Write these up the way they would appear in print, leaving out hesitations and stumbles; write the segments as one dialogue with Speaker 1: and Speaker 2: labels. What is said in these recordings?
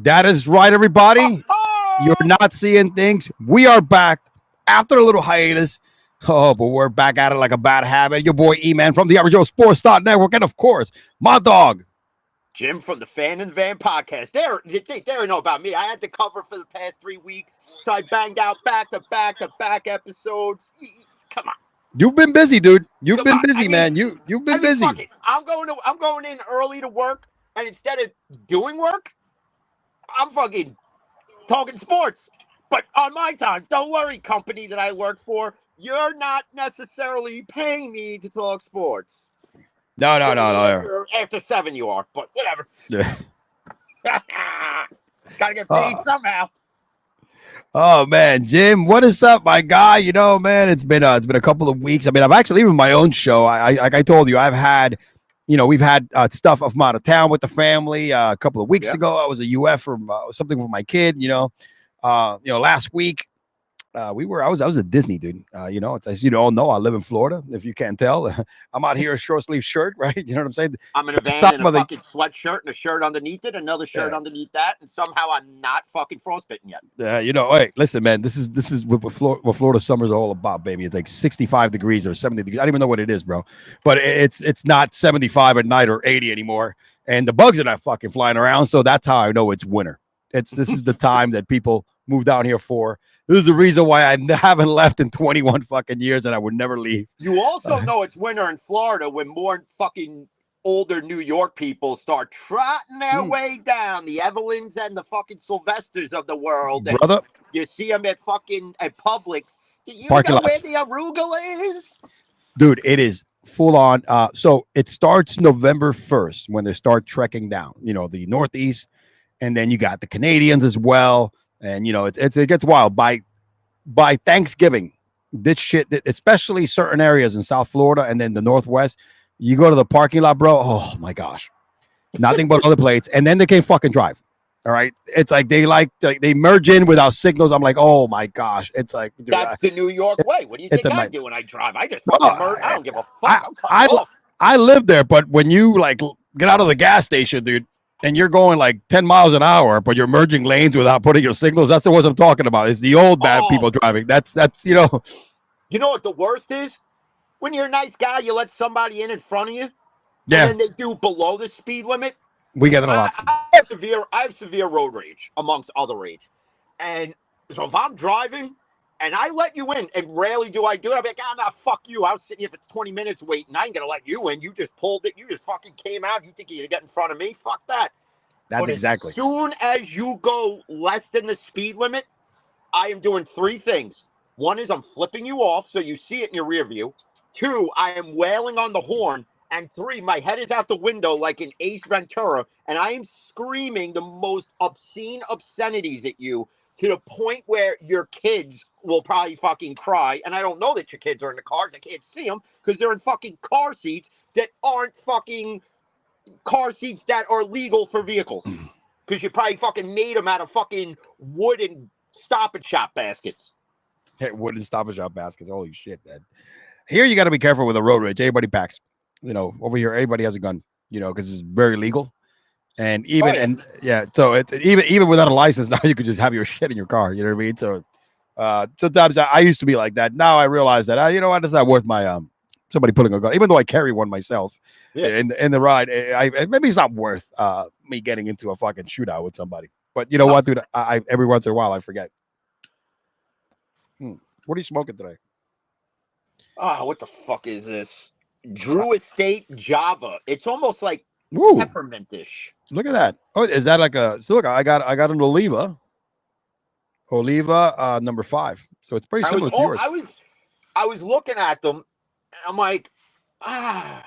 Speaker 1: That is right, everybody. You're
Speaker 2: Oh,
Speaker 1: not seeing things. We are back after a little hiatus. Oh, but we're back at it like a bad habit. Your boy E-Man from the Average Joe Sports Network. And of course, my dog.
Speaker 2: Jim from the Fan in the Van podcast. They know about me. I had to cover for the past 3 weeks, so I banged out back episodes. Come on,
Speaker 1: You've been busy, dude. You've
Speaker 2: come
Speaker 1: been
Speaker 2: on.
Speaker 1: busy, man. You've been
Speaker 2: Fuck
Speaker 1: busy.
Speaker 2: it. I'm going in early to work, and instead of doing work, I'm fucking talking sports. But on my time, don't worry, company that I work for, you're not necessarily paying me to talk sports.
Speaker 1: No.
Speaker 2: After 7, you are, but whatever.
Speaker 1: Yeah.
Speaker 2: Gotta get paid somehow.
Speaker 1: Oh man, Jim, what is up, my guy? You know, man, it's been a couple of weeks. I mean, I've actually even my own show. I like I told you, I've had, we've had stuff of out of town with the family. A couple of weeks ago, I was a UF for something for my kid. Last week. I was at Disney, dude. It's, as you all know, I live in Florida. If you can't tell, I'm out here a short sleeve shirt, right? You know what I'm saying?
Speaker 2: I'm in a van in a fucking sweatshirt and a shirt underneath it, another shirt underneath that, and somehow I'm not fucking frostbitten yet.
Speaker 1: Hey, listen, man, this is what Florida summer's all about, baby. It's like 65 degrees or 70 degrees. I don't even know what it is, bro. But it's not 75 at night or 80 anymore, and the bugs are not fucking flying around. So that's how I know it's winter. This is the time that people move down here for. This is the reason why I haven't left in 21 fucking years, and I would never leave.
Speaker 2: You also know it's winter in Florida when more fucking older New York people start trotting their way down, the Evelyns and the fucking Sylvesters of the world. And
Speaker 1: brother.
Speaker 2: You see them at Publix. Do you
Speaker 1: Parking
Speaker 2: know
Speaker 1: lots.
Speaker 2: where the arugula is?
Speaker 1: Dude, it is full on. So it starts November 1st when they start trekking down, the Northeast. And then you got the Canadians as well. And, it gets wild. By Thanksgiving, this shit, especially certain areas in South Florida and then the Northwest, you go to the parking lot, bro. Oh, my gosh. Nothing but other plates. And then they can't fucking drive. All right. It's like they merge in without signals. I'm like, oh, my gosh. It's like. Dude,
Speaker 2: that's the New York way. What do you think I do when I drive? I just fucking merge. I don't give a fuck.
Speaker 1: I live there. But when you get out of the gas station, dude, and you're going like 10 miles an hour, but you're merging lanes without putting your signals. That's the ones I'm talking about. It's the old bad people driving. That's.
Speaker 2: You know what the worst is? When you're a nice guy, you let somebody in front of you.
Speaker 1: Yeah.
Speaker 2: And then they do below the speed limit.
Speaker 1: We get it a lot.
Speaker 2: I have severe road rage, amongst other rage. And so if I'm driving and I let you in, and rarely do I do it, I'll be like, nah, fuck you. I was sitting here for 20 minutes waiting. I ain't going to let you in. You just pulled it. You just fucking came out. You think you're going to get in front of me? Fuck that.
Speaker 1: That's exactly.
Speaker 2: As soon as you go less than the speed limit, I am doing 3 things. One is I'm flipping you off so you see it in your rear view. 2, I am wailing on the horn. And 3, my head is out the window like an Ace Ventura, and I am screaming the most obscene obscenities at you to the point where your kids will probably fucking cry. And I don't know that your kids are in the cars. I can't see them because they're in fucking car seats that aren't fucking car seats that are legal for vehicles. Because you probably fucking made them out of fucking wooden Stop and Shop baskets.
Speaker 1: Hey, wooden Stop and Shop baskets. Holy shit, man. Here you got to be careful with the road rage. Everybody packs. Over here, everybody has a gun, because it's very legal. And even, so it's even without a license, now you could just have your shit in your car. You know what I mean? So sometimes I used to be like that. Now I realize that, you know what, it's not worth my, somebody putting a gun, even though I carry one myself in the ride. Maybe it's not worth me getting into a fucking shootout with somebody. But you know what, dude? I every once in a while, I forget. What are you smoking today?
Speaker 2: What the fuck is this? Drew Estate Java. It's almost like peppermintish.
Speaker 1: Look at that. Oh, is that like a? So look, I got an Oliva number 5. So it's pretty similar to yours.
Speaker 2: I was looking at them. And I'm like, and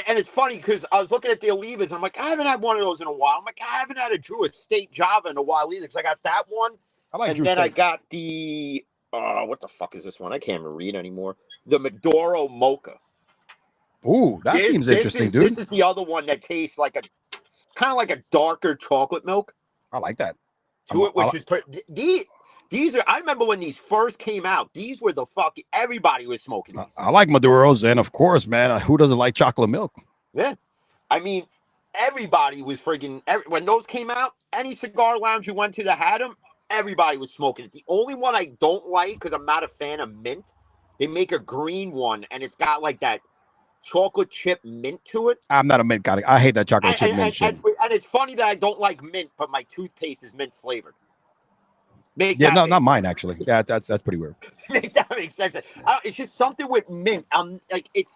Speaker 2: it's funny because I was looking at the Olivas. And I'm like, I haven't had one of those in a while. I'm like, I haven't had a Drew Estate Java in a while either. Because I got that one, I got the what the fuck is this one? I can't even read anymore. The Maduro Mocha.
Speaker 1: Ooh, that seems interesting, dude.
Speaker 2: This is the other one that tastes like kind of like a darker chocolate milk.
Speaker 1: I like that.
Speaker 2: These are. I remember when these first came out. These were the fucking. Everybody was smoking these.
Speaker 1: I like Maduros, and of course, man, who doesn't like chocolate milk?
Speaker 2: Yeah, I mean, everybody was friggin' when those came out. Any cigar lounge you went to that had them, everybody was smoking it. The only one I don't like because I'm not a fan of mint. They make a green one and it's got like that chocolate chip mint to it.
Speaker 1: I'm not a mint guy. I hate that chocolate chip mint shit.
Speaker 2: And it's funny that I don't like mint, but my toothpaste is mint flavored.
Speaker 1: Yeah, no, not mine actually. Yeah, that's pretty weird.
Speaker 2: Make that make sense. It's just something with mint. Like it's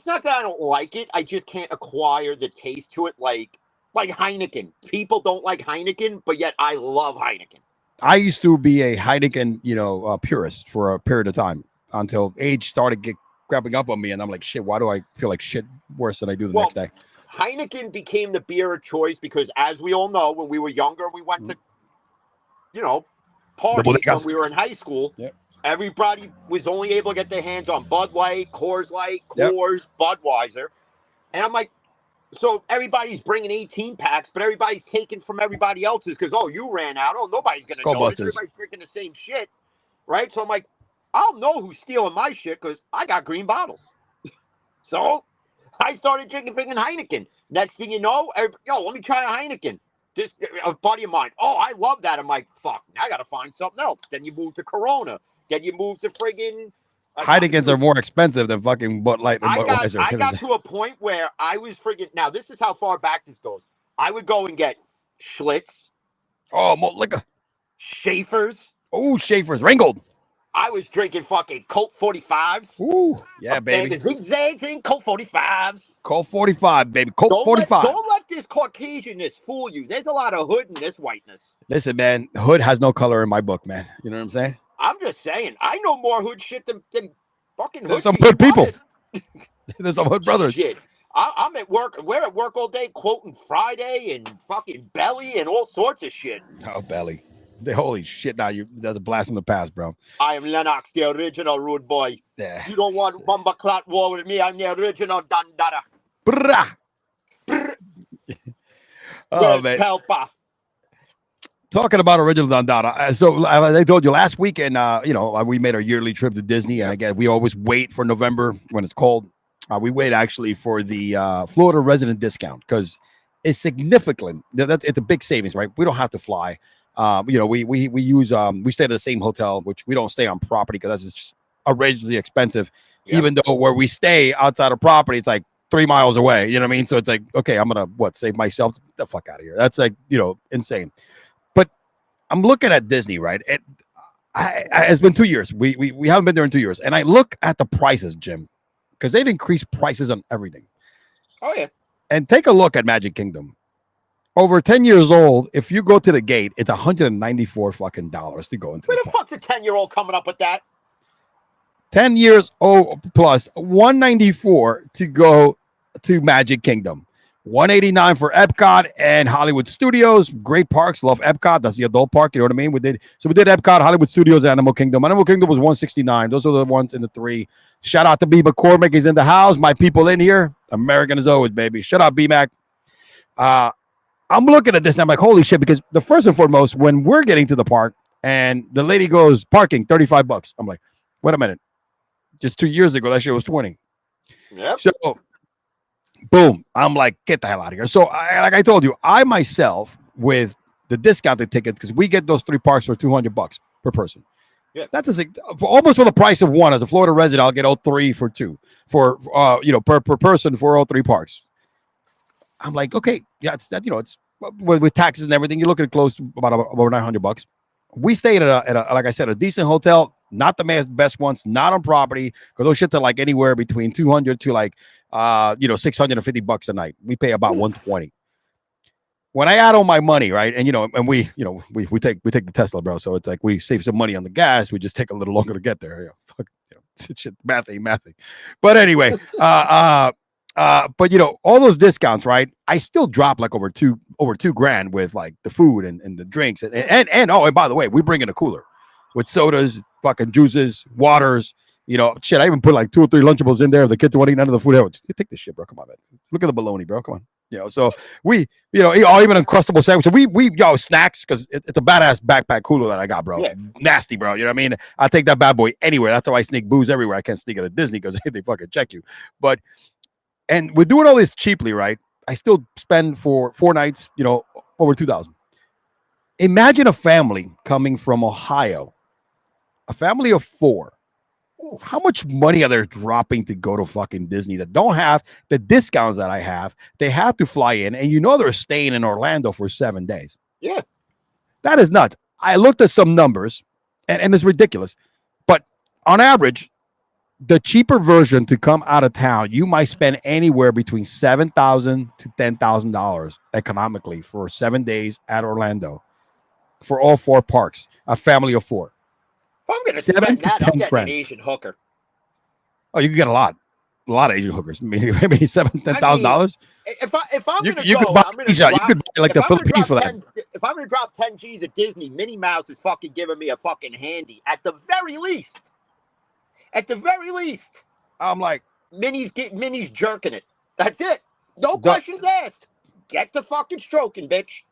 Speaker 2: not that I don't like it. I just can't acquire the taste to it like Heineken. People don't like Heineken, but yet I love Heineken.
Speaker 1: I used to be a Heineken, purist for a period of time until age started grabbing up on me, and I'm like, shit, why do I feel like shit worse than I do the next day?
Speaker 2: Heineken became the beer of choice because, as we all know, when we were younger, we went to, parties when we were in high school.
Speaker 1: Yep.
Speaker 2: Everybody was only able to get their hands on Bud Light, Coors Light, Coors, Budweiser. And I'm like, so everybody's bringing 18 packs, but everybody's taking from everybody else's because, you ran out. Oh, nobody's going to know. Everybody's drinking the same shit, right? So I'm like, I'll know who's stealing my shit because I got green bottles. So I started drinking freaking Heineken. Next thing you know, let me try a Heineken. This a buddy of mine. Oh, I love that. I'm like, fuck, now I got to find something else. Then you move to Corona. Then you move to friggin'
Speaker 1: Heineken's are more expensive than fucking Bud Light and Budweiser.
Speaker 2: I got to a point where I was friggin'. Now this is how far back this goes. I would go and get Schlitz.
Speaker 1: Oh, more liquor.
Speaker 2: Schaefer's.
Speaker 1: Oh, Schaefer's. Ringgold.
Speaker 2: I was drinking fucking Colt 45s.
Speaker 1: Ooh, yeah, baby.
Speaker 2: Zigzags and Colt 45s.
Speaker 1: Colt 45, baby. Colt 45.
Speaker 2: Don't let this Caucasianness fool you. There's a lot of hood in this whiteness.
Speaker 1: Listen, man, hood has no color in my book, man. You know what I'm saying?
Speaker 2: I'm just saying. I know more hood shit than fucking hood.
Speaker 1: There's some good people. There's some hood brothers.
Speaker 2: Shit. I'm at work. We're at work all day quoting Friday and fucking Belly and all sorts of shit.
Speaker 1: Oh, Belly. Holy shit, now that's a blast from the past, bro.
Speaker 2: I am Lennox, the original rude boy.
Speaker 1: Yeah.
Speaker 2: You don't want Bumba Clot War with me. I'm the original Dandara.
Speaker 1: Brrrah. Oh, man.
Speaker 2: Pelpa?
Speaker 1: Talking about original Dandara. So as I told you last weekend, we made our yearly trip to Disney. And again, we always wait for November when it's cold. We wait actually for the Florida resident discount because it's significant. It's a big savings, right? We don't have to fly. We use we stay at the same hotel, which we don't stay on property because that's just outrageously expensive. Yeah. Even though where we stay outside of property, it's like 3 miles away. You know what I mean? So it's like, okay, I'm gonna save myself the fuck out of here. That's like insane. But I'm looking at Disney, right? It's been 2 years. We haven't been there in 2 years, and I look at the prices, Jim, because they've increased prices on everything.
Speaker 2: Oh yeah.
Speaker 1: And take a look at Magic Kingdom. Over 10 years old, if you go to the gate, it's $194 fucking dollars to go into.
Speaker 2: Where the fuck's a 10-year-old coming up with that?
Speaker 1: 10 years old plus $194 to go to Magic Kingdom. $189 for Epcot and Hollywood Studios. Great parks. Love Epcot. That's the adult park. You know what I mean? We did Epcot, Hollywood Studios, and Animal Kingdom. Animal Kingdom was $169. Those are the ones in the 3. Shout out to B. McCormick. He's in the house. My people in here. American as always, baby. Shut up, B-Mac. I'm looking at this and I'm like, holy shit, because the first and foremost, when we're getting to the park and the lady goes, parking, $35. I'm like, wait a minute. Just 2 years ago, that shit was 20.
Speaker 2: Yep.
Speaker 1: So, boom. I'm like, get the hell out of here. So, like I told you, I myself, with the discounted tickets, because we get those 3 parks for $200 per person.
Speaker 2: Yeah.
Speaker 1: That's almost for the price of one. As a Florida resident, I'll get all 3 for 2 for, per person for all 3 parks. I'm like, okay, yeah, it's that, it's with taxes and everything, you're looking at close to about $900. We stayed at a like I said, a decent hotel, not the best ones, not on property, because those shit are like anywhere between $200 to like $650 a night. We pay about $120. When I add all my money, right, and we take the Tesla, bro, so it's like we save some money on the gas. We just take a little longer to get there. Shit, math ain't mathing. But anyway, but all those discounts, right? I still drop like over two grand with like the food and the drinks and by the way, we bring in a cooler with sodas, fucking juices, waters. Shit. I even put like 2 or 3 Lunchables in there. If the kids want to eat none of the food, you take this shit, bro. Come on, man. Look at the bologna, bro. Come on. So we, even Uncrustable sandwich. We snacks because it's a badass backpack cooler that I got, bro. Yeah. Nasty, bro. You know what I mean? I take that bad boy anywhere. That's how I sneak booze everywhere. I can't sneak it at Disney because they fucking check you. But And we're doing all this cheaply, right? I still spend for 4 nights, over 2,000. Imagine a family coming from Ohio, a family of 4. How much money are they dropping to go to fucking Disney that don't have the discounts that I have? They have to fly in, and they're staying in Orlando for 7 days.
Speaker 2: Yeah.
Speaker 1: That is nuts. I looked at some numbers, and it's ridiculous. But on average, the cheaper version to come out of town, you might spend anywhere between $7,000 to $10,000 economically for 7 days at Orlando for all 4 parks, a family of 4.
Speaker 2: If I'm going to spend that, I'm getting an Asian hooker.
Speaker 1: Oh, you can get a lot of Asian hookers. Maybe $7,000-$10,000.
Speaker 2: If I'm going to
Speaker 1: you
Speaker 2: go,
Speaker 1: could buy,
Speaker 2: I'm going to
Speaker 1: you could buy like the Philippines for that.
Speaker 2: If I'm going to drop 10 G's at Disney, Minnie Mouse is fucking giving me a fucking handy at the very least. At the very least,
Speaker 1: I'm like,
Speaker 2: Minnie's jerking it. That's it. No questions asked. Get the fucking stroking, bitch.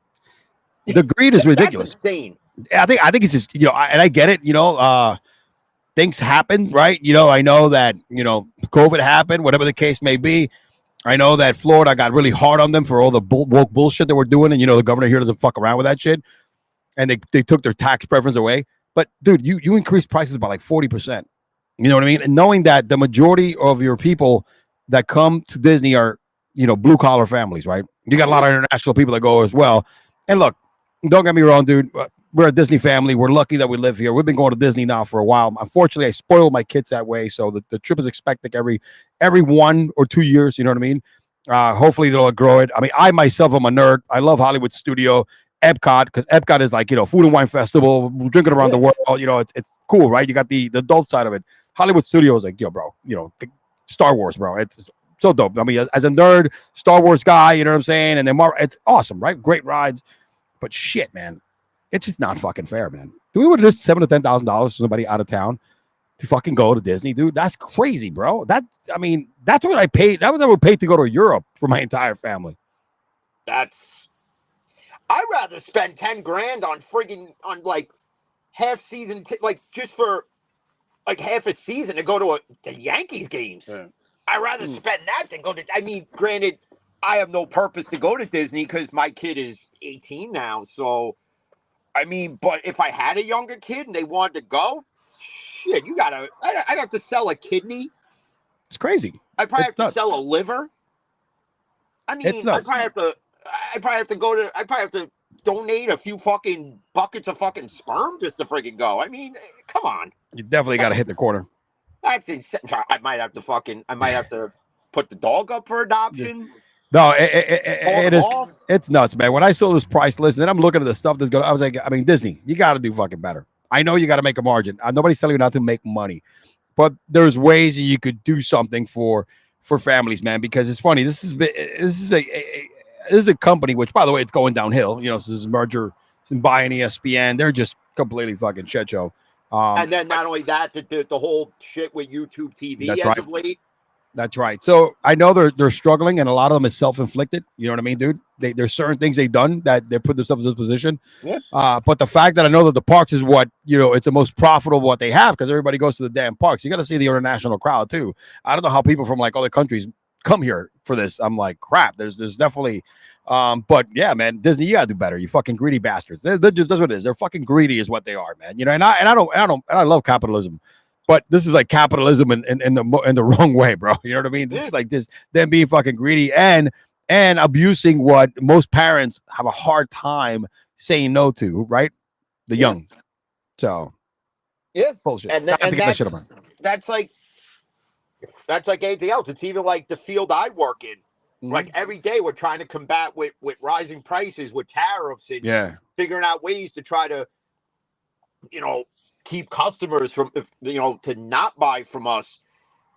Speaker 1: The greed is ridiculous.
Speaker 2: That's insane.
Speaker 1: I think it's just, and I get it, things happen, right? I know that, COVID happened, whatever the case may be. I know that Florida got really hard on them for all the woke bullshit that we're doing. And, the governor here doesn't fuck around with that shit. And they took their tax preference away. But, dude, you increase prices by like 40%. You know what I mean? And knowing that the majority of your people that come to Disney are, blue collar families, right? You got a lot of international people that go as well. And look, don't get me wrong, dude. We're a Disney family. We're lucky that we live here. We've been going to Disney now for a while. Unfortunately, I spoiled my kids that way. So the trip is expected every 1 or 2 years. You know what I mean? Hopefully they'll grow it. I mean, I myself am a nerd. I love Hollywood Studio, Epcot, because Epcot is like, food and wine festival, drinking around the world. It's cool, right? You got the adult side of it. Hollywood Studio is like, bro, Star Wars, bro. It's so dope. I mean, as a nerd, Star Wars guy, you know what I'm saying? And then it's awesome, right? Great rides. But shit, man, it's just not fucking fair, man. Do we would just $7,000 to $10,000 for somebody out of town to fucking go to Disney, dude? That's crazy, bro. That's what I paid. That was what I would pay to go to Europe for my entire family.
Speaker 2: I'd rather spend 10 grand on like half season, like just for like half a season to go to the Yankees games. Yeah. I'd rather spend that than go to. I mean, granted, I have no purpose to go to Disney because my kid is 18 now. So, I mean, but if I had a younger kid and they wanted to go, shit, I'd have to sell a kidney.
Speaker 1: It's crazy.
Speaker 2: I'd probably have to sell a liver. I mean, I'd probably have to donate a few fucking buckets of fucking sperm just to freaking go. I mean, come on.
Speaker 1: You definitely got to hit the corner.
Speaker 2: That's insane. I might have to put the dog up for adoption.
Speaker 1: No, it is. It's nuts, man. When I saw this price list, and then I'm looking at the stuff that's going, I was like, I mean, Disney, you got to do fucking better. I know you got to make a margin. Nobody's telling you not to make money, but there's ways you could do something for families, man. Because it's funny. This is a company which, by the way, it's going downhill. This is merger, it's buying ESPN. They're just completely fucking shit show.
Speaker 2: And then not only that, the whole shit with YouTube TV of late.
Speaker 1: That's right. So I know they're struggling, and a lot of them is self-inflicted. You know what I mean, dude? There's certain things they've done that they put themselves in this position. Yeah. But the fact that I know that the parks is what, it's the most profitable what they have because everybody goes to the damn parks. You got to see the international crowd too. I don't know how people from like other countries come here for this. I'm like, crap. There's definitely, but yeah, man, Disney, you gotta do better. You fucking greedy bastards. They're just, that's what it is. They're fucking greedy, is what they are, man. And I love capitalism. But this is like capitalism in the wrong way, bro. You know what I mean? This is like them being fucking greedy and abusing what most parents have a hard time saying no to, right? The young. So bullshit.
Speaker 2: And that's like anything else. It's even like the field I work in. Mm-hmm. Like every day we're trying to combat with rising prices, with tariffs, and figuring out ways to try to, keep customers from, to not buy from us.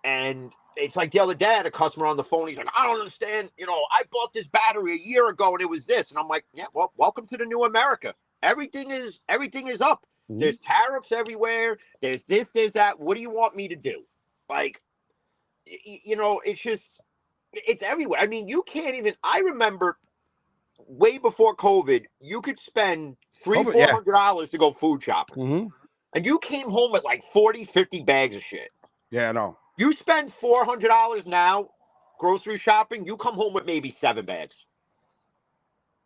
Speaker 2: And it's like the other day, I had a customer on the phone. He's like, I don't understand. I bought this battery a year ago and it was this. And I'm like, yeah, well, welcome to the new America. Everything is up. Mm-hmm. There's tariffs everywhere. There's this, there's that. What do you want me to do? Like, it's everywhere. I mean, you can't even, I remember way before COVID, you could spend $400 to go food shopping. Mm-hmm. And you came home with like 40, 50 bags of shit.
Speaker 1: Yeah, I know.
Speaker 2: You spend $400 now, grocery shopping, you come home with maybe 7 bags.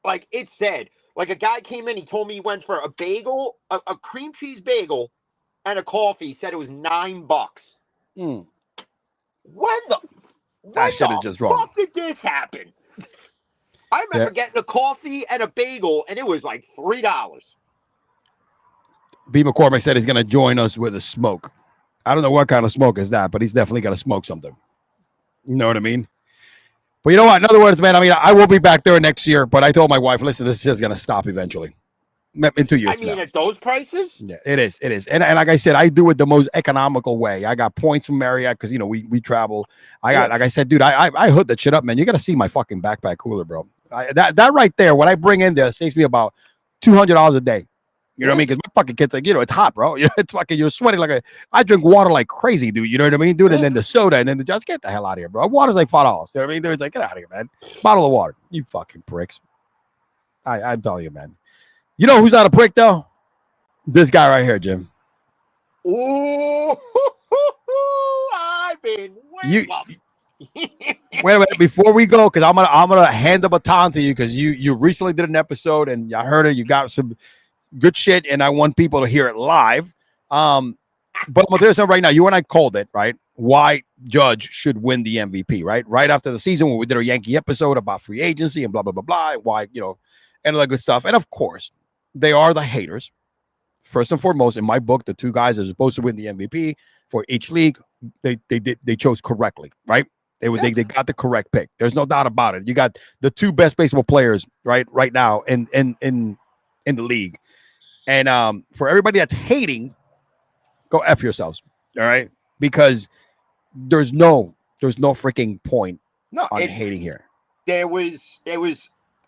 Speaker 2: Like, it's sad. Like, a guy came in, he told me he went for a bagel, a cream cheese bagel, and a coffee. He said it was $9.
Speaker 1: Mm.
Speaker 2: When
Speaker 1: That
Speaker 2: the
Speaker 1: shit is just wrong.
Speaker 2: fuck did this happen? I remember getting a coffee and a bagel, and it was like $3.
Speaker 1: B. McCormick said he's going to join us with a smoke. I don't know what kind of smoke is that, but he's definitely going to smoke something. You know what I mean? But you know what? In other words, man, I mean, I will be back there next year, but I told my wife, listen, this is just going to stop eventually. In 2 years.
Speaker 2: I mean, at those prices?
Speaker 1: Yeah, it is. It is. And like I said, I do it the most economical way. I got points from Marriott because, you know, we travel. I got, like I said, dude, I hooked that shit up, man. You got to see my fucking backpack cooler, bro. That right there, what I bring in there saves me about $200 a day. You know what I mean? Because my fucking kids, like, you know, it's hot, bro. You know, it's fucking, you're sweating like I drink water like crazy, dude. You know what I mean, dude? And then the soda, and then just get the hell out of here, bro. Water's like $5. You know what I mean? It's like, get out of here, man. Bottle of water. You fucking pricks. I'm telling you, man. You know who's not a prick, though? This guy right here, Jim.
Speaker 2: Ooh, I've been waiting.
Speaker 1: Wait a minute before we go, because I'm gonna hand the baton to you because you recently did an episode and I heard it. You got some good shit, and I want people to hear it live. But I'm gonna tell you something right now. You and I called it, right? Why Judge should win the MVP, right? Right after the season when we did our Yankee episode about free agency and blah blah blah blah. Why, you know, and all that good stuff. And of course, they are the haters. First and foremost, in my book, the two guys that are supposed to win the MVP for each league, they chose correctly, right? They got the correct pick. There's no doubt about it. You got the two best baseball players right now in the league. And for everybody that's hating, go F yourselves. All right? Because there's no freaking point on hating here.
Speaker 2: There was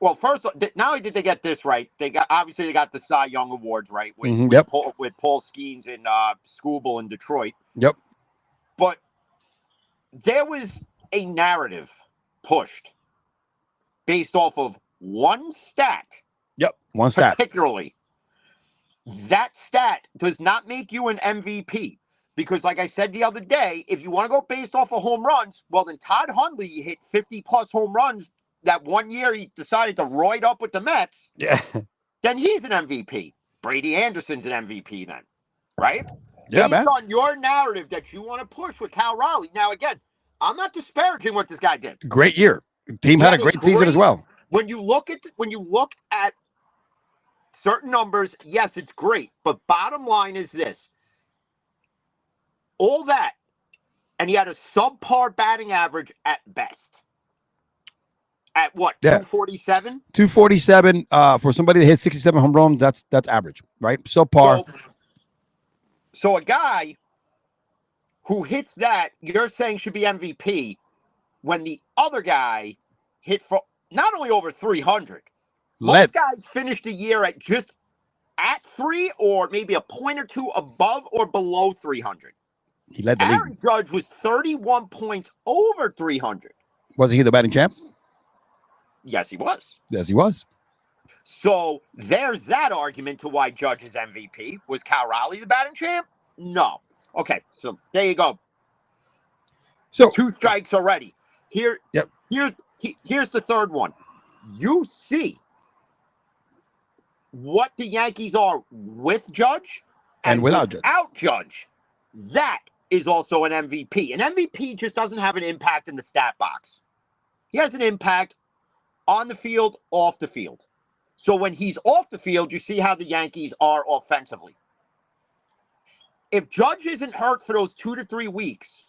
Speaker 2: well, first, not only did they get this right, they got the Cy Young Awards right with Paul Skeens and Scooble in Detroit.
Speaker 1: Yep.
Speaker 2: But there was a narrative pushed based off of one stat.
Speaker 1: Yep, one stat.
Speaker 2: Particularly, that stat does not make you an MVP. Because, like I said the other day, if you want to go based off of home runs, well, then Todd Hundley hit 50-plus home runs that one year he decided to roid up with the Mets.
Speaker 1: Yeah.
Speaker 2: Then he's an MVP. Brady Anderson's an MVP then, right?
Speaker 1: Yeah,
Speaker 2: based
Speaker 1: man.
Speaker 2: on your narrative that you want to push with Cal Raleigh. Now, again, I'm not disparaging what this guy did.
Speaker 1: Great year. Team had a great season as well.
Speaker 2: When you look at certain numbers, yes, it's great. But bottom line is this. All that, and he had a subpar batting average at best. At what, 247?
Speaker 1: 247 for somebody that hit 67 home runs, that's average, right? Subpar.
Speaker 2: So a guy who hits that, you're saying should be MVP, when the other guy hit for not only over 300. Most guys finish the year at 3 or maybe a point or two above or below 300.
Speaker 1: He led the league.
Speaker 2: Aaron Judge was 31 points over 300.
Speaker 1: Wasn't he the batting champ?
Speaker 2: Yes, he was.
Speaker 1: Yes, he was.
Speaker 2: So there's that argument to why Judge is MVP. Was Cal Raleigh the batting champ? No. Okay, so there you go.
Speaker 1: So
Speaker 2: 2 strikes already. Here's the third one. You see what the Yankees are with Judge
Speaker 1: and without
Speaker 2: Judge. That is also an MVP. An MVP just doesn't have an impact in the stat box. He has an impact on the field, off the field. So when he's off the field, you see how the Yankees are offensively. If Judge isn't hurt for those 2 to 3 weeks,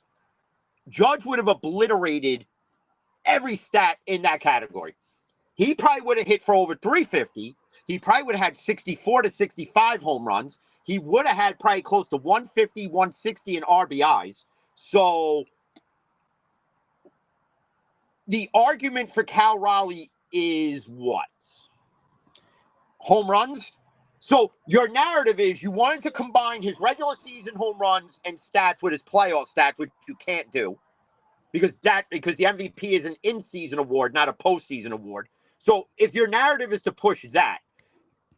Speaker 2: Judge would have obliterated every stat in that category. He probably would have hit for over 350. He probably would have had 64 to 65 home runs. He would have had probably close to 150, 160 in RBIs. So the argument for Cal Raleigh is what? Home runs? So your narrative is you wanted to combine his regular season home runs and stats with his playoff stats, which you can't do because the MVP is an in-season award, not a postseason award. So if your narrative is to push that,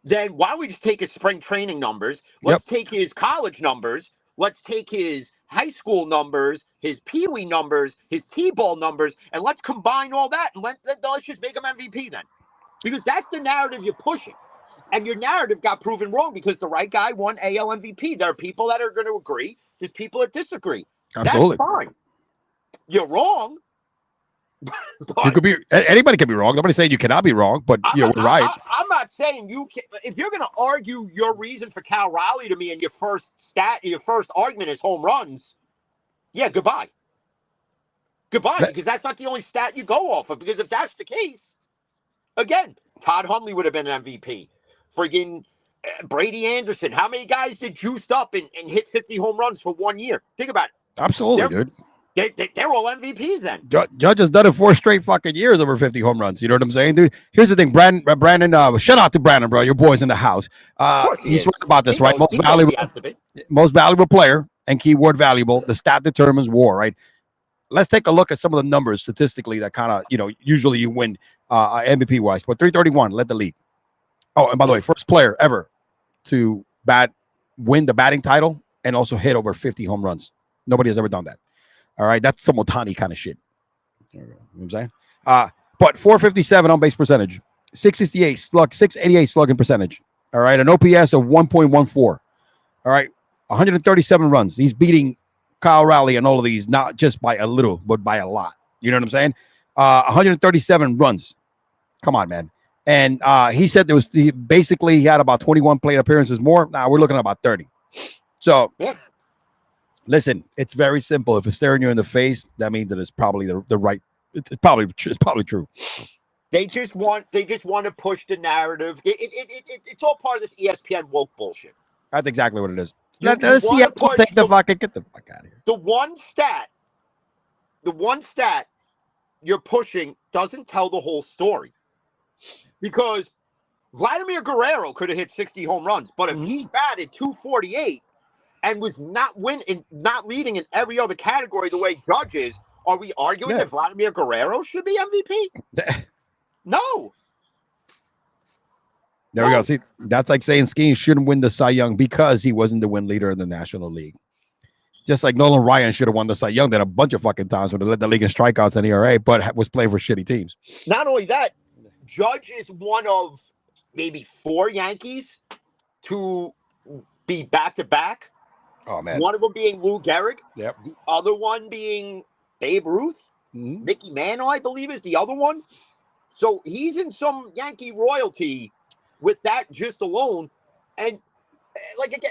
Speaker 2: then why don't we just take his spring training numbers? Let's take his college numbers. Let's take his high school numbers, his Pee-wee numbers, his T-ball numbers, and let's combine all that and let's just make him MVP then. Because that's the narrative you're pushing. And your narrative got proven wrong because the right guy won AL MVP. There are people that are going to agree. There's people that disagree.
Speaker 1: Absolutely.
Speaker 2: That's fine. You're wrong.
Speaker 1: You could be, anybody can be wrong. Nobody's saying you cannot be wrong, but you're right.
Speaker 2: I'm not saying you can. If you're going to argue your reason for Cal Raleigh to me and your first argument is home runs, yeah, goodbye. Because that's not the only stat you go off of. Because if that's the case, again, Todd Hundley would have been an MVP. Friggin' Brady Anderson. How many guys did juiced up and hit 50 home runs for 1 year? Think about it.
Speaker 1: Absolutely, dude.
Speaker 2: They're all MVPs then.
Speaker 1: Judge has done it 4 straight fucking years over 50 home runs. You know what I'm saying, dude? Here's the thing, Brandon. Shout out to Brandon, bro. Your boy's in the house. He's right about this, right? Most valuable player and keyword valuable. The stat determines WAR, right? Let's take a look at some of the numbers statistically that kind of, usually you win MVP wise. But 331 led the league. Oh, and by the way, first player ever to win the batting title and also hit over 50 home runs. Nobody has ever done that. All right, that's some Otani kind of shit. You know what I'm saying? But 457 on base percentage, 688 slugging percentage. All right, an OPS of 1.14. All right, 137 runs. He's beating Kyle Raleigh and all of these, not just by a little, but by a lot. You know what I'm saying? 137 runs. Come on, man. And he said basically he had about 21 plate appearances more. Now we're looking at about 30. So, listen, it's very simple. If it's staring you in the face, that means that it's probably the right. It's probably true.
Speaker 2: They just want to push the narrative. It's all part of this ESPN woke bullshit.
Speaker 1: That's exactly what it is. Get the fuck out of here.
Speaker 2: The one stat you're pushing doesn't tell the whole story. Because Vladimir Guerrero could have hit 60 home runs, but if he batted 248 and was not leading in every other category the way Judge is, are we arguing that Vladimir Guerrero should be MVP? No.
Speaker 1: There we go. See, that's like saying Skeen shouldn't win the Cy Young because he wasn't the win leader in the National League. Just like Nolan Ryan should have won the Cy Young then a bunch of fucking times when they led the league in strikeouts and ERA, but was playing for shitty teams.
Speaker 2: Not only that, Judge is one of maybe 4 Yankees to be back-to-back.
Speaker 1: Oh, man.
Speaker 2: One of them being Lou Gehrig.
Speaker 1: Yep.
Speaker 2: The other one being Babe Ruth.
Speaker 1: Mm-hmm.
Speaker 2: Mickey Mantle, I believe, is the other one. So he's in some Yankee royalty with that just alone. And like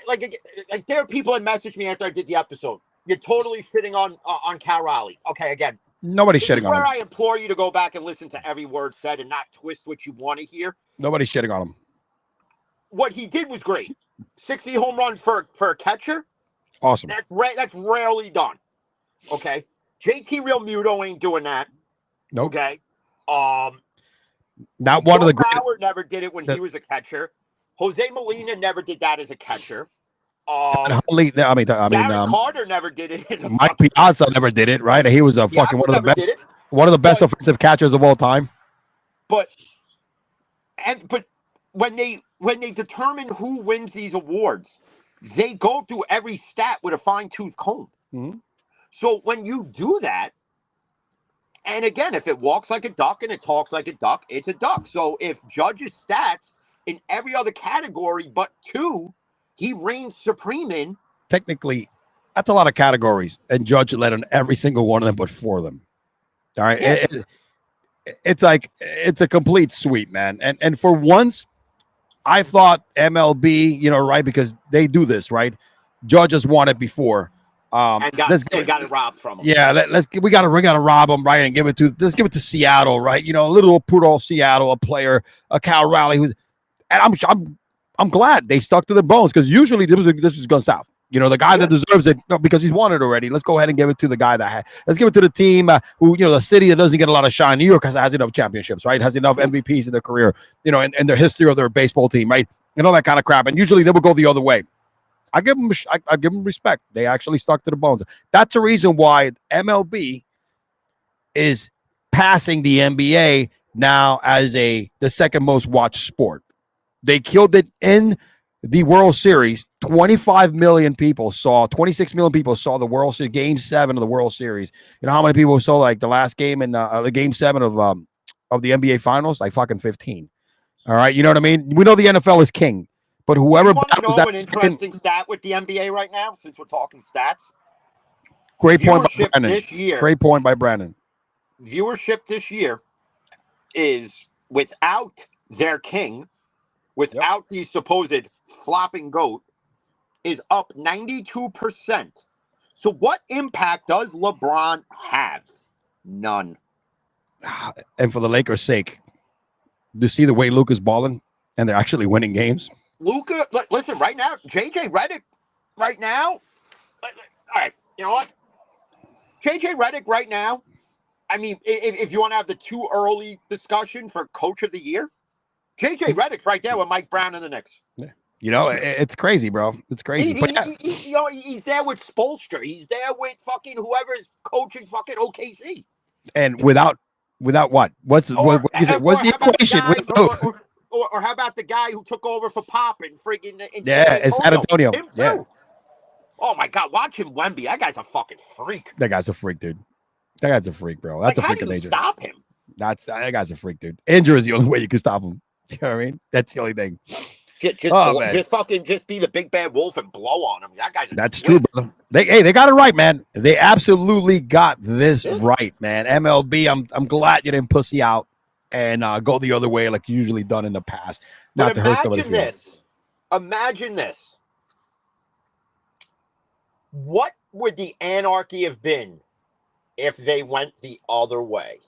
Speaker 2: there are people that messaged me after I did the episode. You're totally shitting on Cal Raleigh. Okay, again.
Speaker 1: Nobody's shitting on him.
Speaker 2: I implore you to go back and listen to every word said and not twist what you want to hear.
Speaker 1: Nobody's shitting on him.
Speaker 2: What he did was great. 60 home runs for a catcher.
Speaker 1: Awesome.
Speaker 2: That's rarely done. Okay. JT Real Muto ain't doing that.
Speaker 1: Nope.
Speaker 2: Okay.
Speaker 1: Not one of the great.
Speaker 2: Howard never did it when he was a catcher. Jose Molina never did that as a catcher.
Speaker 1: Darren
Speaker 2: Carter never did it.
Speaker 1: Mike Piazza never did it, right? He was fucking one of the best offensive catchers of all time.
Speaker 2: But when they determine who wins these awards, they go through every stat with a fine-tooth comb.
Speaker 1: Mm-hmm.
Speaker 2: So when you do that, and again, if it walks like a duck and it talks like a duck, it's a duck. So if Judge's stats in every other category but 2, he reigns supreme in.
Speaker 1: Technically, that's a lot of categories, and Judge led on every single one of them but 4 of them. All right, yeah. It's like it's a complete sweep, man. And for once, I thought MLB, right, because they do this, right? Judge has won it before.
Speaker 2: And got it robbed from him.
Speaker 1: Yeah, we gotta rob him, right, and let's give it to Seattle, right? A little poor Seattle, a player, a Cal Raleigh, and I'm glad they stuck to their bones because usually this is going south. The guy that deserves it because he's won it already. Let's go ahead and give it to the guy let's give it to the team who, the city that doesn't get a lot of shine. New York has enough championships, right? Has enough MVPs in their career, and their history of their baseball team, right? And all that kind of crap. And usually they will go the other way. I give them respect. They actually stuck to the bones. That's the reason why MLB is passing the NBA now as the second most watched sport. They killed it in the World Series. 26 million people saw the World Series, Game 7 of the World Series. You know how many people saw like the last game in the Game 7 of the NBA Finals? Like fucking 15. All right, you know what I mean? We know the NFL is king, but whoever
Speaker 2: you want to
Speaker 1: battles
Speaker 2: know
Speaker 1: that
Speaker 2: an interesting stat with the NBA right now, since we're talking stats?
Speaker 1: Great point by
Speaker 2: Viewership
Speaker 1: Brandon.
Speaker 2: this year.
Speaker 1: Great point by Brandon.
Speaker 2: Viewership this year is without their king, without the supposed flopping goat, is up 92%. So what impact does LeBron have? None.
Speaker 1: And for the Lakers' sake, to see the way Luka's balling and they're actually winning games.
Speaker 2: Luka, listen, right now, JJ Redick, right now, all right, you know what? JJ Redick right now, I mean, if you want to have the too early discussion for Coach of the Year, JJ Redick's right there with Mike Brown in the Knicks.
Speaker 1: You know, it's crazy, bro. It's crazy.
Speaker 2: He's there with Spoelstra. He's there with fucking whoever's coaching fucking OKC.
Speaker 1: And without what? What's the equation?
Speaker 2: Or how about the guy who took over for Pop and friggin'
Speaker 1: it's San Antonio.
Speaker 2: Him too. Oh my God, watch him, Wemby. That guy's a fucking freak.
Speaker 1: That guy's a freak, dude. That guy's a freak, bro. That's a freak of nature.
Speaker 2: Stop him.
Speaker 1: That guy's a freak, dude. Injury is the only way you can stop him. You know what I mean? That's the only thing.
Speaker 2: Just be the big bad wolf and blow on him. That guy's.
Speaker 1: That's true, brother. They got it right, man. They absolutely got this right, man. MLB, I'm glad you didn't pussy out and go the other way like you usually done in the past. Not to hurt somebody's feelings.
Speaker 2: Imagine this. What would the anarchy have been if they went the other way?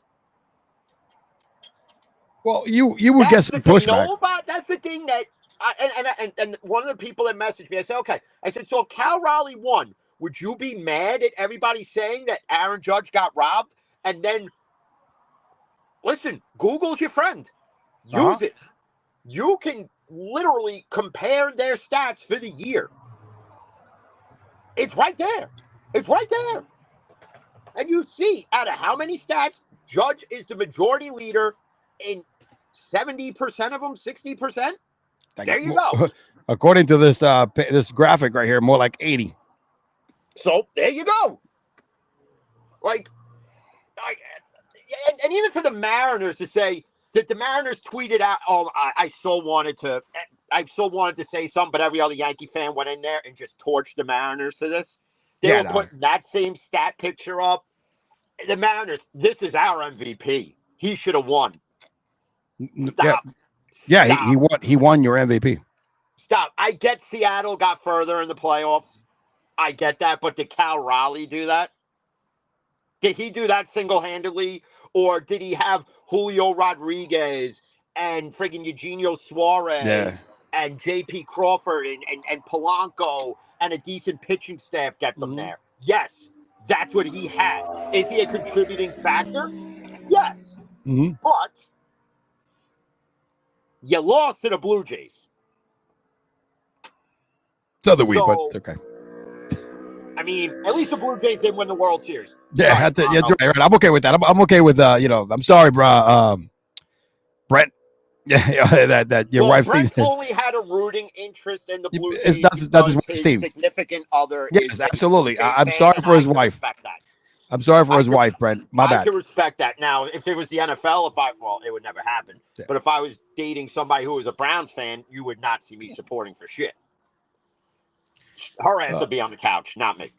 Speaker 1: Well, you would get some pushback.
Speaker 2: That's the thing that. And one of the people that messaged me, I said, okay. I said, so if Cal Raleigh won, would you be mad at everybody saying that Aaron Judge got robbed? And then, listen, Google's your friend. Use it. You can literally compare their stats for the year. It's right there. It's right there. And you see, out of how many stats, Judge is the majority leader in 70% of them, 60%. There you go.
Speaker 1: According to this this graphic right here, more like 80.
Speaker 2: So there you go. And even for the Mariners to say that the Mariners tweeted out, "Oh, I so wanted to say something," but every other Yankee fan went in there and just torched the Mariners for this. They were putting that same stat picture up. The Mariners, this is our MVP. He should have won. Stop.
Speaker 1: Yeah, he won your MVP.
Speaker 2: Stop. I get Seattle got further in the playoffs. I get that, but did Cal Raleigh do that? Did he do that single-handedly? Or did he have Julio Rodriguez and friggin' Eugenio Suarez and J.P. Crawford and Polanco and a decent pitching staff get them there? Yes, that's what he had. Is he a contributing factor? Yes. But you lost to the Blue Jays.
Speaker 1: It's other week, but it's okay.
Speaker 2: I mean, at least the Blue Jays didn't win the World Series.
Speaker 1: Yeah, right. I'm okay with that. I'm okay with I'm sorry, bro. Brent. Yeah, that your wife.
Speaker 2: Brent only had a rooting interest in the Blue Jays.
Speaker 1: That's his wife's team.
Speaker 2: Significant other.
Speaker 1: Yes, absolutely. I'm sorry for his wife. I'm sorry for his wife, Brent. My bad.
Speaker 2: I can respect that. Now, if it was the NFL, it would never happen. Yeah. But if I was dating somebody who was a Browns fan, you would not see me supporting for shit. Her ass would be on the couch, not me.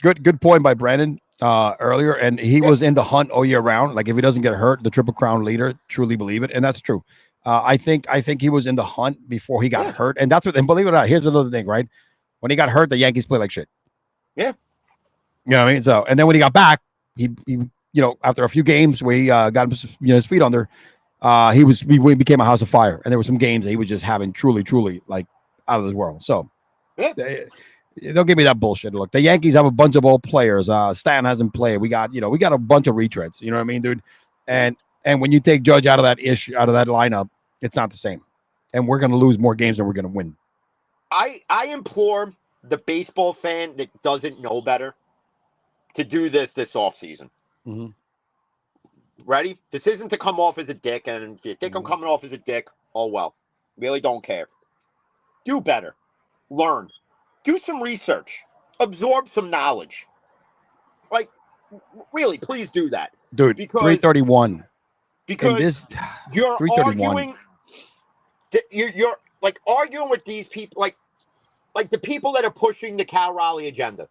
Speaker 1: Good point by Brandon earlier, and he was in the hunt all year round. Like if he doesn't get hurt, the Triple Crown leader, truly believe it, and that's true. I think he was in the hunt before he got hurt, and that's what. And believe it or not, here's another thing, right? When he got hurt, the Yankees played like shit.
Speaker 2: Yeah.
Speaker 1: You know what I mean? So, and then when he got back, he after a few games where he got his feet under, he became a house of fire. And there were some games that he was just having truly like out of this world. So, don't give me that bullshit. Look, the Yankees have a bunch of old players. Stan hasn't played. We got a bunch of retreads. You know what I mean, dude? And when you take Judge out of that lineup, it's not the same. And we're going to lose more games than we're going to win.
Speaker 2: I implore the baseball fan that doesn't know better to do this offseason.
Speaker 1: Mm-hmm.
Speaker 2: Ready? This isn't to come off as a dick, and if you think I'm coming off as a dick, oh well. Really don't care. Do better. learn, do some research, absorb some knowledge. Like, really, please do that,
Speaker 1: dude.
Speaker 2: because
Speaker 1: 331.
Speaker 2: because
Speaker 1: And this
Speaker 2: you're
Speaker 1: 331.
Speaker 2: arguing. You're like arguing with these people, like the people that are pushing the Cal Raleigh agenda.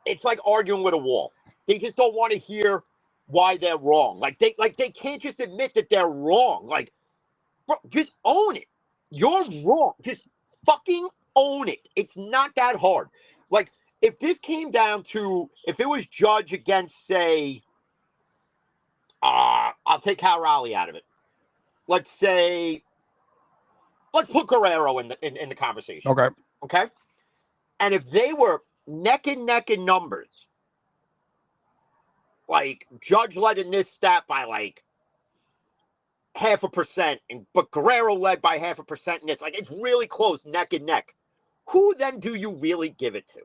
Speaker 2: It's like arguing with a wall. They just don't want to hear why they're wrong. Like they can't just admit that they're wrong. Like, bro, just own it. You're wrong. Just fucking own it. It's not that hard. Like, if this came down to, if it was Judge against, say, I'll take Cal Raleigh out of it. Let's put Guerrero in the conversation.
Speaker 1: Okay.
Speaker 2: Okay. And if they were neck and neck in numbers, like Judge led in this stat by like 0.5%, but Guerrero led by 0.5% in this, like it's really close, neck and neck. Who then do you really give it to?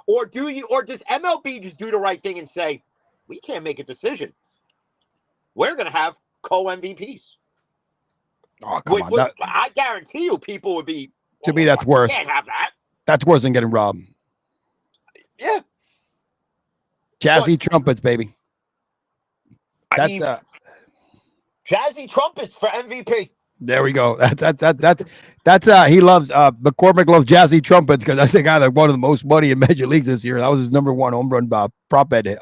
Speaker 2: Or does MLB just do the right thing and say, we can't make a decision? We're going to have co-MVPs.
Speaker 1: Oh, come on.
Speaker 2: I guarantee you people would be.
Speaker 1: To me, that's worse.
Speaker 2: Can't have that.
Speaker 1: That's worse than getting robbed.
Speaker 2: Yeah.
Speaker 1: Jazzy trumpets, baby.
Speaker 2: I mean, jazzy trumpets for MVP.
Speaker 1: There we go. That's he loves McCormick loves jazzy trumpets because that's the guy that won the most money in Major Leagues this year. That was his #1 home run prop bet hit.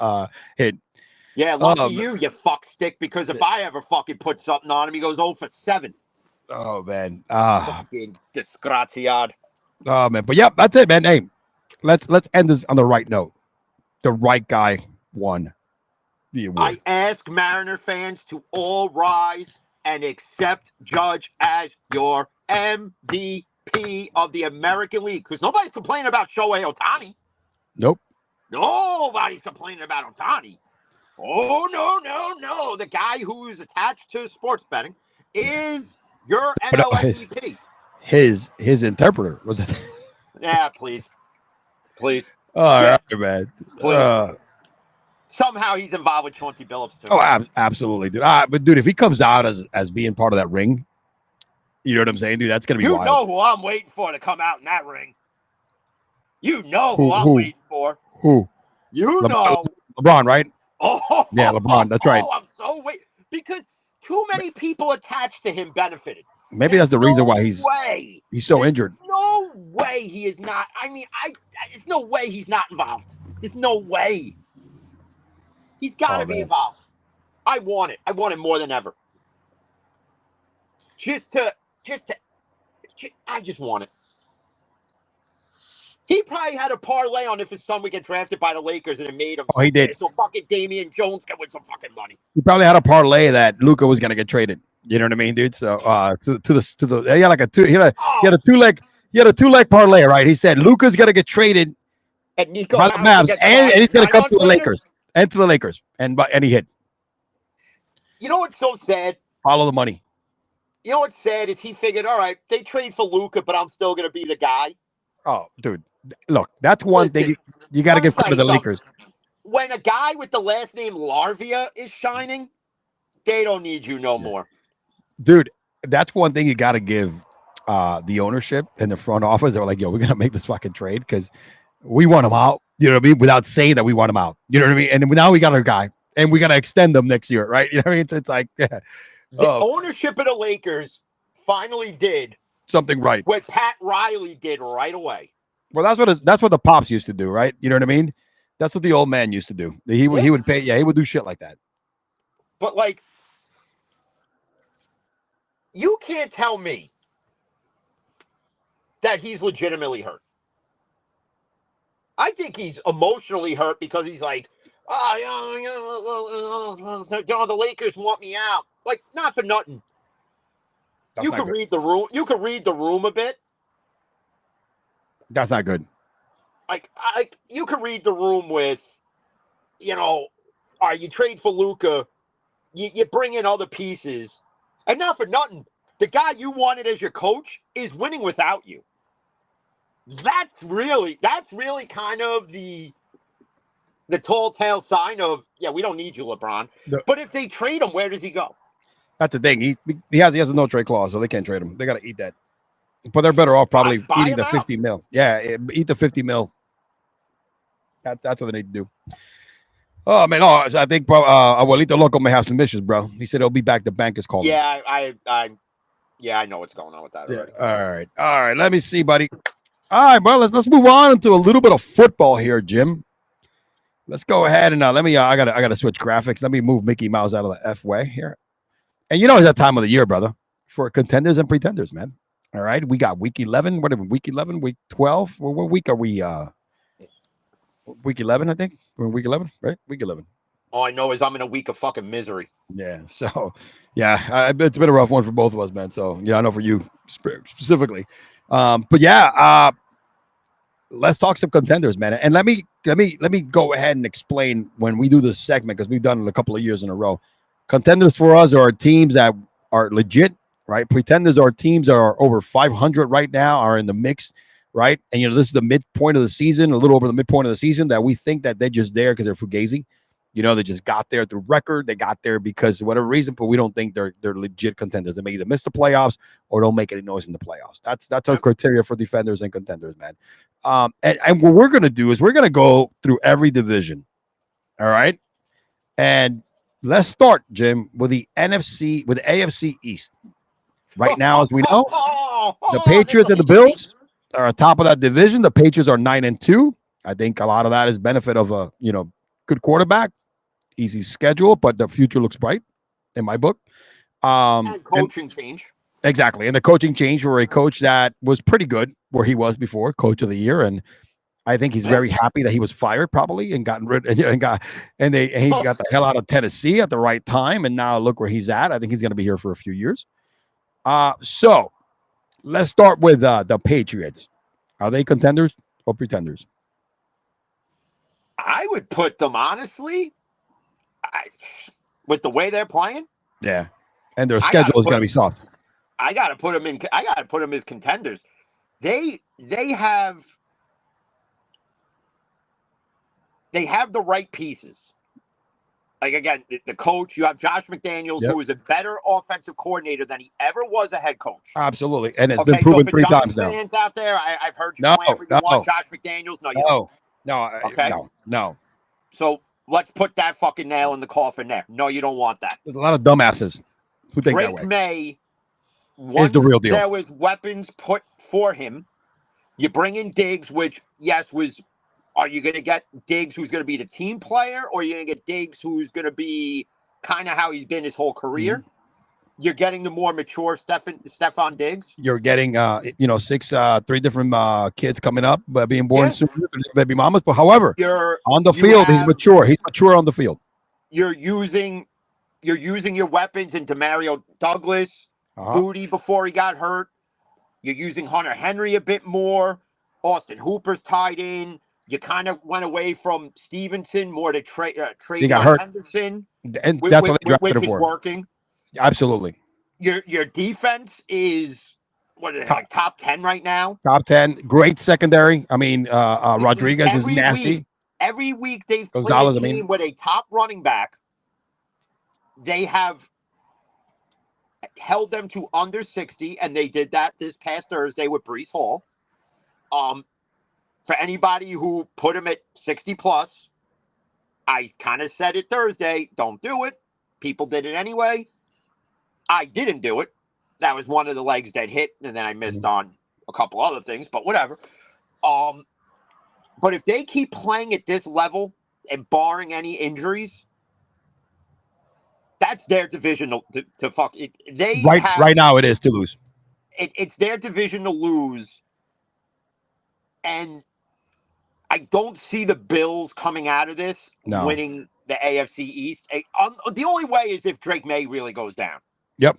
Speaker 2: Yeah, lucky you fuck stick, because if I ever fucking put something on him, he goes 0 for 7.
Speaker 1: Oh man.
Speaker 2: Fucking disgraziad.
Speaker 1: Oh man. But yep, that's it, man. Hey, let's end this on the right note. The right guy won the award.
Speaker 2: I ask Mariner fans to all rise and accept Judge as your MVP of the American League, because nobody's complaining about Shohei Ohtani.
Speaker 1: Nope.
Speaker 2: Nobody's complaining about Ohtani. Oh, no. The guy who is attached to sports betting is your NL MVP.
Speaker 1: His interpreter was it?
Speaker 2: Yeah, please.
Speaker 1: All right, man.
Speaker 2: Somehow he's involved with Chauncey Billups too.
Speaker 1: Oh, absolutely, dude. But dude, if he comes out as being part of that ring, you know what I'm saying, dude? That's gonna be wild.
Speaker 2: You know who I'm waiting for to come out in that ring. You know who I'm waiting for.
Speaker 1: Who?
Speaker 2: You know.
Speaker 1: LeBron, right?
Speaker 2: Oh,
Speaker 1: yeah, LeBron. That's right.
Speaker 2: I'm so waiting because too many people attached to him benefited.
Speaker 1: Maybe that's the reason why he's so injured.
Speaker 2: No way he is not. I mean, there's no way he's not involved. There's no way. He's got to be involved. I want it. I want it more than ever. I just want it. He probably had a parlay on if his son would get drafted by the Lakers, and it made him.
Speaker 1: Oh, he did.
Speaker 2: So fucking Damian Jones can win some fucking money.
Speaker 1: He probably had a parlay that Luka was gonna get traded. You know what I mean, dude? So he had like a two. He had a two leg parlay, right? He said Luka's gonna get traded
Speaker 2: and Nico
Speaker 1: by the Mavs, and he's gonna come to the Lakers. And to the Lakers, and he hit.
Speaker 2: You know what's so sad?
Speaker 1: Follow the money.
Speaker 2: You know what's sad is he figured, all right, they trade for Luka, but I'm still going to be the guy.
Speaker 1: Oh, dude, look, that's one thing you got to give credit to the Lakers.
Speaker 2: When a guy with the last name Larvia is shining, they don't need you no more.
Speaker 1: Dude, that's one thing you got to give the ownership and the front office. They're like, yo, we're going to make this fucking trade because we want him out. You know what I mean? Without saying that we want him out. You know what I mean? And now we got our guy, and we got to extend them next year, right? You know what I mean? It's like the
Speaker 2: ownership of the Lakers finally did
Speaker 1: something right.
Speaker 2: What Pat Riley did right away.
Speaker 1: Well, that's what the pops used to do, right? You know what I mean? That's what the old man used to do. He would pay. Yeah, he would do shit like that.
Speaker 2: But like, you can't tell me that he's legitimately hurt. I think he's emotionally hurt because he's like, the Lakers want me out. Like, not for nothing. You could read the room. You could read the room a bit.
Speaker 1: That's not good.
Speaker 2: Like you could read the room with, all right, you trade for Luka, you bring in other pieces, and not for nothing, the guy you wanted as your coach is winning without you. That's really kind of the tall tale sign of, we don't need you, LeBron. No. But if they trade him, where does he go?
Speaker 1: That's the thing. He has a no trade clause, so they can't trade him. They got to eat that. But they're better off probably
Speaker 2: Buy
Speaker 1: eating
Speaker 2: him
Speaker 1: the
Speaker 2: out.
Speaker 1: 50 mil. Yeah, eat the 50 mil. That's what they need to do. Oh man, I think Abuelito Loco may have some issues, bro. He said he'll be back. The bank is calling.
Speaker 2: Yeah, I know what's going on with that already.
Speaker 1: All right. Let me see, buddy. All right, bro. Let's move on into a little bit of football here, Jim. Let's go ahead and let me. I gotta switch graphics. Let me move Mickey Mouse out of the F way here. And you know it's that time of the year, brother, for contenders and pretenders, man. All right, we got week 11. Whatever, week 11, week 12. What week are we? Week 11, I think. We're in week 11, right? Week 11.
Speaker 2: All I know is I'm in a week of fucking misery.
Speaker 1: Yeah. So, yeah, it's been a rough one for both of us, man. So, I know for you specifically. But yeah, let's talk some contenders, man. And let me go ahead and explain when we do this segment, because we've done it a couple of years in a row. Contenders for us are teams that are legit, right? Pretenders are teams that are over 500 right now, are in the mix, right? And this is the midpoint of the season, a little over the midpoint of the season, that we think that they're just there because they're fugazi. They just got there through record. They got there because of whatever reason, but we don't think they're legit contenders. They may either miss the playoffs or don't make any noise in the playoffs. That's our criteria for defenders and contenders, man. And what we're gonna do is we're gonna go through every division. All right. And let's start, Jim, with the AFC East. Right now, as we know, the Patriots and the Bills are on top of that division. The Patriots are 9-2. I think a lot of that is benefit of a good quarterback. Easy schedule, but the future looks bright in my book.
Speaker 2: And coaching change.
Speaker 1: Exactly. And the coaching change for a coach that was pretty good where he was before, coach of the year. And I think he's very happy that he was fired probably and gotten rid and he got the hell out of Tennessee at the right time. And now look where he's at. I think he's going to be here for a few years. So let's start with the Patriots. Are they contenders or pretenders?
Speaker 2: I would put them honestly. With the way they're playing,
Speaker 1: yeah, and their schedule is going to be soft.
Speaker 2: I got to put them in. I got to put them as contenders. They have the right pieces. Like again, the coach. You have Josh McDaniels, who is a better offensive coordinator than he ever was a head coach.
Speaker 1: Absolutely, and it's been proven 3 times now.
Speaker 2: Fans out there, I've heard you whenever you want Josh McDaniels.
Speaker 1: No.
Speaker 2: So. Let's put that fucking nail in the coffin there. No, you don't want that.
Speaker 1: There's a lot of dumbasses who think that way.
Speaker 2: Drake May
Speaker 1: is the real deal.
Speaker 2: There was weapons put for him. You bring in Diggs, which, are you going to get Diggs who's going to be the team player, or are you going to get Diggs who's going to be kind of how he's been his whole career? Mm-hmm. You're getting the more mature Stephon Diggs.
Speaker 1: You're getting, 3 different kids coming up, being born soon, baby mamas. But however, on the field, he's mature. He's mature on the field.
Speaker 2: You're using your weapons in Demario Douglas, Booty before he got hurt. You're using Hunter Henry a bit more. Austin Hooper's tied in. You kind of went away from Stevenson more to trade Henderson,
Speaker 1: and that's what they drafted
Speaker 2: which
Speaker 1: him for.
Speaker 2: Is working.
Speaker 1: Absolutely.
Speaker 2: Your defense is top 10 right now.
Speaker 1: Top 10, great secondary. I mean, Rodriguez is nasty.
Speaker 2: Every week they've played a team with a top running back. They have held them to under 60, and they did that this past Thursday with Breece Hall. For anybody who put him at 60 plus, I kind of said it Thursday, don't do it. People did it anyway. I didn't do it. That was one of the legs that hit, and then I missed on a couple other things, but whatever. But if they keep playing at this level and barring any injuries, that's their division to fuck it. Right
Speaker 1: now it is to lose.
Speaker 2: It's their division to lose, and I don't see the Bills coming out of this winning the AFC East. The only way is if Drake May really goes down.
Speaker 1: Yep.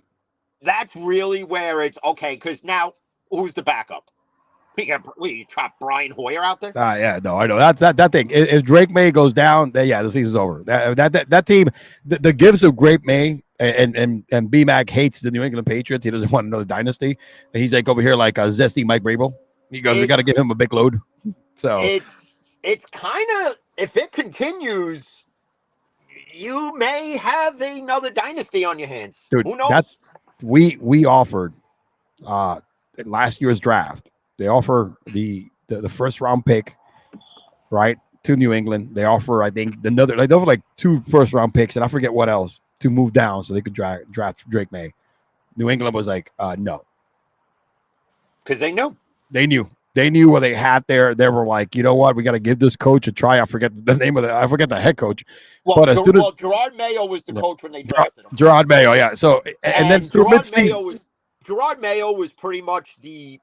Speaker 2: That's really where it's okay, because now who's the backup? We chop Brian Hoyer out there?
Speaker 1: Yeah, no, I know. That's that thing. If Drake May goes down, then the season's over. That team, the gifts of Drake May and B-Mac hates the New England Patriots. He doesn't want another dynasty. And he's like over here like a zesty Mike Vrabel. He goes, we got to give him a big load. So
Speaker 2: it's kind of, if it continues, you may have another dynasty on your hands.
Speaker 1: Dude,
Speaker 2: who knows?
Speaker 1: We offered last year's draft. They offer the first round pick, right, to New England. They offer, I think, they offer like 2 first round picks, and I forget what else to move down so they could draft Drake May. New England was like, no,
Speaker 2: because they
Speaker 1: knew what they had there. They were like, you know what, we got to give this coach a try. I forget the head coach.
Speaker 2: Well,
Speaker 1: but as soon as
Speaker 2: Gerard Mayo was the coach when they drafted him.
Speaker 1: Gerard Mayo, yeah. So and then
Speaker 2: Gerard Mayo was pretty much the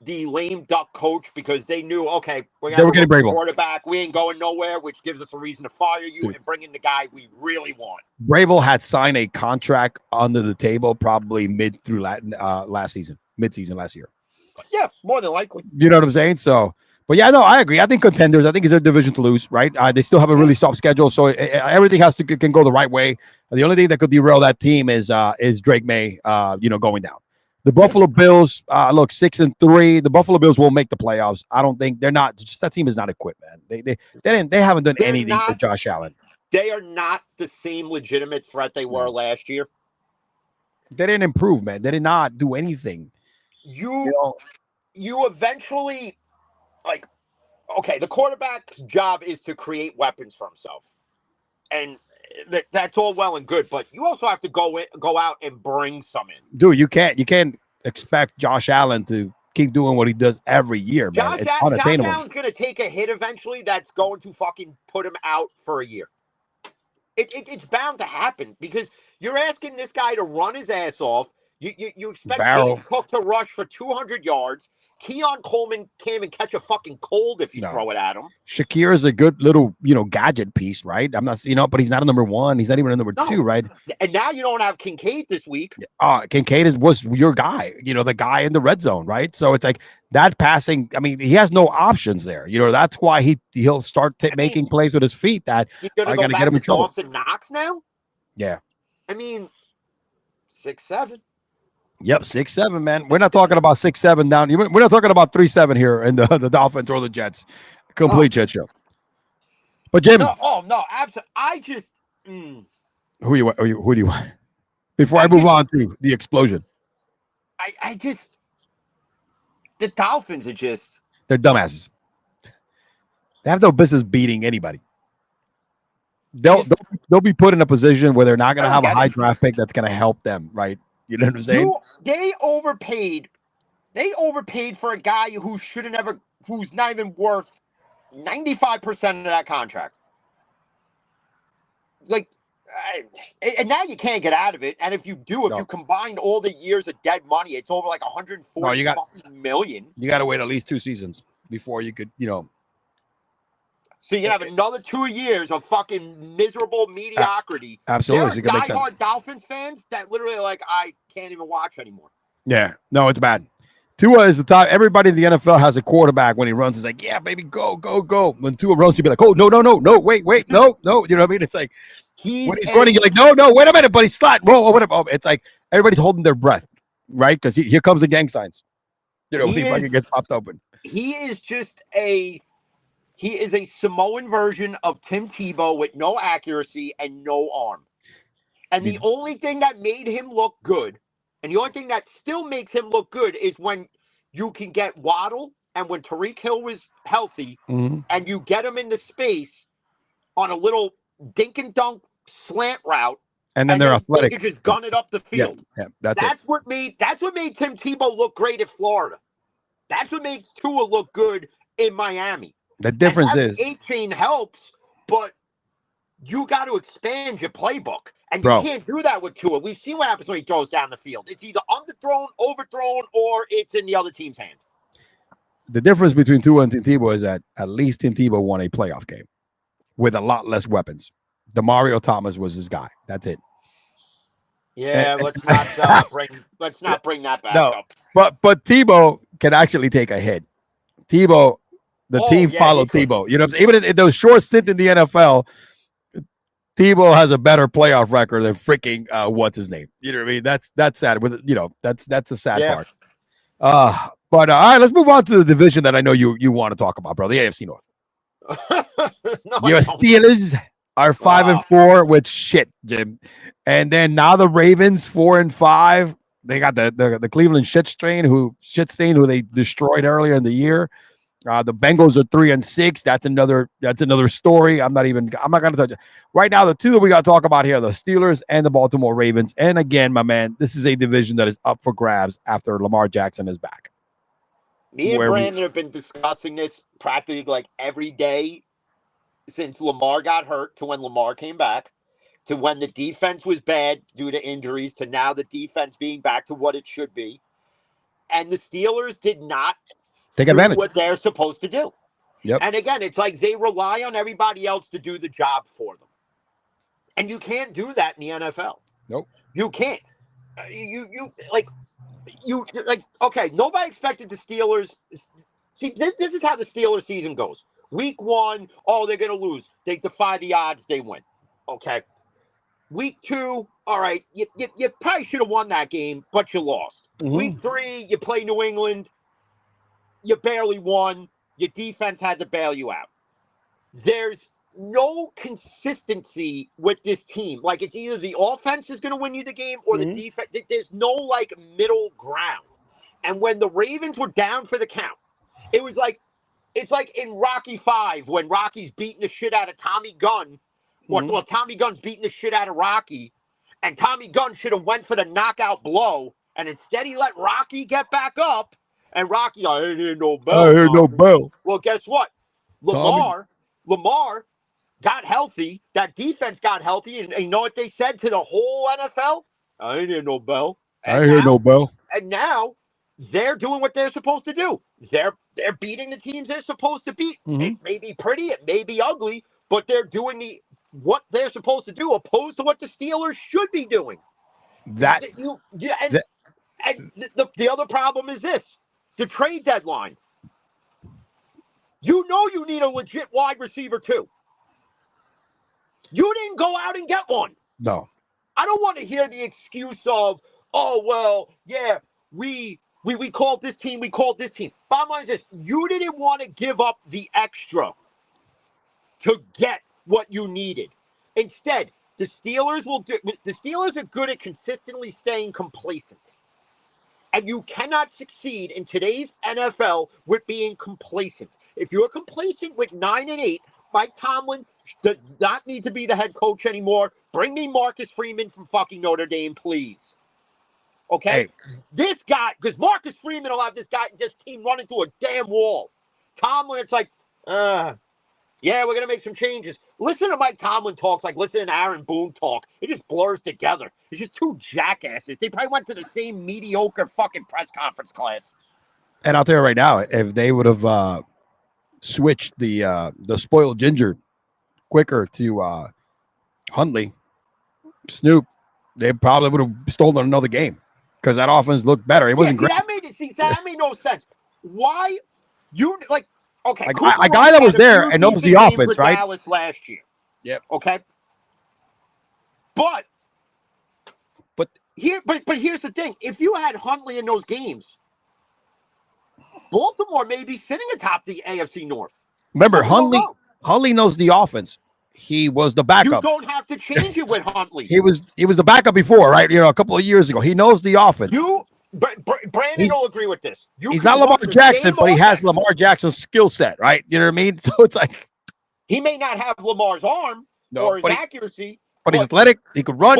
Speaker 2: lame duck coach because they knew, okay, we're going to get a quarterback. We ain't going nowhere, which gives us a reason to fire you and bring in the guy we really want.
Speaker 1: Bravel had signed a contract under the table probably mid-season last year.
Speaker 2: Yeah, more than likely.
Speaker 1: You know what I'm saying? So, but yeah, no, I agree. I think Contenders, I think it's their division to lose, right? They still have a really soft schedule, so everything can go the right way. The only thing that could derail that team is Drake May, going down. The Buffalo Bills, look, 6-3. The Buffalo Bills will make the playoffs. I don't think they're not. Just that team is not equipped, man. They haven't done anything for Josh Allen.
Speaker 2: They are not the same legitimate threat they were last year.
Speaker 1: They didn't improve, man. They did not do anything.
Speaker 2: You eventually, like, okay, the quarterback's job is to create weapons for himself, and that's all well and good. But you also have to go out and bring some in.
Speaker 1: Dude, you can't expect Josh Allen to keep doing what he does every year, man. It's unattainable.
Speaker 2: Josh Allen's gonna take a hit eventually. That's going to fucking put him out for a year. It's bound to happen because you're asking this guy to run his ass off. You expect James Cook to rush for 200 yards. Keon Coleman can't even catch a fucking cold if you throw it at him.
Speaker 1: Shakir is a good little, gadget piece, right? I'm not, but he's not a number 1. He's not even a number 2, right?
Speaker 2: And now you don't have Kincaid this week.
Speaker 1: Kincaid was your guy, the guy in the red zone, right? So it's like that passing. I mean, he has no options there. That's why he'll start making plays with his feet that
Speaker 2: are going to get him in trouble. Dawson Knox now?
Speaker 1: Yeah.
Speaker 2: I mean, 6'7".
Speaker 1: Yep, 6'7", man. We're not talking about 6'7" down. We're not talking about 3'7" here in the Dolphins or the Jets. Complete shit show. But Jim,
Speaker 2: no, absolutely. I just
Speaker 1: who do you want? Before I move on to the explosion,
Speaker 2: I just the Dolphins are just
Speaker 1: they're dumbasses. They have no business beating anybody. They'll be put in a position where they're not going to have a high draft pick that's going to help them, right? You know what I'm saying?
Speaker 2: They overpaid for a guy who should have never, who's not even worth 95% of that contract. Like, and now you can't get out of it. And if you do, if you combine all the years of dead money, it's over like 140 million.
Speaker 1: You got to wait at least 2 seasons before you could,
Speaker 2: So you can have another 2 years of fucking miserable mediocrity.
Speaker 1: Absolutely.
Speaker 2: There are diehard Dolphins fans that literally I can't even watch anymore.
Speaker 1: Yeah. No, it's bad. Tua is the top. Everybody in the NFL has a quarterback when he runs. He's like, yeah, baby, go, go, go. When Tua runs, he'll be like, oh, no, wait, no. You know what I mean? It's like when he's running, you're like, no, wait a minute, but he's flat. Whoa, whatever. Oh, it's like everybody's holding their breath, right? Because here comes the gang signs. He fucking gets popped open.
Speaker 2: He is a Samoan version of Tim Tebow with no accuracy and no arm. And the only thing that made him look good, and the only thing that still makes him look good, is when you can get Waddle and when Tyreek Hill was healthy, and you get him in the space on a little dink and dunk slant route,
Speaker 1: and then they're athletic.
Speaker 2: They can just gun it up the field.
Speaker 1: Yeah,
Speaker 2: that's what made Tim Tebow look great at Florida. That's what makes Tua look good in Miami.
Speaker 1: The difference is
Speaker 2: A-Chain helps, but you got to expand your playbook. And you can't do that with Tua. We've seen what happens when he throws down the field. It's either underthrown, overthrown, or it's in the other team's hands.
Speaker 1: The difference between Tua and Tim Tebow is that at least Tim Tebow won a playoff game with a lot less weapons. DeMario Thomas was his guy. That's it.
Speaker 2: Yeah, let's not bring that back up.
Speaker 1: But Tebow can actually take a hit. Tebow, the team followed Tebow. You know what I'm saying? Even in those short stint in the NFL, Tebow has a better playoff record than freaking what's his name. You know what I mean? That's sad. That's the sad part. But all right, let's move on to the division that I know you want to talk about, bro. The AFC North. Your Steelers are 5-4 with shit, Jim. And then now the Ravens 4-5. they got the Cleveland shit stain who they destroyed earlier in the year. The Bengals are 3-6. That's another story. I'm not going to touch it right now. The two that we got to talk about here are the Steelers and the Baltimore Ravens. And again, my man, this is a division that is up for grabs after Lamar Jackson is back.
Speaker 2: Me and Brandon have been discussing this practically like every day since Lamar got hurt to when Lamar came back, to when the defense was bad due to injuries, to now the defense being back to what it should be. And the Steelers did not
Speaker 1: take advantage
Speaker 2: what they're supposed to do.
Speaker 1: Yep.
Speaker 2: And again, it's like they rely on everybody else to do the job for them. And you can't do that in the NFL.
Speaker 1: Nope.
Speaker 2: You can't. Okay, nobody expected the Steelers. See, this is how the Steelers season goes. Week 1, they're going to lose. They defy the odds, they win. Okay. Week 2, all right, you probably should have won that game, but you lost. Mm-hmm. Week 3, you play New England. You barely won. Your defense had to bail you out. There's no consistency with this team. Like, it's either the offense is going to win you the game or the defense. There's no, like, middle ground. And when the Ravens were down for the count, it was like, it's like in Rocky V when Rocky's beating the shit out of Tommy Gunn. Well, Tommy Gunn's beating the shit out of Rocky. And Tommy Gunn should have went for the knockout blow. And instead he let Rocky get back up. And Rocky, I ain't hear no bell.
Speaker 1: I hear no bell.
Speaker 2: Well, guess what? Lamar got healthy. That defense got healthy. And you know what they said to the whole NFL? I ain't hear no bell.
Speaker 1: I hear no bell.
Speaker 2: And now they're doing what they're supposed to do. They're beating the teams they're supposed to beat. Mm-hmm. It may be pretty, it may be ugly, but they're doing what they're supposed to do, opposed to what the Steelers should be doing. The other problem is this. The trade deadline. You know you need a legit wide receiver too. You didn't go out and get one.
Speaker 1: No.
Speaker 2: I don't want to hear the excuse of, we called this team, Bottom line is this, you didn't want to give up the extra to get what you needed. Instead, the Steelers are good at consistently staying complacent. And you cannot succeed in today's NFL with being complacent. If you're complacent with 9-8, Mike Tomlin does not need to be the head coach anymore. Bring me Marcus Freeman from fucking Notre Dame, please. Okay? Hey. This guy, because Marcus Freeman will have this team run into a damn wall. Tomlin, it's like, we're going to make some changes. Listen to Mike Tomlin talks like listen to Aaron Boone talk. It just blurs together. It's just two jackasses. They probably went to the same mediocre fucking press conference class.
Speaker 1: And I'll tell you right now, if they would have switched the spoiled ginger quicker to Huntley, Snoop, they probably would have stolen another game because that offense looked better. It wasn't great.
Speaker 2: That made no sense. Why you like? Okay,
Speaker 1: a guy that was there and knows the offense, right?
Speaker 2: Dallas last year.
Speaker 1: Yep.
Speaker 2: Okay. But here's the thing: if you had Huntley in those games, Baltimore may be sitting atop the AFC North.
Speaker 1: Remember, Huntley knows the offense. He was the backup.
Speaker 2: You don't have to change it with Huntley.
Speaker 1: He was the backup before, right? A couple of years ago. He knows the offense.
Speaker 2: Brandon will agree with this.
Speaker 1: He's not Lamar Jackson, but he has Lamar Jackson's skill set, right? You know what I mean? So it's like
Speaker 2: he may not have Lamar's arm or his accuracy,
Speaker 1: but he's athletic. He could run.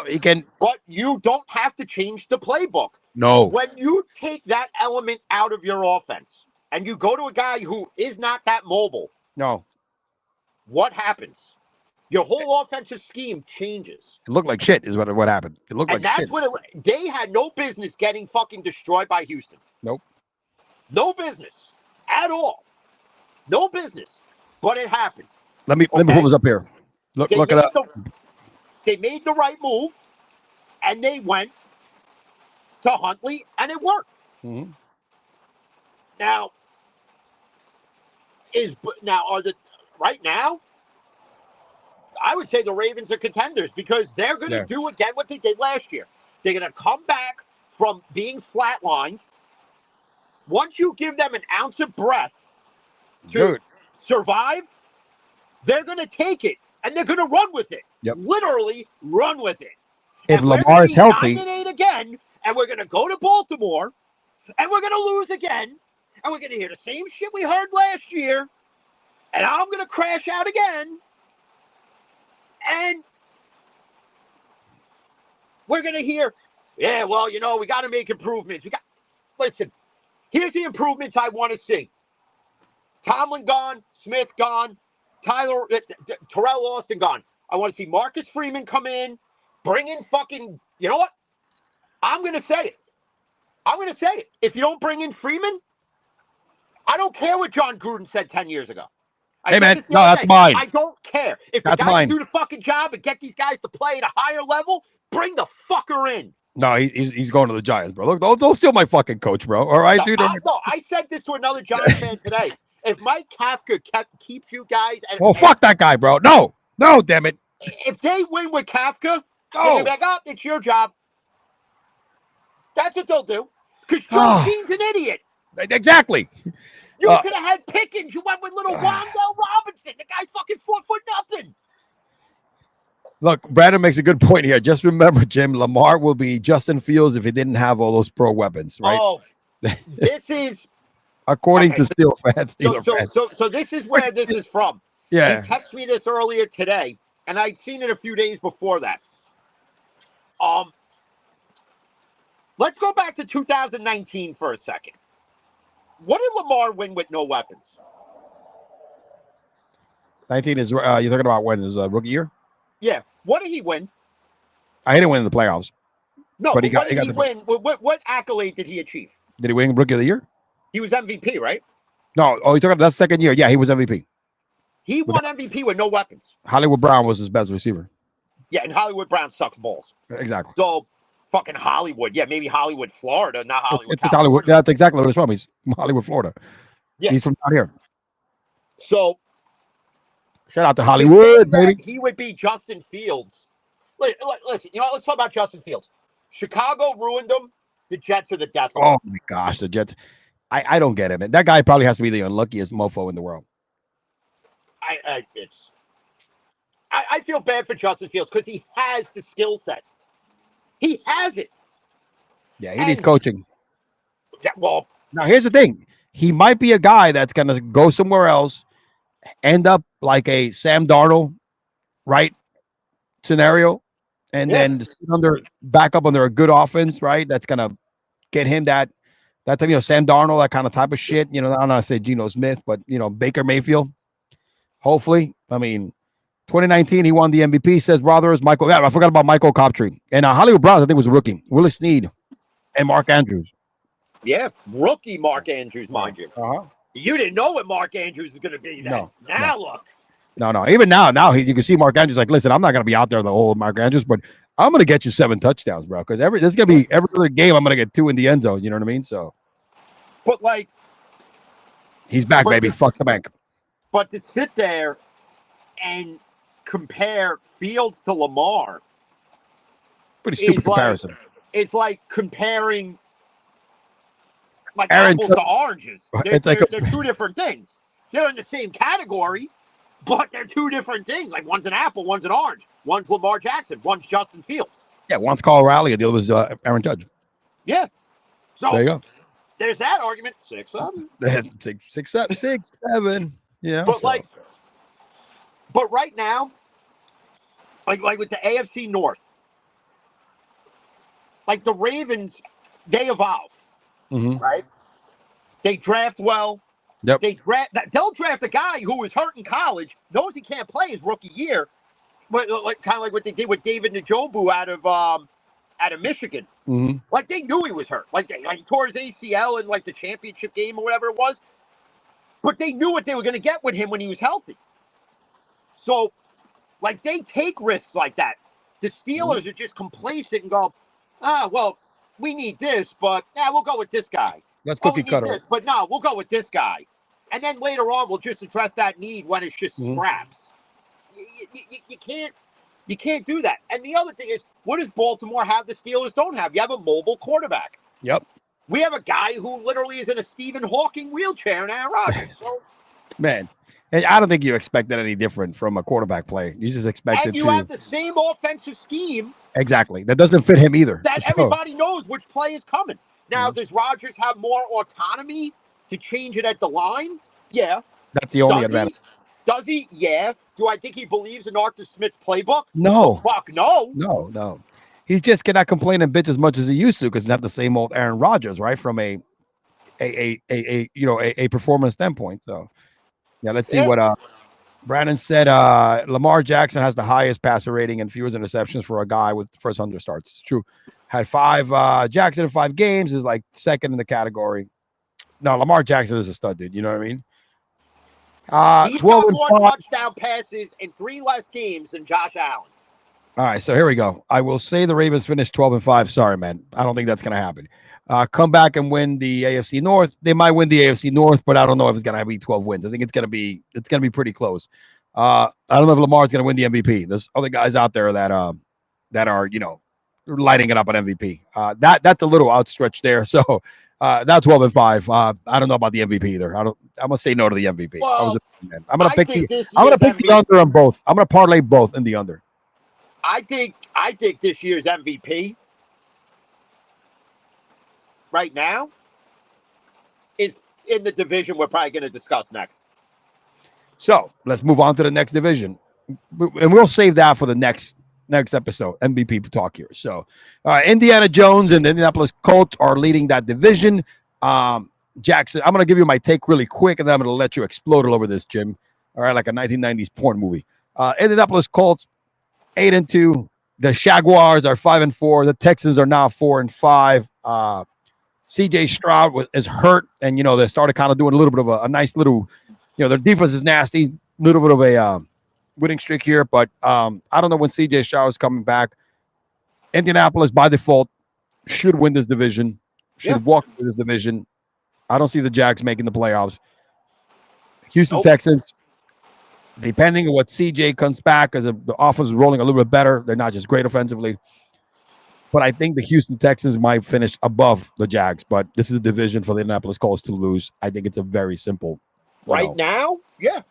Speaker 1: He can.
Speaker 2: But you don't have to change the playbook.
Speaker 1: No.
Speaker 2: When you take that element out of your offense and you go to a guy who is not that mobile,
Speaker 1: no.
Speaker 2: What happens? Your whole offensive scheme changes.
Speaker 1: It looked like shit is what happened. It looked like shit.
Speaker 2: They had no business getting fucking destroyed by Houston.
Speaker 1: Nope.
Speaker 2: No business at all. No business. But it happened.
Speaker 1: Let me pull this up here. Look it up.
Speaker 2: They made the right move, and they went to Huntley, and it worked.
Speaker 1: Mm-hmm.
Speaker 2: Now, right now, I would say the Ravens are contenders because they're going to do again what they did last year. They're going to come back from being flatlined. Once you give them an ounce of breath to survive, they're going to take it and they're going to run with it.
Speaker 1: Yep.
Speaker 2: Literally run with it.
Speaker 1: If Lamar is healthy,
Speaker 2: 9-8 again, and we're going to go to Baltimore, and we're going to lose again, and we're going to hear the same shit we heard last year, and I'm going to crash out again, and we're going to hear, yeah, well, you know, we got to make improvements. Listen, here's the improvements I want to see. Tomlin gone, Smith gone, Terrell Austin gone. I want to see Marcus Freeman come in, bring in fucking, you know what? I'm going to say it. I'm going to say it. If you don't bring in Freeman, I don't care what John Gruden said 10 years ago.
Speaker 1: Hey, man, no, that's mine.
Speaker 2: I don't care. If the guy can do the fucking job and get these guys to play at a higher level, bring the fucker in.
Speaker 1: No, he's going to the Giants, bro. Look, don't steal my fucking coach, bro. All right, dude.
Speaker 2: I said this to another Giants fan today. If Mike Kafka keeps you guys...
Speaker 1: fuck that guy, bro. No, damn it.
Speaker 2: If they win with Kafka, they'll be like, oh, it's your job. That's what they'll do. Because Joe Sheen's an idiot.
Speaker 1: Exactly.
Speaker 2: You could have had Pickens. You went with little Wandell Robinson. The guy's fucking 4'0".
Speaker 1: Look, Brandon makes a good point here. Just remember, Jim, Lamar will be Justin Fields if he didn't have all those pro weapons, right?
Speaker 2: Oh, this is...
Speaker 1: According to Steeler fans.
Speaker 2: So this is where this is from.
Speaker 1: Yeah.
Speaker 2: He texted me this earlier today, and I'd seen it a few days before that. Let's go back to 2019 for a second. What did Lamar win with no weapons?
Speaker 1: 19 is you're talking about when his rookie year?
Speaker 2: Yeah. What did he win?
Speaker 1: I didn't win in the playoffs.
Speaker 2: No, but what did he win? What accolade did he achieve?
Speaker 1: Did he win rookie of the year?
Speaker 2: He was MVP, right?
Speaker 1: No. Oh, you're talking about that second year? Yeah, he was MVP.
Speaker 2: He won MVP with no weapons.
Speaker 1: Hollywood Brown was his best receiver.
Speaker 2: Yeah, and Hollywood Brown sucks balls.
Speaker 1: Exactly.
Speaker 2: So, fucking Hollywood. Yeah, maybe Hollywood, Florida, not Hollywood.
Speaker 1: It's Hollywood. That's exactly what he's from. He's from Hollywood, Florida. Yeah. He's from out here.
Speaker 2: So,
Speaker 1: shout out to Hollywood, baby.
Speaker 2: He would be Justin Fields. Listen, you know, let's talk about Justin Fields. Chicago ruined him. The Jets are the death of him.
Speaker 1: Oh, my gosh, the Jets. I don't get it, man. That guy probably has to be the unluckiest mofo in the world.
Speaker 2: I feel bad for Justin Fields because he has the skill set. He has it.
Speaker 1: Yeah, he needs coaching.
Speaker 2: Yeah, well,
Speaker 1: now here's the thing. He might be a guy that's going to go somewhere else, end up like a Sam Darnold, right, scenario, and then back up under a good offense, right? That's going to get him that Sam Darnold, that kind of type of shit. You know, I don't know, I say Geno Smith, but, you know, Baker Mayfield. Hopefully. I mean, 2019, he won the MVP, says brothers. Michael. Yeah, I forgot about Michael Coptree. And Hollywood Browns, I think, was a rookie. Willis Snead and Mark Andrews.
Speaker 2: Yeah, rookie Mark Andrews, mind you. You didn't know what Mark Andrews was going to be then. Look.
Speaker 1: No. Even now you can see Mark Andrews like, listen, I'm not going to be out there the whole Mark Andrews, but I'm going to get you 7 touchdowns, bro. Because there's going to be every other game I'm going to get 2 in the end zone. You know what I mean? So.
Speaker 2: But, like.
Speaker 1: He's back, baby. Fuck the bank.
Speaker 2: But to sit there and compare Fields to Lamar.
Speaker 1: Pretty stupid comparison.
Speaker 2: It's like comparing like apples to oranges. They're 2 different things. They're in the same category, but they're 2 different things. Like one's an apple, one's an orange. One's Lamar Jackson, one's Justin Fields.
Speaker 1: Yeah, one's Carl Raleigh, the other was Aaron Judge.
Speaker 2: Yeah. So
Speaker 1: there you go.
Speaker 2: There's that argument. 6-7.
Speaker 1: 6 7. Yeah.
Speaker 2: But but right now, like with the AFC North, like the Ravens, they evolve, right? They draft well.
Speaker 1: Yep.
Speaker 2: They'll draft a guy who was hurt in college, knows he can't play his rookie year, but like kind of like what they did with David Njoku out of Michigan. Like they knew he was hurt. Like he tore his ACL in like the championship game or whatever it was. But they knew what they were going to get with him when he was healthy. So, like, they take risks like that. The Steelers are just complacent and go, well, we need this, but we'll go with this guy.
Speaker 1: That's cookie cutter.
Speaker 2: But no, we'll go with this guy. And then later on, we'll just address that need when it's just scraps. You can't do that. And the other thing is, what does Baltimore have the Steelers don't have? You have a mobile quarterback.
Speaker 1: Yep.
Speaker 2: We have a guy who literally is in a Stephen Hawking wheelchair in Aaron Rodgers. So,
Speaker 1: man, And I don't think you expect that any different from a quarterback play. You just expect
Speaker 2: And
Speaker 1: it
Speaker 2: you
Speaker 1: to
Speaker 2: have the same offensive scheme
Speaker 1: exactly. That doesn't fit him either.
Speaker 2: that
Speaker 1: So
Speaker 2: everybody knows which play is coming. Now,
Speaker 1: Mhm.
Speaker 2: does Rodgers have more autonomy to change it at the line? Yeah.
Speaker 1: That's the only
Speaker 2: Does
Speaker 1: advantage.
Speaker 2: he? Does he? Yeah. Do I think he believes in Arthur Smith's playbook? The
Speaker 1: No,
Speaker 2: fuck no.
Speaker 1: no. He just cannot complain and bitch as much as he used to because he's not the same old Aaron Rodgers, right? From a performance standpoint. So yeah, let's see
Speaker 2: Yeah.
Speaker 1: what Brandon said. Lamar Jackson has the highest passer rating and fewest interceptions for a guy with first 100 starts. It's true. Had five Jackson in 5 games is like second in the category. No, Lamar Jackson is a stud, dude. You know what I mean?
Speaker 2: He's
Speaker 1: 12
Speaker 2: got
Speaker 1: and
Speaker 2: more
Speaker 1: 5.
Speaker 2: touchdown passes in 3 less games than Josh Allen.
Speaker 1: All right, so here we go. I will say the Ravens finished 12 and 5. Sorry, man. I don't think that's going to happen. Come back and win the AFC North. They might win the AFC North, but I don't know if it's going to be 12 wins. I think it's going to be pretty close. I don't know if Lamar's going to win the MVP. There's other guys out there that are lighting it up at MVP. That's a little outstretched there. So now 12 and 5. I don't know about the MVP either. I'm gonna say no to the MVP.
Speaker 2: Well,
Speaker 1: I'm gonna pick
Speaker 2: think
Speaker 1: the
Speaker 2: this
Speaker 1: I'm gonna
Speaker 2: year's
Speaker 1: pick the under on both. I'm gonna parlay both in the under.
Speaker 2: I think this year's MVP right now is in the division we're probably going to discuss next.
Speaker 1: So let's move on to the next division, and we'll save that for the next episode. MVP talk here. So Indiana Jones and the Indianapolis Colts are leading that division. Jackson, I'm going to give you my take really quick, and then I'm going to let you explode all over this, Jim. All right, like a 1990s porn movie. Indianapolis Colts 8-2. The Jaguars are 5-4. The Texans are now 4-5. C.J. Stroud is hurt, and they started kind of doing a little bit of a nice little. Their defense is nasty. Little bit of a winning streak here, but I don't know when C.J. Stroud is coming back. Indianapolis, by default, should win this division. Should walk through this division. I don't see the Jags making the playoffs. Houston Texans, depending on what C.J. comes back, as the offense is rolling a little bit better. They're not just great offensively. But I think the Houston Texans might finish above the Jags. But this is a division for the Indianapolis Colts to lose. I think it's a very simple.
Speaker 2: Right now, yeah.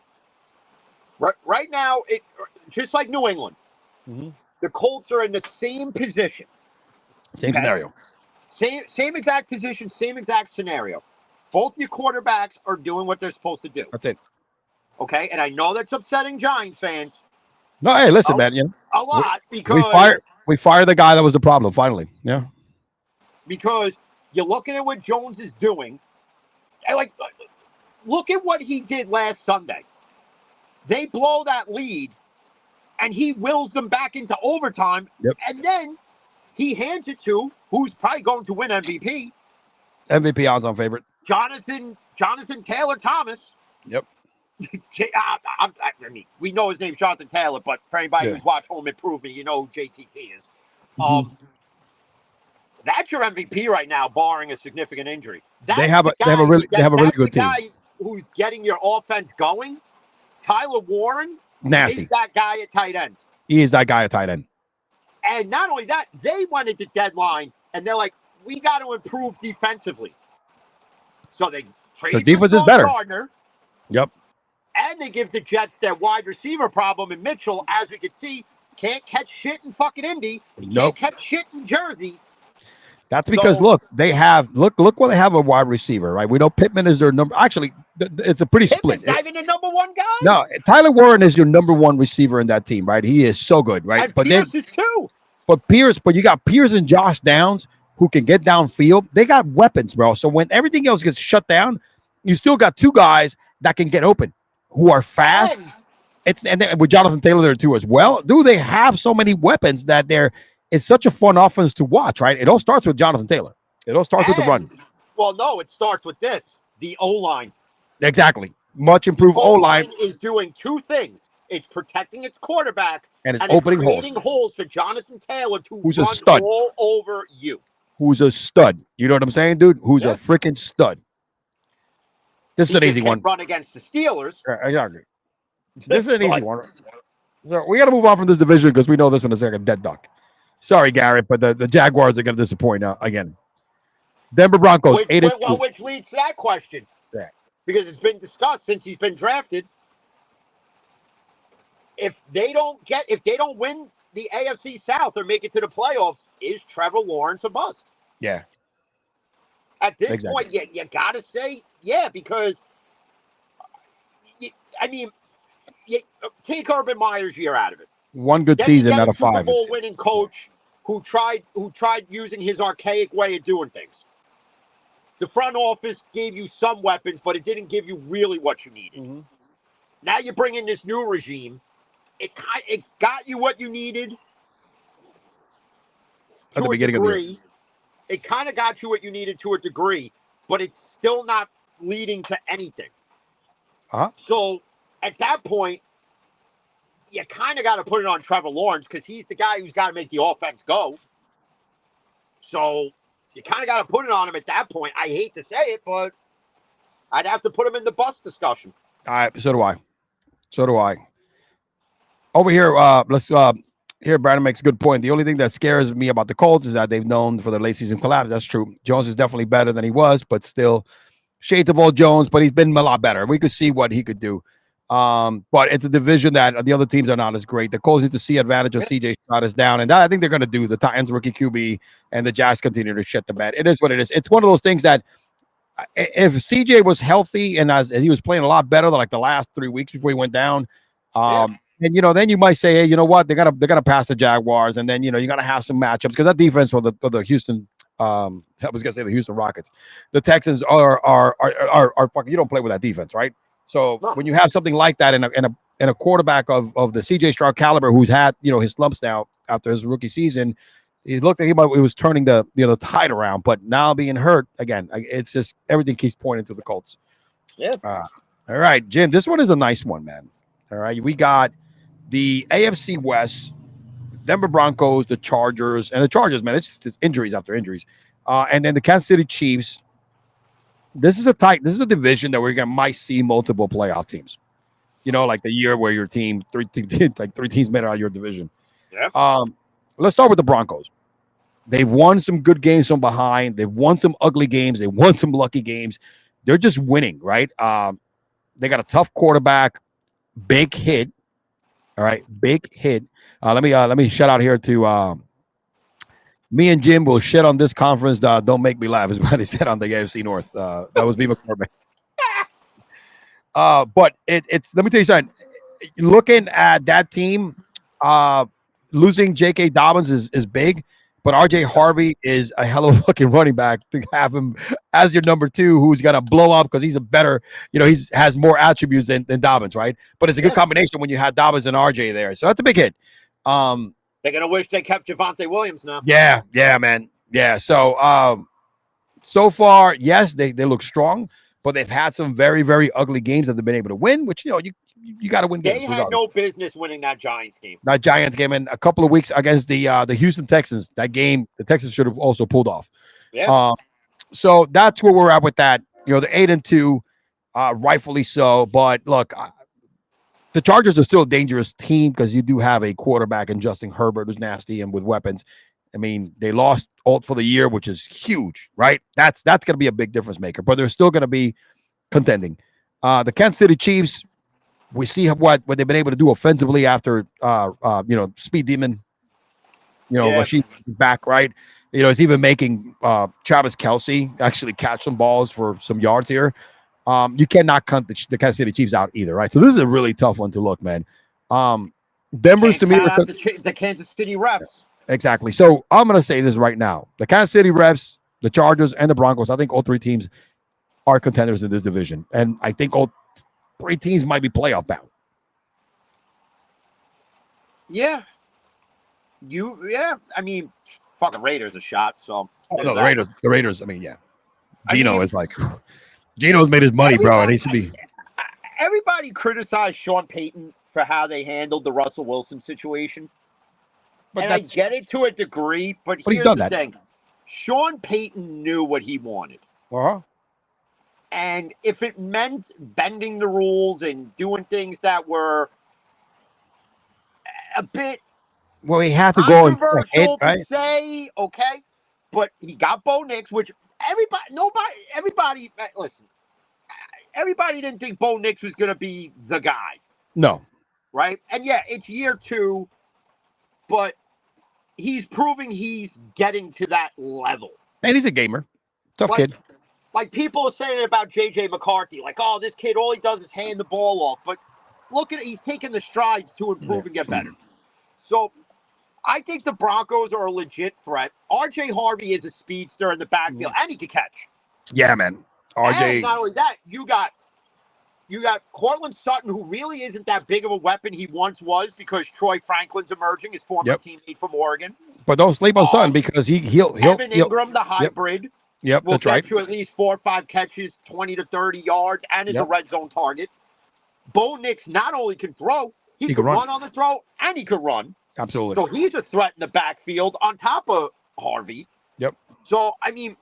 Speaker 2: Right now, it just like New England, the Colts are in the same position.
Speaker 1: Same scenario.
Speaker 2: Same exact position, same exact scenario. Both your quarterbacks are doing what they're supposed to do.
Speaker 1: That's it.
Speaker 2: Okay, and I know that's upsetting Giants fans.
Speaker 1: No, hey, listen, man.
Speaker 2: A lot because
Speaker 1: we fired the guy that was the problem. Finally, yeah.
Speaker 2: Because you're looking at what Jones is doing, and look at what he did last Sunday. They blow that lead, and he wills them back into overtime.
Speaker 1: Yep.
Speaker 2: And then he hands it to who's probably going to win MVP.
Speaker 1: MVP odds on favorite.
Speaker 2: Jonathan Taylor Thomas.
Speaker 1: Yep.
Speaker 2: I mean, we know his name's Jonathan Taylor, but for anybody who's watched Home Improvement, you know who JTT is. That's your MVP right now, barring a significant injury.
Speaker 1: They have a really good team.
Speaker 2: Guy who's getting your offense going. Tyler Warren,
Speaker 1: nasty.
Speaker 2: Is that guy at tight end.
Speaker 1: He is that guy at tight end.
Speaker 2: And not only that, they went at the deadline and they're like, we got to improve defensively. So they trade
Speaker 1: the defense is better.
Speaker 2: Gardner.
Speaker 1: Yep.
Speaker 2: And they give the Jets their wide receiver problem. And Mitchell, as we can see, can't catch shit in fucking Indy. He can't catch shit in Jersey.
Speaker 1: That's because look what they have a wide receiver, right? We know Pittman is their number. Actually, it's a pretty split.
Speaker 2: Not even the number one guy.
Speaker 1: No, Tyler Warren is your number one receiver in that team, right? He is so good, right?
Speaker 2: And Pierce is too.
Speaker 1: But you got Pierce and Josh Downs who can get downfield. They got weapons, bro. So when everything else gets shut down, you still got two guys that can get open, who are fast. And then with Jonathan Taylor there too as well. Do they have so many weapons that it's such a fun offense to watch, right? It all starts with Jonathan Taylor. It all starts with the run.
Speaker 2: Well, no, it starts with this: the O-line.
Speaker 1: Exactly. Much improved O-line
Speaker 2: is doing two things. It's protecting its quarterback
Speaker 1: and it's opening
Speaker 2: holes for Jonathan Taylor
Speaker 1: who's a stud
Speaker 2: all over you.
Speaker 1: Who's a stud. You know what I'm saying, dude? Who's a freaking stud. This is an easy one.
Speaker 2: Run against the Steelers.
Speaker 1: Exactly. This is an easy one. So we got to move on from this division because we know this one is like a dead duck. Sorry, Garrett, but the Jaguars are going to disappoint again. Denver Broncos, 8-2.
Speaker 2: Which leads to that question.
Speaker 1: Yeah.
Speaker 2: Because it's been discussed since he's been drafted. if they don't win the AFC South or make it to the playoffs, is Trevor Lawrence a bust?
Speaker 1: Yeah.
Speaker 2: At this
Speaker 1: Exactly.
Speaker 2: point, you gotta say yeah, because take Urban Meyer's year out of it.
Speaker 1: One good
Speaker 2: Then you
Speaker 1: season
Speaker 2: get
Speaker 1: out
Speaker 2: a
Speaker 1: of
Speaker 2: Super
Speaker 1: 5.
Speaker 2: Bowl winning coach who tried using his archaic way of doing things. The front office gave you some weapons, but it didn't give you really what you needed.
Speaker 1: Mm-hmm.
Speaker 2: Now you bring in this new regime. It got you what you needed
Speaker 1: At the
Speaker 2: to a
Speaker 1: beginning of the year.
Speaker 2: degree. It kind of got you what you needed to a degree, but it's still not leading to anything.
Speaker 1: Uh-huh.
Speaker 2: So at that point, you kind of got to put it on Trevor Lawrence because he's the guy who's got to make the offense go. So you kind of got to put it on him at that point. I hate to say it, but I'd have to put him in the bust discussion.
Speaker 1: So do I. So do I. Over here, here Brandon makes a good point. The only thing that scares me about the Colts is that they've known for their late season collapse. That's true. Jones is definitely better than he was, but still shades of old Jones, but he's been a lot better. We could see what he could do. But it's a division that the other teams are not as great. The Colts need to see advantage of CJ Stroud is down, and that I think they're going to do. The Titans rookie QB and the Jazz continue to shit the bed. It is what it is. It's one of those things that if CJ was healthy and as he was playing a lot better than like the last 3 weeks before he went down, and then you might say, hey, you know what, they gotta pass the Jaguars, and then you gotta have some matchups because that defense for the Houston. I was gonna say the Houston Rockets, the Texans are fucking. You don't play with that defense, right? So when you have something like that in a quarterback of the CJ Stroud caliber, who's had his slumps now after his rookie season, he looked like he was turning the tide around, but now being hurt again, it's just everything keeps pointing to the Colts.
Speaker 2: Yeah.
Speaker 1: All right, Jim, this one is a nice one, man. All right, we got the AFC West, Denver Broncos, the Chargers, and the Chargers, man, it's injuries after injuries. And then the Kansas City Chiefs. This is a division that might see multiple playoff teams. Like the year where your team, three teams made it out of your division.
Speaker 2: Yeah.
Speaker 1: Let's start with the Broncos. They've won some good games from behind. They've won some ugly games. They won some lucky games. They're just winning, right? They got a tough quarterback, big hit. All right, big hit. Let me shout out here to me and Jim will shit on this conference. Don't make me laugh is what he said on the AFC North. That was me McCormick. But it's let me tell you something. Looking at that team, losing J.K. Dobbins is big, but R.J. Harvey is a hell of a fucking running back to have him as your number 2, who's gonna blow up because he's a better, has more attributes than Dobbins, right? But it's a good combination when you had Dobbins and R.J. there, so that's a big hit.
Speaker 2: They're gonna wish they kept Javonte Williams now.
Speaker 1: Yeah, man. Yeah. So so far, yes, they look strong, but they've had some very, very ugly games that they've been able to win, which you got to win games.
Speaker 2: They had no business winning that Giants game.
Speaker 1: That Giants game in a couple of weeks against the Houston Texans. That game, the Texans should have also pulled off.
Speaker 2: Yeah.
Speaker 1: So that's where we're at with that. The 8-2, rightfully so. But look, the Chargers are still a dangerous team because you do have a quarterback in Justin Herbert who's nasty and with weapons. I mean, they lost Alt for the year, which is huge, right? That's going to be a big difference maker, but they're still going to be contending. The Kansas City Chiefs, we see what they've been able to do offensively after, Speed Demon, Rashid back, right? It's even making Travis Kelce actually catch some balls for some yards here. You cannot count the Kansas City Chiefs out either, right? So this is a really tough one to look, man. Denver's to me
Speaker 2: the Kansas City refs.
Speaker 1: Exactly. So I'm going to say this right now: the Kansas City refs, the Chargers, and the Broncos. I think all 3 teams are contenders in this division, and I think all 3 teams might be playoff bound.
Speaker 2: Yeah. I mean, fucking Raiders a shot. So
Speaker 1: no, the Raiders. I mean, yeah. Gino is like, Gino's made his money, bro. It needs to be.
Speaker 2: Everybody criticized Sean Payton for how they handled the Russell Wilson situation. But I get it to a degree, but here's the thing. Sean Payton knew what he wanted.
Speaker 1: Uh-huh.
Speaker 2: And if it meant bending the rules and doing things that were a bit
Speaker 1: he had to go and
Speaker 2: right? Say, okay, but he got Bo Nix, which everybody, listen, everybody didn't think Bo Nix was going to be the guy.
Speaker 1: No.
Speaker 2: right? And yeah, it's year 2, but he's proving he's getting to that level.
Speaker 1: And he's a gamer. Tough kid.
Speaker 2: Like people are saying about J.J. McCarthy, like, oh, this kid, all he does is hand the ball off. But look at it, he's taking the strides to improve and get better. So I think the Broncos are a legit threat. R.J. Harvey is a speedster in the backfield, and he can catch.
Speaker 1: Yeah, man. RJ.
Speaker 2: And not only that, you got Cortland Sutton, who really isn't that big of a weapon he once was because Troy Franklin's emerging, his former teammate from Oregon.
Speaker 1: But don't sleep on Sutton because he'll
Speaker 2: Evan Ingram, the hybrid.
Speaker 1: Yep,
Speaker 2: will
Speaker 1: that's right.
Speaker 2: get you at least 4 or 5 catches, 20 to 30 yards, and is a red zone target. Bo Nix not only can throw, he can run on the throw, and he can run.
Speaker 1: Absolutely.
Speaker 2: So he's a threat in the backfield on top of Harvey.
Speaker 1: Yep.
Speaker 2: So, I mean,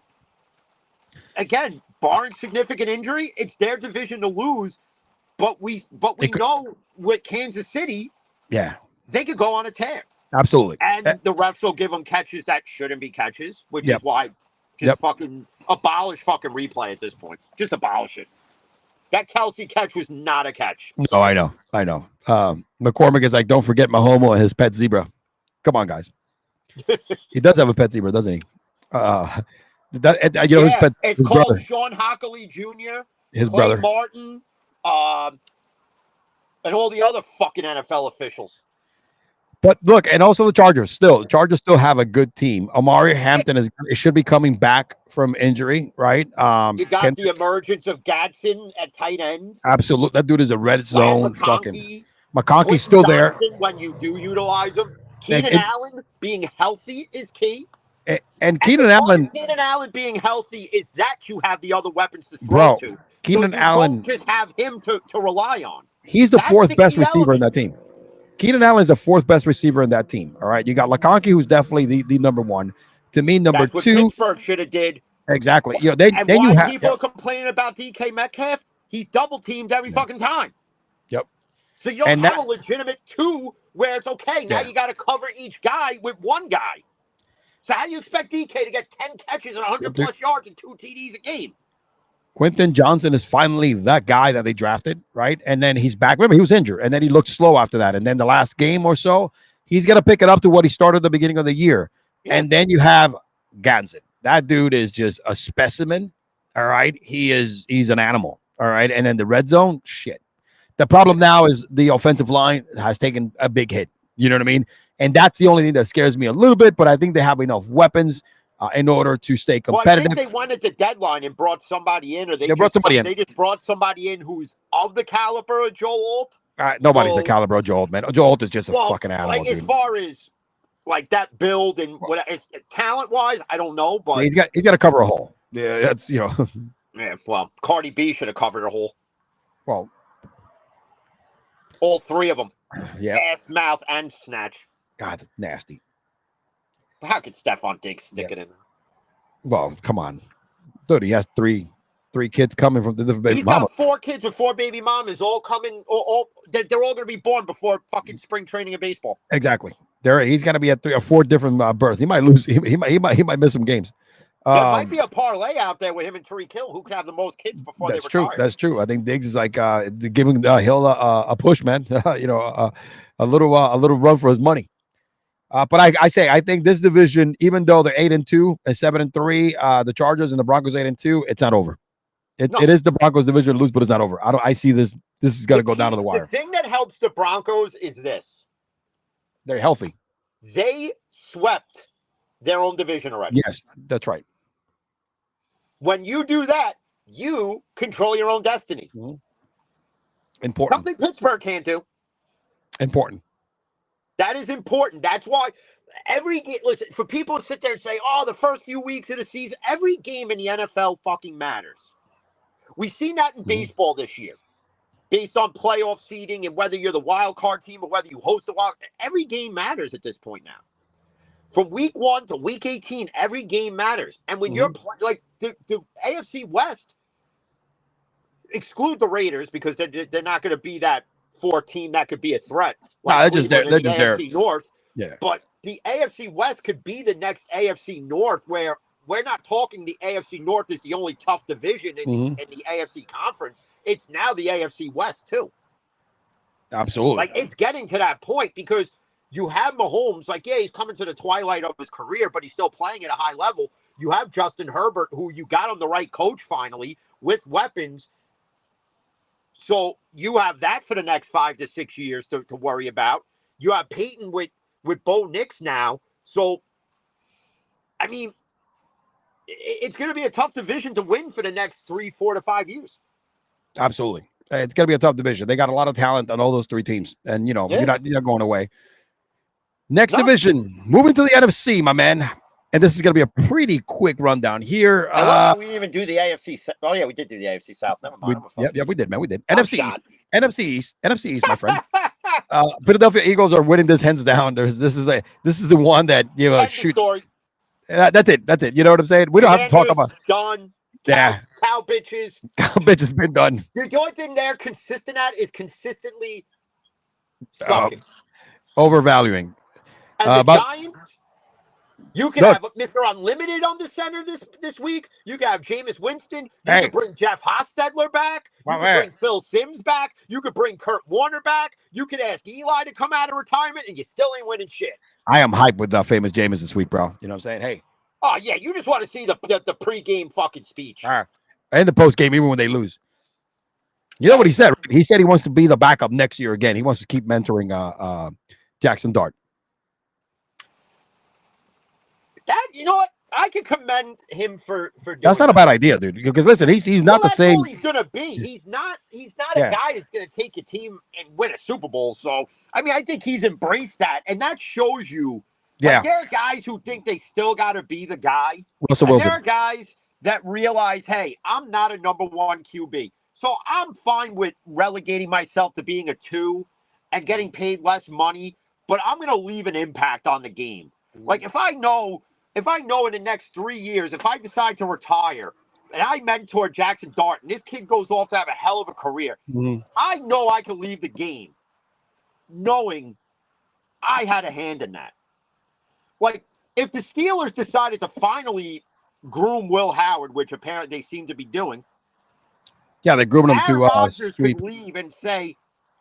Speaker 2: again, barring significant injury, it's their division to lose. But we know with Kansas City, they could go on a tear.
Speaker 1: Absolutely.
Speaker 2: And the refs will give them catches that shouldn't be catches, which is why just fucking abolish fucking replay at this point. Just abolish it. That Kelsey catch was not a catch.
Speaker 1: No, I know. McCormick is like, don't forget Mahomo and his pet zebra. Come on, guys. He does have a pet zebra, doesn't he? His pet.
Speaker 2: It's
Speaker 1: his
Speaker 2: called
Speaker 1: brother.
Speaker 2: Sean Hockley Jr.,
Speaker 1: His
Speaker 2: Clay
Speaker 1: brother.
Speaker 2: Martin, and all the other fucking NFL officials.
Speaker 1: But look, and also the Chargers still have a good team. Amari Hampton should be coming back from injury, right?
Speaker 2: You got the emergence of Gadsden at tight end.
Speaker 1: Absolutely. That dude is a red zone
Speaker 2: McConkey,
Speaker 1: McConkey's still there.
Speaker 2: When you do utilize him. Keenan Allen being healthy is key.
Speaker 1: And Keenan Allen
Speaker 2: being healthy is that you have the other weapons to throw to.
Speaker 1: Keenan Allen
Speaker 2: just have him to rely on.
Speaker 1: He's the fourth best receiver in that team. Keenan Allen is the 4th best receiver in that team. All right. You got McConkey, who's definitely the number 1. To me, number 2.
Speaker 2: Pittsburgh should have did.
Speaker 1: Exactly. You know,
Speaker 2: people are complaining about DK Metcalf, he's double teamed every fucking time.
Speaker 1: Yep.
Speaker 2: So you don't have a legitimate 2 where it's okay. Now you got to cover each guy with one guy. So how do you expect DK to get 10 catches and 100 plus yards and 2 TDs a game?
Speaker 1: Quentin Johnson is finally that guy that they drafted, right? And then he's back. Remember, he was injured, and then he looked slow after that. And then the last game or so, he's going to pick it up to what he started at the beginning of the year. Yeah. And then you have Gadsden. That dude is just a specimen, all right? He's an animal, all right? And then the red zone, shit. The problem now is the offensive line has taken a big hit. You know what I mean? And that's the only thing that scares me a little bit, but I think they have enough weapons in order to stay competitive.
Speaker 2: Well, I think they went at the deadline and brought somebody in, or they
Speaker 1: brought somebody in.
Speaker 2: They just brought somebody in who's of the caliber of Joe Alt.
Speaker 1: Nobody's the caliber of Joe Alt, man. Joe Alt is just a fucking animal.
Speaker 2: Like, as far as like that build and what talent wise, I don't know, but
Speaker 1: he's got to cover a hole. Yeah, that's Yeah,
Speaker 2: well, Cardi B should have covered a hole.
Speaker 1: Well,
Speaker 2: all 3 of them.
Speaker 1: Yeah.
Speaker 2: Ass, mouth, and snatch.
Speaker 1: God, that's nasty.
Speaker 2: How could Stephon Diggs stick it in?
Speaker 1: Well, come on, dude. He has three kids coming from the baby mama.
Speaker 2: He's got 4 kids with 4 baby mamas, all coming. They're all going to be born before fucking spring training of baseball.
Speaker 1: Exactly. He's going to be at 3 or 4 different births. He might lose. He might miss some games.
Speaker 2: There might be a parlay out there with him and Tariq Hill, who could have the most kids before they retire.
Speaker 1: That's true. I think Diggs is like giving Hill a push, man. A little run for his money. But I think this division, even though they're 8-2 and 7-3, the Chargers and the Broncos 8-2, it's not over. It is the Broncos division to lose, but it's not over. I see this. This is going to go down to the wire.
Speaker 2: The thing that helps the Broncos is this:
Speaker 1: they're healthy.
Speaker 2: They swept their own division already.
Speaker 1: Yes, that's right.
Speaker 2: When you do that, you control your own destiny.
Speaker 1: Mm-hmm. Important.
Speaker 2: Something Pittsburgh can't do.
Speaker 1: Important.
Speaker 2: That is important. That's why every game, listen, for people to sit there and say, oh, the first few weeks of the season, every game in the NFL fucking matters. We've seen that in baseball this year, based on playoff seeding and whether you're the wild card team or whether you host the wild. Every game matters at this point now. From week 1 to week 18, every game matters. And when you're like the AFC West, exclude the Raiders because they're not going to be that 4 team that could be a threat.
Speaker 1: Like they're just there.
Speaker 2: North.
Speaker 1: Yeah.
Speaker 2: But the AFC West could be the next AFC North, where we're not talking the AFC North is the only tough division in the AFC conference. It's now the AFC West too.
Speaker 1: Absolutely.
Speaker 2: Like, it's getting to that point because you have Mahomes, like, yeah, he's coming to the twilight of his career, but he's still playing at a high level. You have Justin Herbert, who you got on the right coach finally with weapons. So you have that for the next 5 to 6 years to worry about. You have Peyton with Bo Nix now. So, I mean, it's going to be a tough division to win for the next 3, 4 to 5 years.
Speaker 1: Absolutely. It's going to be a tough division. They got a lot of talent on all those three teams. And, you're not going away. Next division, moving to the NFC, my man. And this is going to be a pretty quick rundown here.
Speaker 2: I love how we didn't even do the AFC. Oh, yeah, we did do the AFC South. Never mind.
Speaker 1: We did, man. We did. NFC East. NFC East, my friend. Philadelphia Eagles are winning this hands down. This is the one that, shoot.
Speaker 2: Story.
Speaker 1: That's it. You know what I'm saying? We don't have to talk about
Speaker 2: done. Cow bitches.
Speaker 1: Cow bitches been done.
Speaker 2: The only thing they're consistent at is consistently sucking.
Speaker 1: Overvaluing.
Speaker 2: And the Giants, you can have Mr. Unlimited on the center this week. You can have Jameis Winston. You can bring Jeff Hostetler back. You can bring Phil Simms back. You could bring Kurt Warner back. You could ask Eli to come out of retirement, and you still ain't winning shit.
Speaker 1: I am hyped with the famous Jameis this week, bro. You know what I'm saying? Hey.
Speaker 2: Oh, yeah, you just want to see the pregame fucking speech.
Speaker 1: And the postgame, even when they lose. You know what he said? He said he wants to be the backup next year again. He wants to keep mentoring Jackson Dart.
Speaker 2: You know what? I can commend him for doing
Speaker 1: That's not a bad idea, dude. Because listen, he's not the same.
Speaker 2: That's all he's gonna be. He's not a guy that's gonna take a team and win a Super Bowl. So I mean, I think he's embraced that, and that shows you. Like, there are guys who think they still got to be the guy.
Speaker 1: Russell Wilson.
Speaker 2: There are guys that realize, hey, I'm not a number one QB. So I'm fine with relegating myself to being a 2 and getting paid less money, but I'm going to leave an impact on the game. Like, if I know in the next 3 years, if I decide to retire and I mentor Jackson Dart and this kid goes off to have a hell of a career, I know I can leave the game knowing I had a hand in that. Like, if the Steelers decided to finally groom Will Howard, which apparently they seem to be doing.
Speaker 1: Yeah, they're grooming him
Speaker 2: Aaron
Speaker 1: to
Speaker 2: Rodgers
Speaker 1: sweep.
Speaker 2: could leave and say,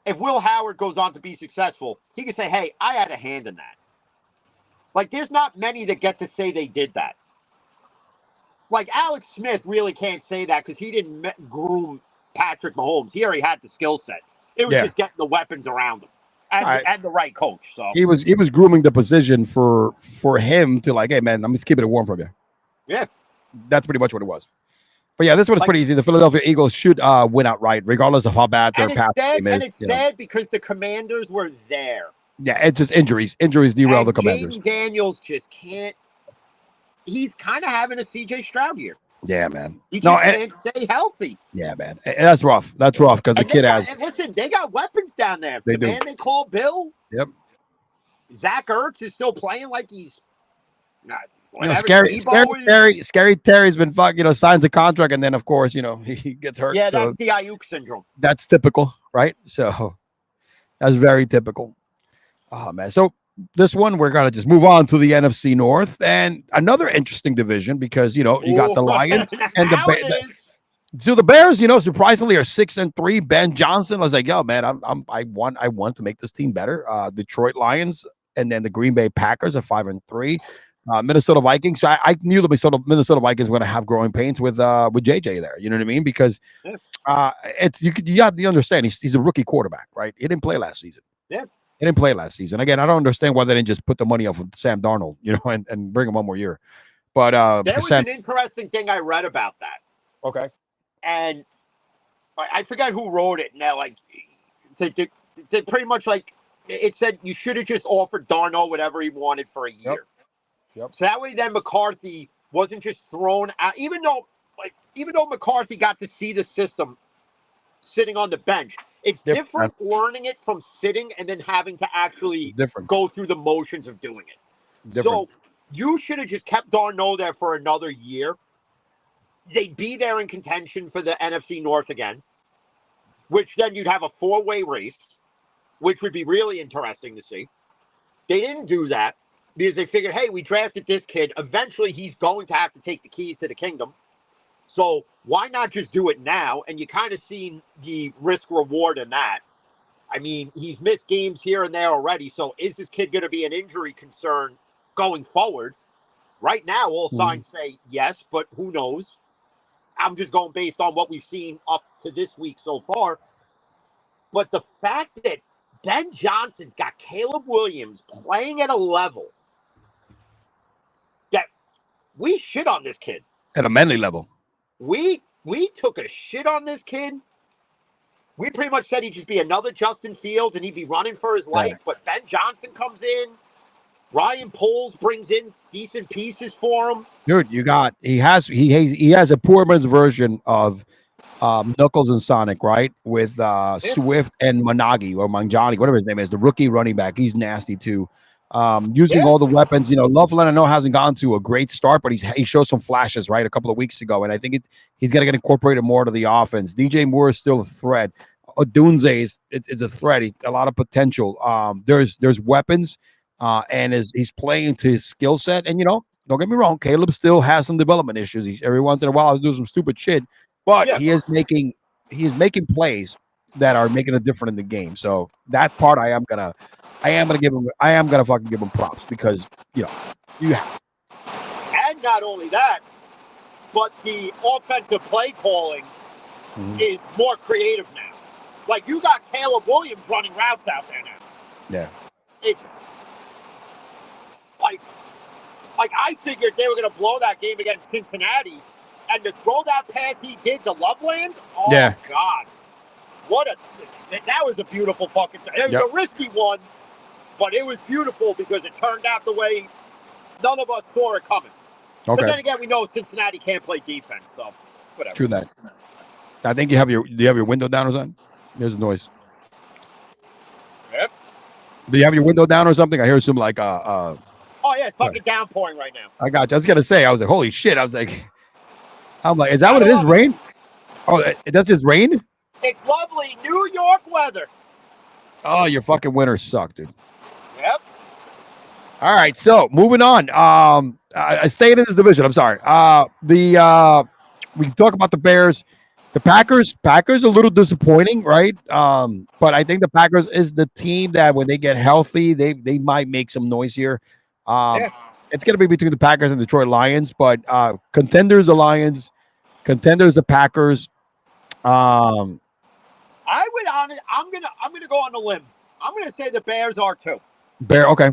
Speaker 2: if Will Howard goes on to be successful, he could say, hey, I had a hand in that. Like, there's not many that get to say they did that. Like, Alex Smith really can't say that because he didn't groom Patrick Mahomes. He already had the skill set. It was just getting the weapons around him. And the right coach. So
Speaker 1: he was grooming the position for him to, like, hey man, I'm just keeping it warm from you.
Speaker 2: Yeah,
Speaker 1: that's pretty much what it was. But yeah, this one is pretty easy. The Philadelphia Eagles should win outright, regardless of how bad their pass game is.
Speaker 2: And it's sad because the Commanders were there.
Speaker 1: Yeah, it's just injuries derail the Commanders.
Speaker 2: Jaden Daniels just can't. He's kind of having a CJ Stroud year.
Speaker 1: Yeah, man.
Speaker 2: He just can't stay healthy.
Speaker 1: Yeah, man. That's rough. That's rough because the kid has.
Speaker 2: And listen, they got weapons down there.
Speaker 1: They
Speaker 2: the
Speaker 1: do.
Speaker 2: Man they call Bill.
Speaker 1: Yep.
Speaker 2: Zach Ertz is still playing like he's.
Speaker 1: Scary Terry's been signs a contract, and then of course he gets hurt.
Speaker 2: Yeah, that's the Ayuk syndrome.
Speaker 1: That's typical, right? So that's very typical. Oh man. So this one we're gonna just move on to the NFC North and another interesting division because you got the Lions and the Bears. Surprisingly are 6-3. Ben Johnson. I was like, yo, man, I want to make this team better. Detroit Lions and then the Green Bay Packers are 5-3. Minnesota Vikings. So I knew the Minnesota Vikings were going to have growing pains with JJ there. You know what I mean? Because you have to understand he's a rookie quarterback, right? He didn't play last season.
Speaker 2: Yeah.
Speaker 1: He didn't play last season. Again, I don't understand why they didn't just put the money up with Sam Darnold, and bring him one more year. But
Speaker 2: there was an interesting thing I read about that.
Speaker 1: Okay.
Speaker 2: And I forgot who wrote it. Now, like, they pretty much like it said you should have just offered Darnold whatever he wanted for a year.
Speaker 1: Yep.
Speaker 2: So that way, then McCarthy wasn't just thrown out. Even though McCarthy got to see the system sitting on the bench, it's different learning it from sitting and then having to actually go through the motions of doing it. So you should have just kept Darnold there for another year. They'd be there in contention for the NFC North again, which then you'd have a 4-way race, which would be really interesting to see. They didn't do that because they figured, hey, we drafted this kid. Eventually, he's going to have to take the keys to the kingdom. So why not just do it now? And you kind of seen the risk reward in that. I mean, he's missed games here and there already. So is this kid going to be an injury concern going forward? Right now, all signs say yes, but who knows? I'm just going based on what we've seen up to this week so far. But the fact that Ben Johnson's got Caleb Williams playing at a level that we shit on this kid.
Speaker 1: At a manly level.
Speaker 2: We took a shit on this kid. We pretty much said he'd just be another Justin Fields and he'd be running for his life.
Speaker 1: Yeah.
Speaker 2: But Ben Johnson comes in. Ryan Poles brings in decent pieces for him.
Speaker 1: Dude, he has a poor man's version of Knuckles and Sonic, right? With Swift and Managi or Manjani, whatever his name is, the rookie running back. He's nasty too. Using all the weapons. Loveland I know hasn't gone to a great start, but he showed some flashes, right, a couple of weeks ago, and I think he's got to get incorporated more to the offense. DJ Moore is still a threat. Odunze is a threat. A lot of potential. There's weapons, and he's playing to his skill set. And don't get me wrong, Caleb still has some development issues. Every once in a while, he's doing some stupid shit, but he is making plays that are making a difference in the game. So that part I am gonna fucking give him props because you have.
Speaker 2: And not only that, but the offensive play calling is more creative now. Like you got Caleb Williams running routes out there now.
Speaker 1: Yeah.
Speaker 2: It's like I figured they were going to blow that game against Cincinnati, and to throw that pass he did to Loveland, God, that was a beautiful fucking. It was a risky one, but it was beautiful because it turned out the way none of us saw it coming. Okay. But then again, we know Cincinnati can't play defense, so whatever.
Speaker 1: True that. I think do you have your window down or something? There's a noise.
Speaker 2: Yep.
Speaker 1: Do you have your window down or something? I hear some like
Speaker 2: Oh yeah, it's fucking downpouring right now.
Speaker 1: I got you. I was gonna say, I was like, holy shit. I'm like, is that what it is? Rain? Oh, it does just rain?
Speaker 2: It's lovely New York weather.
Speaker 1: Oh, your fucking winters suck, dude.
Speaker 2: Yep.
Speaker 1: All right, so moving on. I stayed in this division. I'm sorry. We talk about the Bears. The Packers a little disappointing, right? But I think the Packers is the team that when they get healthy, they might make some noise here. It's going to be between the Packers and Detroit Lions, but contenders the Lions, contenders the Packers.
Speaker 2: I'm gonna go on the limb. I'm gonna say the Bears are too.
Speaker 1: Okay.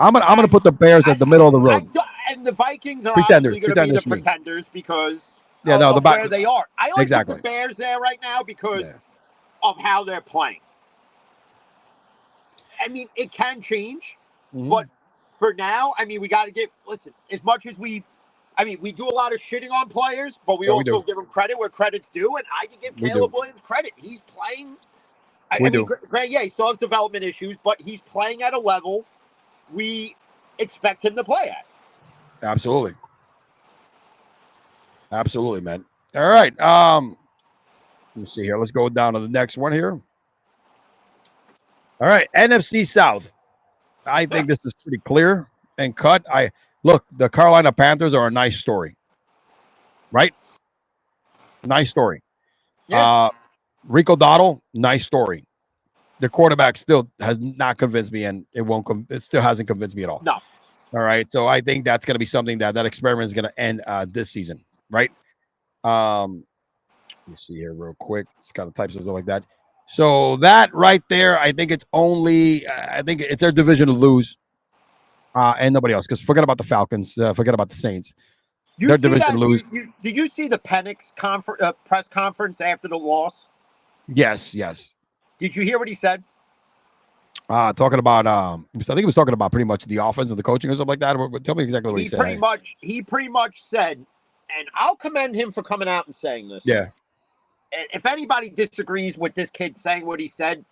Speaker 1: I'm gonna put the Bears at the middle of the road.
Speaker 2: And the Vikings are obviously going to be the pretenders because of where they are. I like the Bears there right now because of how they're playing. I mean, it can change, but for now, I mean, we got to listen, as much as we do a lot of shitting on players, but we also give them credit where credit's due, and I can give Caleb Williams credit. He's playing. I mean, he still has development issues, but he's playing at a level we expect him to play at.
Speaker 1: Absolutely, man. All right. Let me see here. Let's go down to the next one here. All right, NFC South. I think this is pretty clear and cut. The Carolina Panthers are a nice story, right? Nice story. Yeah. Rico Dottle, nice story. The quarterback still has not convinced me, and it still hasn't convinced me at all.
Speaker 2: No.
Speaker 1: All right, so I think that's going to be something that experiment is going to end this season, right? Let me see here real quick. It's got to type something like that. So that right there, I think it's their division to lose, and nobody else. Because forget about the Falcons, forget about the Saints. Their division to lose.
Speaker 2: Did you see the Penix press conference after the loss?
Speaker 1: Yes.
Speaker 2: Did you hear what he said?
Speaker 1: Talking about I think he was talking about pretty much the offense and the coaching or something like that. Tell me exactly what he said.
Speaker 2: He pretty much said, and I'll commend him for coming out and saying this.
Speaker 1: Yeah.
Speaker 2: If anybody disagrees with this kid saying what he said,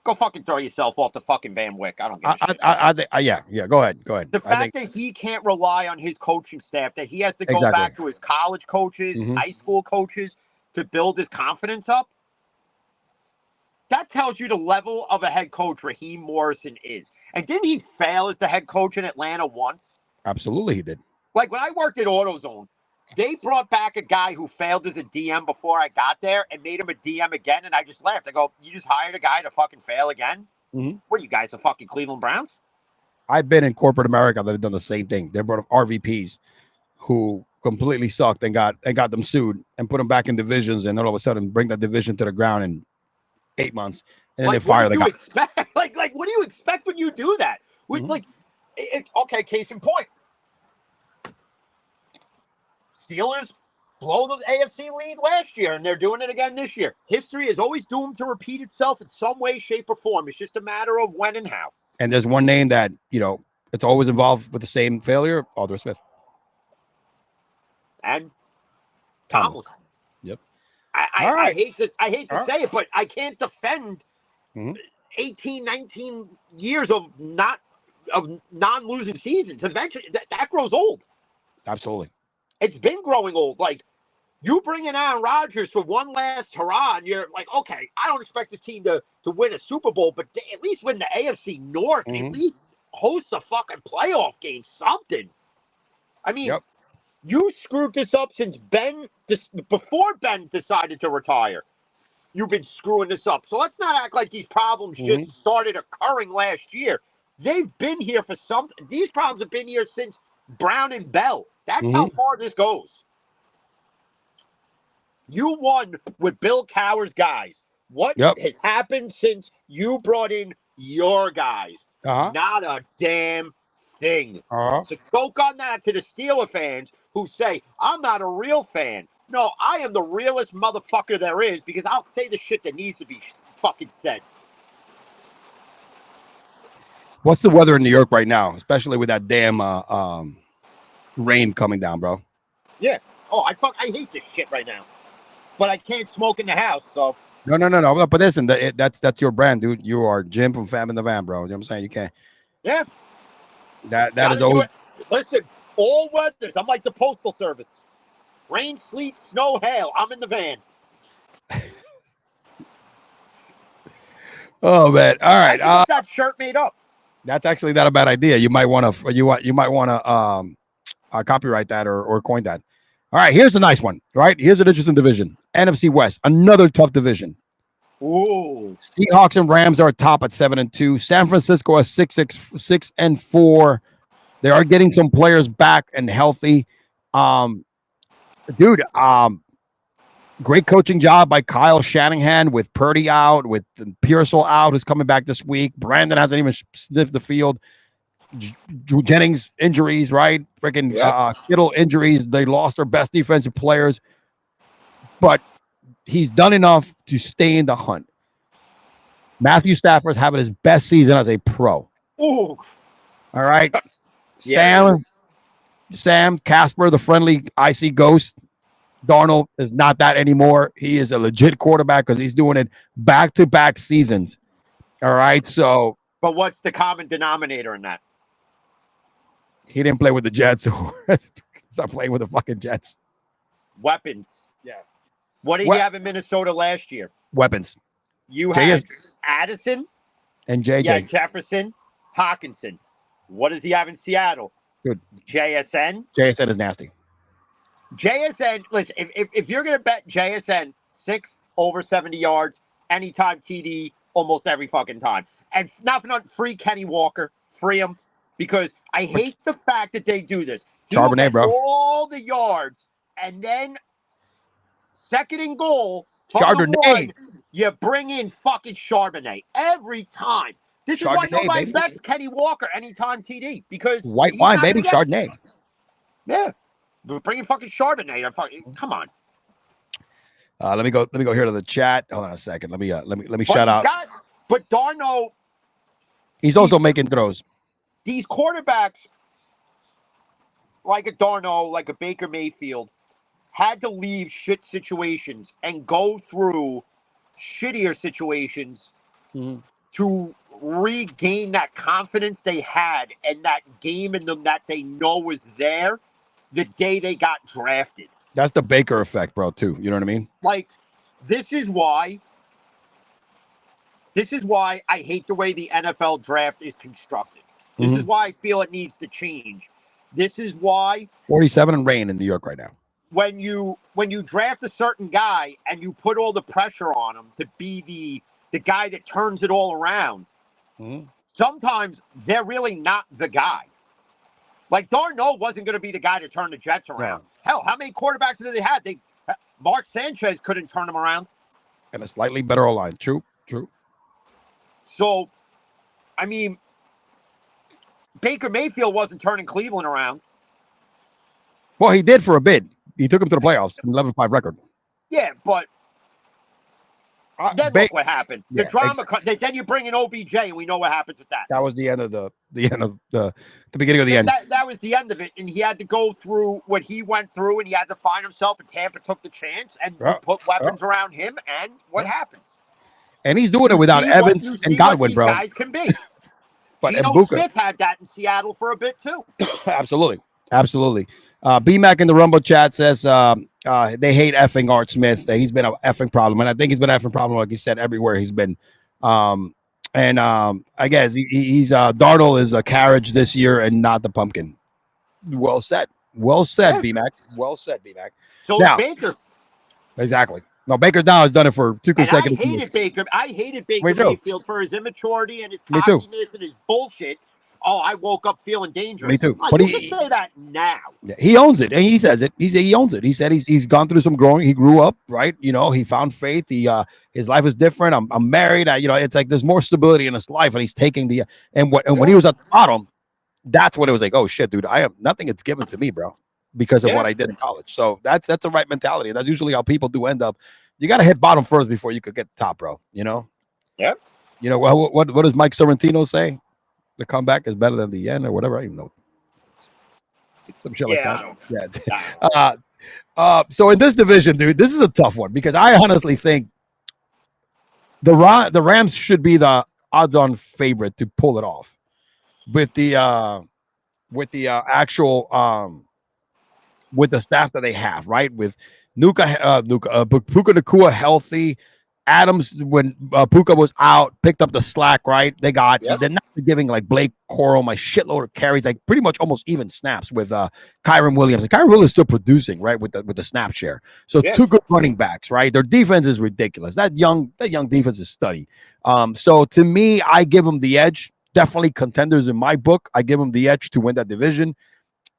Speaker 2: go fucking throw yourself off the fucking Van Wick. I don't give a shit. Yeah. Go ahead. The fact that he can't rely on his coaching staff, that he has to go back to his college coaches, high school coaches to build his confidence up, that tells you the level of a head coach Raheem Morrison is. And didn't he fail as the head coach in Atlanta once?
Speaker 1: Absolutely, he did.
Speaker 2: Like when I worked at AutoZone, They brought back a guy who failed as a DM before I got there and made him a DM again, and I just laughed. I go, you just hired a guy to fucking fail again?
Speaker 1: Mm-hmm.
Speaker 2: What, you guys, the fucking Cleveland Browns?
Speaker 1: I've been in corporate America. They've done the same thing. They brought RVPs who completely sucked and got them sued and put them back in divisions, and then all of a sudden bring that division to the ground in 8 months, and then
Speaker 2: Like,
Speaker 1: they fire
Speaker 2: what
Speaker 1: the
Speaker 2: do you
Speaker 1: guy.
Speaker 2: expect? Like, what do you expect when you do that?
Speaker 1: Mhm.
Speaker 2: Like, okay, case in point. Steelers blow the AFC lead last year, and they're doing it again this year. History is always doomed to repeat itself in some way, shape, or form. It's just a matter of when and how.
Speaker 1: And there's one name that, you know, it's always involved with the same failure, Arthur Smith.
Speaker 2: And Tomlin.
Speaker 1: Yep.
Speaker 2: I hate to
Speaker 1: All
Speaker 2: say it, but I can't defend 18, 19 years of non-losing seasons. Eventually, that grows old.
Speaker 1: Absolutely.
Speaker 2: It's been growing old. Like, you bring in Aaron Rodgers for one last hurrah, and you're like, okay, I don't expect the team to win a Super Bowl, but at least win the AFC North, at least host a fucking playoff game, something. I mean, you screwed this up since before Ben decided to retire. You've been screwing this up. So let's not act like these problems just started occurring last year. They've been here for something. These problems have been here since Brown and Bell. That's how far this goes. You won with Bill Cowher's guys. What has happened since you brought in your guys? Not a damn thing. So choke on that to the Steeler fans who say, I'm not a real fan. No, I am the realest motherfucker there is, because I'll say the shit that needs to be fucking said.
Speaker 1: What's the weather in New York right now, especially with that damn rain coming down, bro?
Speaker 2: Yeah. Oh, I hate this shit right now. But I can't smoke in the house, so.
Speaker 1: No. But listen, that's your brand, dude. You are Jim from Fam in the Van, bro. You know what I'm saying? You can't.
Speaker 2: Yeah.
Speaker 1: That is always.
Speaker 2: Listen, all weathers. I'm like the Postal Service. Rain, sleet, snow, hail. I'm in the van.
Speaker 1: Oh man! All right.
Speaker 2: I that shirt made up.
Speaker 1: That's actually not a bad idea. You might want to copyright that or coin that. All right. Here's a nice one. Right. Here's an interesting division. NFC West, another tough division.
Speaker 2: Ooh.
Speaker 1: Seahawks and Rams are top at 7-2. San Francisco is 6-4. They are getting some players back and healthy. Great coaching job by Kyle Shanahan with Purdy out, with Pearsall out, who's coming back this week. Brandon hasn't even sniffed the field. Jennings injuries, right? Freaking Kittle injuries. They lost their best defensive players, but he's done enough to stay in the hunt. Matthew Stafford's having his best season as a pro.
Speaker 2: Ooh.
Speaker 1: All right. Sam Casper, the friendly icy ghost. Darnold is not that anymore. He is a legit quarterback because he's doing it back-to-back seasons. All right. So,
Speaker 2: but what's the common denominator in that?
Speaker 1: He didn't play with the Jets. Stop playing with the fucking Jets.
Speaker 2: Weapons.
Speaker 1: Yeah.
Speaker 2: What did you have in Minnesota last year?
Speaker 1: Weapons.
Speaker 2: You had Addison
Speaker 1: and JJ.
Speaker 2: Yeah, Jefferson, Hawkinson. What does he have in Seattle?
Speaker 1: Good.
Speaker 2: JSN.
Speaker 1: JSN is nasty.
Speaker 2: JSN, listen, if you're going to bet JSN 6 over 70 yards, anytime TD, almost every fucking time. And not free Kenny Walker, free him, because I hate the fact that they do this.
Speaker 1: Charbonnet, bro.
Speaker 2: All the yards, and then second and goal,
Speaker 1: Chardonnay.
Speaker 2: You bring in fucking Charbonnet every time. This is why nobody bets Kenny Walker anytime TD, because
Speaker 1: white wine, baby, Chardonnay.
Speaker 2: Yeah. We're bringing fucking Chardonnay. Come on.
Speaker 1: Let me go here to the chat. Hold on a second. Let me shout out.
Speaker 2: But Darno,
Speaker 1: he's also making throws.
Speaker 2: These quarterbacks, like a Darno, like a Baker Mayfield, had to leave shit situations and go through shittier situations to regain that confidence they had and that game in them that they know was there the day they got drafted.
Speaker 1: That's the Baker effect, bro, too. You know what I mean?
Speaker 2: Like, this is why I hate the way the NFL draft is constructed. This is why I feel it needs to change. This is why
Speaker 1: 47 and rain in New York right now.
Speaker 2: when you draft a certain guy and you put all the pressure on him to be the guy that turns it all around, sometimes they're really not the guy. Like Darno wasn't going to be the guy to turn the Jets around.
Speaker 1: No.
Speaker 2: Hell, how many quarterbacks did they have? Mark Sanchez couldn't turn them around.
Speaker 1: And a slightly better O-line. True.
Speaker 2: So, I mean, Baker Mayfield wasn't turning Cleveland around.
Speaker 1: Well, he did for a bit. He took him to the playoffs, 11-5 record.
Speaker 2: Yeah, but then look what happened. The drama. Exactly. Then you bring in OBJ, and we know what happens with that.
Speaker 1: That was the end of the beginning of the end.
Speaker 2: That was the end of it, and he had to go through what he went through, and he had to find himself. And Tampa took the chance and put weapons around him, and what happens?
Speaker 1: And he's doing it without Evans and Godwin, bro.
Speaker 2: Guys can be.
Speaker 1: But
Speaker 2: Geno Smith had that in Seattle for a bit too.
Speaker 1: Absolutely. BMAC in the Rumble chat says they hate effing Art Smith. He's been an effing problem, and I think he's been an effing problem, like you said, everywhere he's been. I guess he's Darnold is a carriage this year and not the pumpkin. Well said, BMAC. Well said, BMAC.
Speaker 2: So now, Baker.
Speaker 1: Exactly. No, Baker now has done it for 2 consecutive years.
Speaker 2: I hated Baker Mayfield for his immaturity and his cockiness and his bullshit. Oh, I woke up feeling dangerous.
Speaker 1: Me too.
Speaker 2: But he can say that now.
Speaker 1: Yeah, he owns it, and he says it. He owns it. He said he's gone through some growing. He grew up, right? You know, he found faith. His life is different. I'm married. It's like there's more stability in his life, and he's taking when he was at the bottom, that's when it was like, oh shit, dude, I have nothing. It's given to me, bro, because of what I did in college. So that's the right mentality. That's usually how people do end up. You got to hit bottom first before you could get the top, bro. You know.
Speaker 2: Yeah.
Speaker 1: You know what does Mike Sorrentino say? The comeback is better than the end, or whatever. I don't even know. Some shit like that. Yeah. So in this division, dude, this is a tough one because I honestly think the Rams should be the odds-on favorite to pull it off with the actual with the staff that they have, right? With Puka Nacua healthy. Adams, when Puka was out, picked up the slack, right? They're not giving like Blake Corum a shitload of carries, like pretty much almost even snaps with Kyron Williams. And Kyron Williams is still producing, right, with the snap share. So 2 good running backs, right? Their defense is ridiculous. That young defense is study. So to me, I give them the edge. Definitely contenders in my book. I give them the edge to win that division.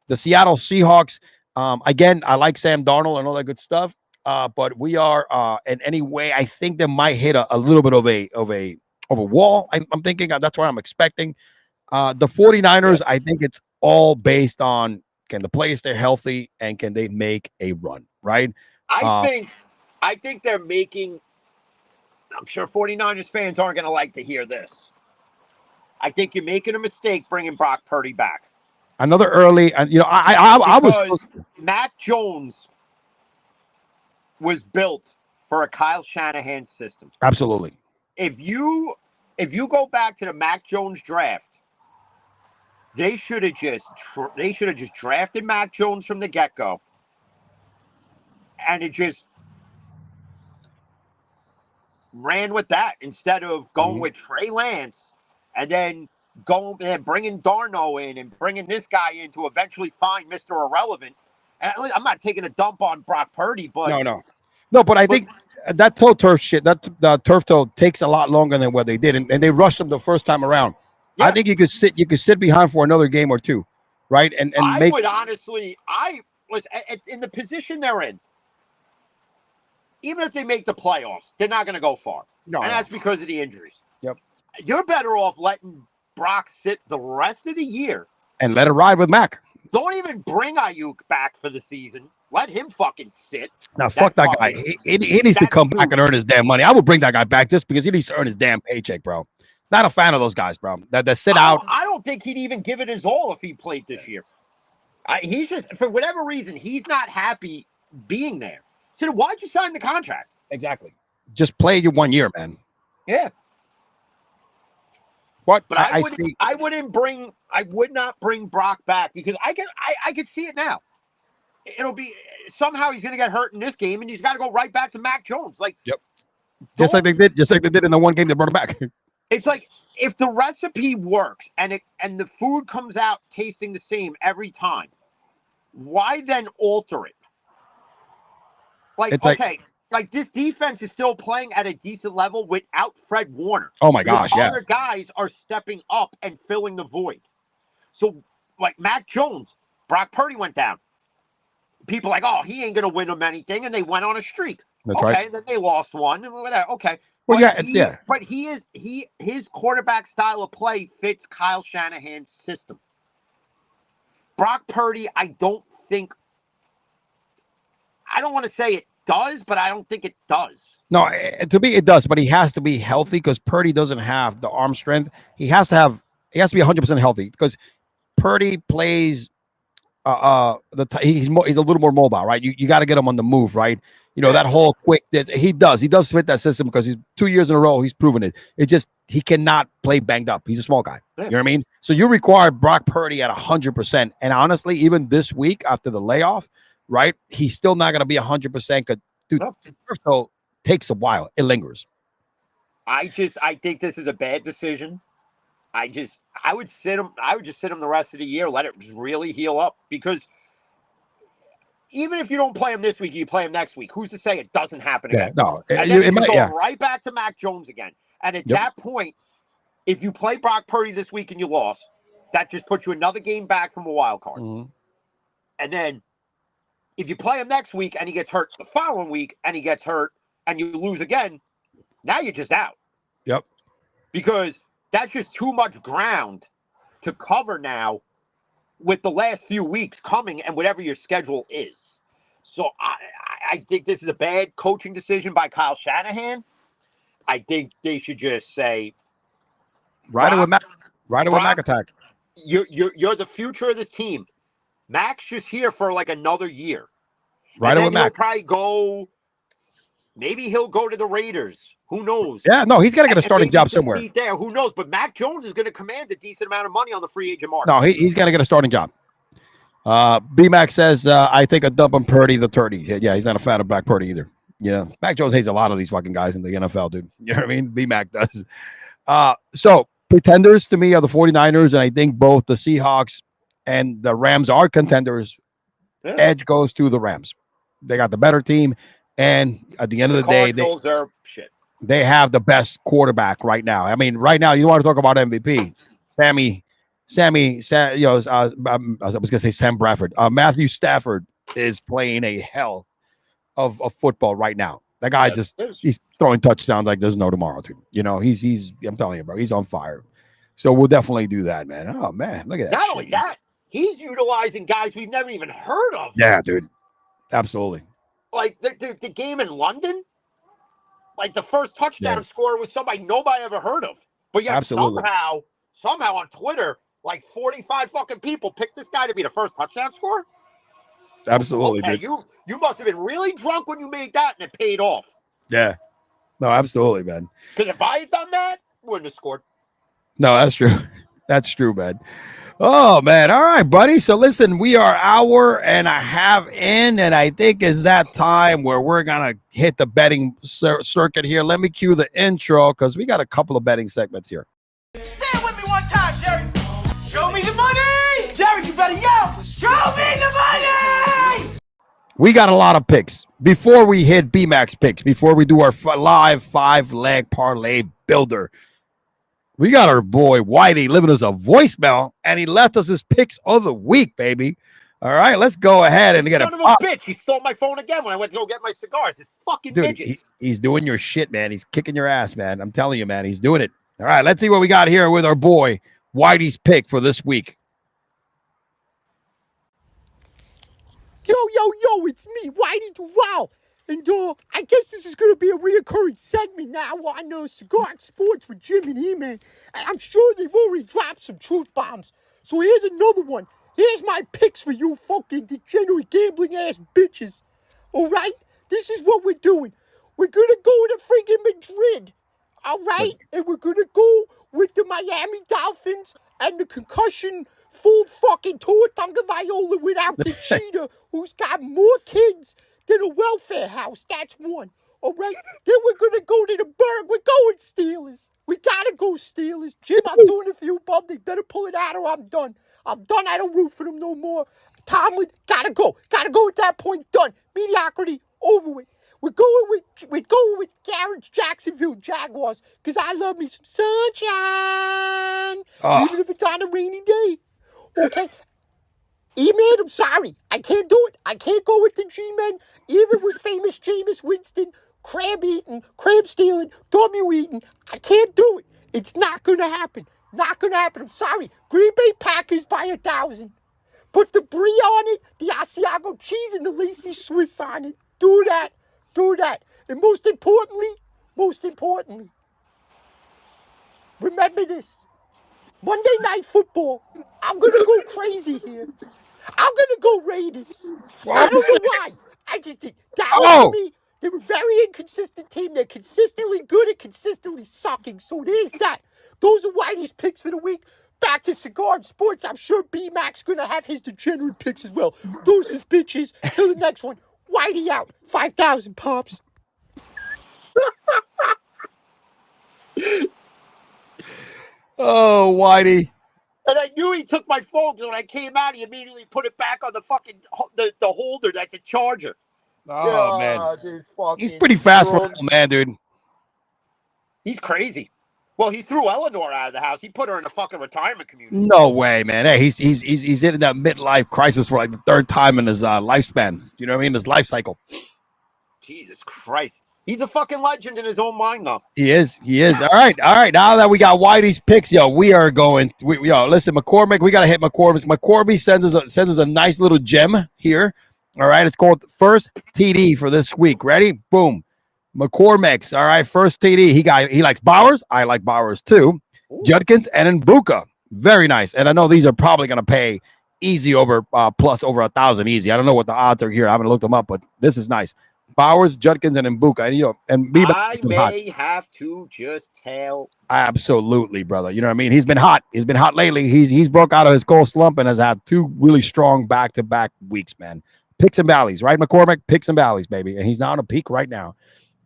Speaker 1: The Seattle Seahawks, again, I like Sam Darnold and all that good stuff. But we are in any way, I think they might hit a little bit of a wall. I'm thinking that's what I'm expecting. The 49ers, I think it's all based on can the players stay healthy and can they make a run, right?
Speaker 2: I think they're making. I'm sure 49ers fans aren't going to like to hear this. I think you're making a mistake bringing Brock Purdy back.
Speaker 1: Another early, and I was
Speaker 2: Mac Jones was built for a Kyle Shanahan system.
Speaker 1: Absolutely.
Speaker 2: If you go back to the Mac Jones draft, they should have just drafted Mac Jones from the get-go. And it just ran with that instead of going with Trey Lance and then going and bringing Darno in and bringing this guy in to eventually find Mr. Irrelevant. And I'm not taking a dump on Brock Purdy, but
Speaker 1: no, but I think that toe turf shit, the turf toe takes a lot longer than what they did, and they rushed them the first time around. Yeah. I think you could sit behind for another game or two, right? And
Speaker 2: I would honestly, I was in the position they're in. Even if they make the playoffs, they're not going to go far, that's because of the injuries.
Speaker 1: Yep,
Speaker 2: you're better off letting Brock sit the rest of the year
Speaker 1: and let it ride with Mac.
Speaker 2: Don't even bring Ayuk back for the season. Let him fucking sit.
Speaker 1: Now, fuck that guy. He needs to come back and earn his damn money. I would bring that guy back just because he needs to earn his damn paycheck, bro. Not a fan of those guys, bro. That sit out.
Speaker 2: I don't think he'd even give it his all if he played this year. He's just, for whatever reason, he's not happy being there. So why'd you sign the contract?
Speaker 1: Exactly. Just play your 1 year, man.
Speaker 2: Yeah.
Speaker 1: What?
Speaker 2: But I would not bring Brock back because I could see it now. It'll be somehow he's going to get hurt in this game, and he's got to go right back to Mac Jones. Like,
Speaker 1: yep, just like they did in the one game they brought him back.
Speaker 2: It's like if the recipe works and the food comes out tasting the same every time, why then alter it? Like,
Speaker 1: It's
Speaker 2: okay, like this defense is still playing at a decent level without Fred Warner.
Speaker 1: oh my
Speaker 2: Because
Speaker 1: gosh, yeah.
Speaker 2: other guys are stepping up and filling the void. So, like Mac Jones, Brock Purdy went down. People like, oh, he ain't gonna win them anything, and they went on a streak.
Speaker 1: That's
Speaker 2: Okay,
Speaker 1: right.
Speaker 2: and then they lost one, and whatever. Okay,
Speaker 1: Well,
Speaker 2: but
Speaker 1: yeah, it's yeah.
Speaker 2: but his quarterback style of play fits Kyle Shanahan's system. Brock Purdy, I don't want to say it does, but I don't think it does.
Speaker 1: No, to me it does, but he has to be healthy because Purdy doesn't have the arm strength. He has to be 100% healthy because Purdy plays he's a little more mobile, right? You got to get him on the move, right? You know, that whole quick he does fit that system because he's 2 years in a row he's proven it. It's just he cannot play banged up. He's a small guy. You know what I mean? So you require Brock Purdy at 100%. And honestly, even this week after the layoff, right? He's still not going to be 100% because dude, first of all, takes a while. It lingers.
Speaker 2: I think this is a bad decision. I would sit him. I would just sit him the rest of the year. Let it really heal up because even if you don't play him this week, you play him next week. Who's to say it doesn't happen again?
Speaker 1: No,
Speaker 2: and then he's going right back to Mac Jones again. And at that point, if you play Brock Purdy this week and you lost, that just puts you another game back from a wild card.
Speaker 1: Mm-hmm.
Speaker 2: And then if you play him next week and he gets hurt the following week and he gets hurt and you lose again, now you're just out.
Speaker 1: Yep.
Speaker 2: Because that's just too much ground to cover now with the last few weeks coming and whatever your schedule is. So I think this is a bad coaching decision by Kyle Shanahan. I think they should just say,
Speaker 1: Ride it with Mac attack.
Speaker 2: You're the future of this team. Mac's just here for like another year.
Speaker 1: Ride it with Mac.
Speaker 2: Maybe he'll go to the Raiders. Who knows?
Speaker 1: Yeah, no, he's got to get a starting job somewhere.
Speaker 2: There, who knows? But Mac Jones is going to command a decent amount of money on the free agent market.
Speaker 1: No, he's got to get a starting job. B-Mac says, I think a dump on Purdy the 30s. Yeah, he's not a fan of Brock Purdy either. Yeah, Mac Jones hates a lot of these fucking guys in the NFL, dude. You know what I mean? B-Mac does. So pretenders to me are the 49ers, and I think both the Seahawks and the Rams are contenders. Yeah. Edge goes to the Rams. They got the better team, and at the end of the day, they have the best quarterback right now. I mean, right now, you want to talk about MVP. I was going to say Sam Bradford. Matthew Stafford is playing a hell of football right now. That guy he's throwing touchdowns like there's no tomorrow, dude. You know, he's I'm telling you, bro, he's on fire. So we'll definitely do that, man. Oh, man, look at that.
Speaker 2: Not only that, he's utilizing guys we've never even heard of.
Speaker 1: Yeah, dude. Absolutely.
Speaker 2: Like the game in London, like the first touchdown score was somebody nobody ever heard of. But yet somehow on Twitter, like 45 fucking people picked this guy to be the first touchdown scorer.
Speaker 1: Absolutely.
Speaker 2: Okay, you must have been really drunk when you made that and it paid off.
Speaker 1: Yeah. No, absolutely, man.
Speaker 2: Because if I had done that, wouldn't have scored.
Speaker 1: No, that's true. That's true, man. Oh, man. All right, buddy. So listen, we are hour and a half in, and I think it's that time where we're going to hit the betting circuit here. Let me cue the intro because we got a couple of betting segments here.
Speaker 3: Say it with me one time, Jerry. Show me the money. Jerry, you better yell. Show me the money.
Speaker 1: We got a lot of picks. Before we hit B-Max picks, before we do our live 5-leg parlay builder, we got our boy Whitey living us a voicemail, and he left us his picks of the week, baby. All right, let's go ahead and get
Speaker 2: son of a bitch. He stole my phone again when I went to go get my cigars. This fucking midget.
Speaker 1: He's doing your shit, man. He's kicking your ass, man. I'm telling you, man. He's doing it. All right, let's see what we got here with our boy Whitey's pick for this week.
Speaker 4: Yo, it's me, Whitey Duel. And I guess this is going to be a reoccurring segment now on Cigar Sports with Jim and E-Man. And I'm sure they've already dropped some truth bombs. So here's another one. Here's my picks for you fucking degenerate gambling ass bitches. All right? This is what we're doing. We're going to go to freaking Madrid. All right? And we're going to go with the Miami Dolphins and the concussion-full fucking Tua Tagovailoa without the cheetah who's got more kids than a welfare house. That's one. All right? Then we're going to go to the Berg. We're going Steelers. We got to go Steelers. Jim, I'm doing it for you, bub. They better pull it out or I'm done. I'm done. I don't root for them no more. Tomlin, got to go. Got to go at that point. Done. Mediocrity Over with. We're going with Garrett's Jacksonville Jaguars because I love me some sunshine, even if it's on a rainy day. Okay. E-Man, I'm sorry. I can't do it. I can't go with the G-Men, even with famous Jameis Winston, crab eating, crab stealing, W eating. I can't do it. It's not going to happen. Not going to happen. I'm sorry. Green Bay Packers by 1,000. Put the brie on it, the Asiago cheese, and the Lacy Swiss on it. Do that. Do that. And most importantly, remember this. Monday Night Football. I'm going to go crazy here. I'm going to go Raiders. I don't know why. I just think Dallas to me, they're a very inconsistent team. They're consistently good and consistently sucking. So there's that. Those are Whitey's picks for the week. Back to Cigar Sports. I'm sure B-Mac's going to have his degenerate picks as well. Deuces, bitches. Till the next one. Whitey out. 5,000 pops.
Speaker 1: Oh, Whitey.
Speaker 2: And I knew he took my phone because when I came out, he immediately put it back on the fucking the holder that's a charger.
Speaker 1: Oh, man. He's pretty fast for a little man, dude.
Speaker 2: He's crazy. Well, he threw Eleanor out of the house. He put her in a fucking retirement community.
Speaker 1: No way, man. Hey, he's in that midlife crisis for like the third time in his lifespan. You know what I mean? His life cycle.
Speaker 2: Jesus Christ. He's a fucking legend in his own mind, though.
Speaker 1: He is. All right. Now that we got Whitey's picks, we are going. Listen, McCormick, we got to hit McCormick. McCormick sends us a nice little gem here. All right. It's called First TD for this week. Ready? Boom. McCormick's. All right. First TD. He likes Bowers. I like Bowers too. Ooh. Judkins and Mbuka. Very nice. And I know these are probably going to pay easy over plus over 1,000 easy. I don't know what the odds are here. I haven't looked them up, but this is nice. Bowers, Judkins, and Mbuka. And
Speaker 2: I may have to just tell.
Speaker 1: Absolutely, brother. You know what I mean? He's been hot. He's been hot lately. He's broke out of his cold slump and has had 2 really strong back-to-back weeks, man. Picks and valleys, right, McCormick? Picks and valleys, baby. And he's now on a peak right now.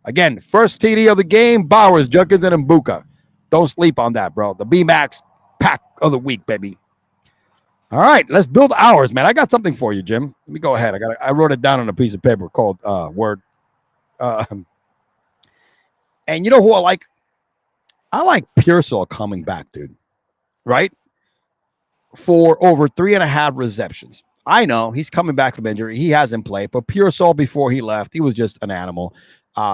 Speaker 1: Again, first TD of the game, Bowers, Judkins, and Mbuka. Don't sleep on that, bro. The B-Max pack of the week, baby. All right, let's build ours, man. I got something for you, Jim. Let me go ahead. I wrote it down on a piece of paper called Word. And you know who I like? I like Pearsall coming back, dude. Right? For over 3.5 receptions. I know he's coming back from injury. He hasn't played, but Pearsall before he left, he was just an animal.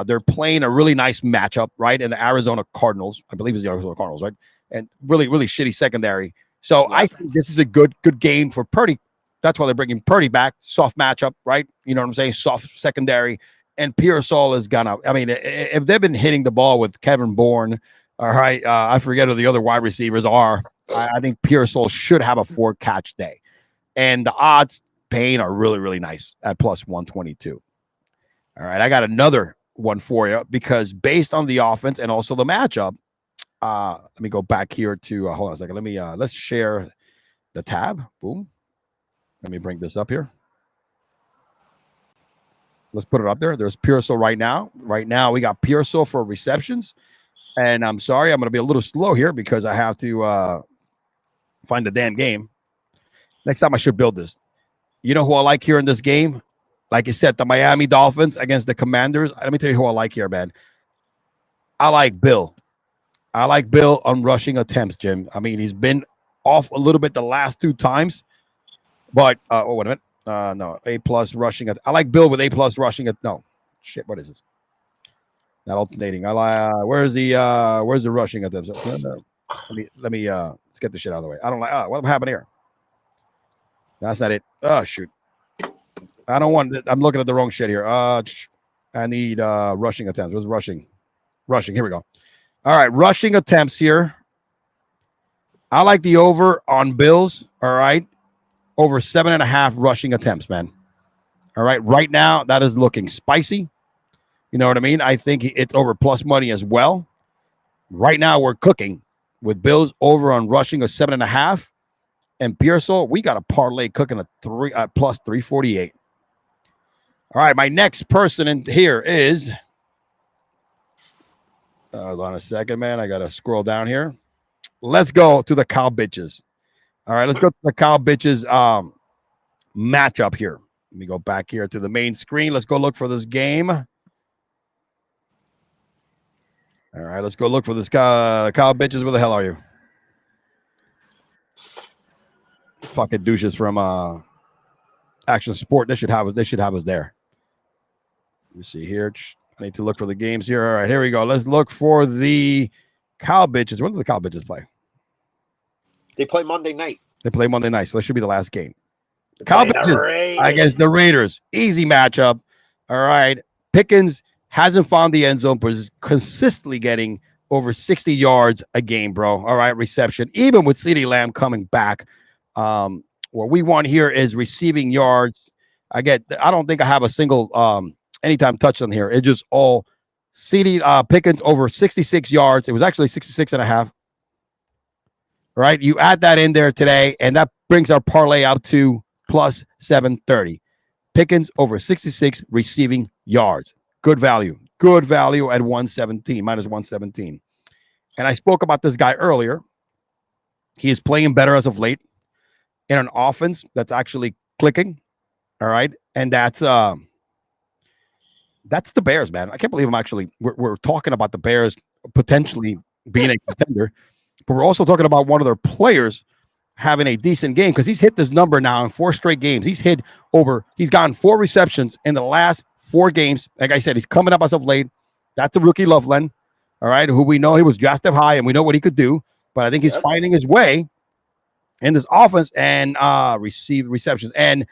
Speaker 1: They're playing a really nice matchup, right? In the Arizona Cardinals. I believe it's the Arizona Cardinals, right? And really, really shitty secondary. So I think this is a good game for Purdy. That's why they're bringing Purdy back. Soft matchup, right? You know what I'm saying? Soft secondary. And Pearsall is gonna. I mean, if they've been hitting the ball with Kevin Bourne, all right. I forget who the other wide receivers are. I think Pearsall should have a 4-catch day, and the odds paying are really, really nice at plus 122. All right, I got another one for you because based on the offense and also the matchup. Let me go back here to hold on a second. Let me let's share the tab. Boom. Let me bring this up here. Let's put it up there. There's Pearsall right now. Right now, we got Pearsall for receptions. And I'm sorry, I'm going to be a little slow here because I have to find the damn game. Next time I should build this. You know who I like here in this game? Like I said, the Miami Dolphins against the Commanders. Let me tell you who I like here, man. I like Bill. I like Bill on rushing attempts, Jim. I mean, he's been off a little bit the last 2 times. But, wait a minute. No, A+ rushing. I like Bill with A+ rushing. No, shit. What is this? Not alternating. I like. Where's the rushing attempts? Let me. Let's get the shit out of the way. I don't like. What happened here? That's not it. Oh shoot. I don't want. I'm looking at the wrong shit here. I need rushing attempts. What's rushing? Rushing. Here we go. All right, rushing attempts here. I like the over on Bills. All right. Over 7.5 rushing attempts, man. All right. Right now, that is looking spicy. You know what I mean? I think it's over plus money as well. Right now, we're cooking with Bills over on rushing of 7.5. And Pearsall, we got a parlay cooking at plus 348. All right. My next person in here is. Hold on a second, man. I got to scroll down here. Let's go to the cow bitches. All right, let's go to the cow bitches matchup here. Let me go back here to the main screen. Let's go look for this game. All right, let's go look for this cow bitches. Where the hell are you? Fucking douches from Action Sport. They should have us there. Let me see here. I need to look for the games here. All right, here we go. Let's look for the cow bitches. When do the cow bitches play?
Speaker 2: They play Monday night.
Speaker 1: They play Monday night, so that should be the last game. Cow bitches against the Raiders. Easy matchup. All right. Pickens hasn't found the end zone, but is consistently getting over 60 yards a game, bro. All right, reception. Even with CeeDee Lamb coming back. What we want here is receiving yards. I don't think I have a single anytime touchdown here. It's just all CeeDee Pickens over 66 yards. It was actually 66 and a half. Right? You add that in there today, and that brings our parlay out to plus 730. Pickens over 66 receiving yards. Good value. Good value at 117, minus 117. And I spoke about this guy earlier. He is playing better as of late in an offense that's actually clicking. All right. And that's the Bears, man. I can't believe we're talking about the Bears potentially being a contender, but we're also talking about one of their players having a decent game because he's hit this number now in 4 straight games. He's gotten 4 receptions in the last 4 games. Like I said, he's coming up as of late. That's a rookie Loveland, all right, who we know he was drafted high and we know what he could do, but I think he's finding his way in this offense and receive receptions. And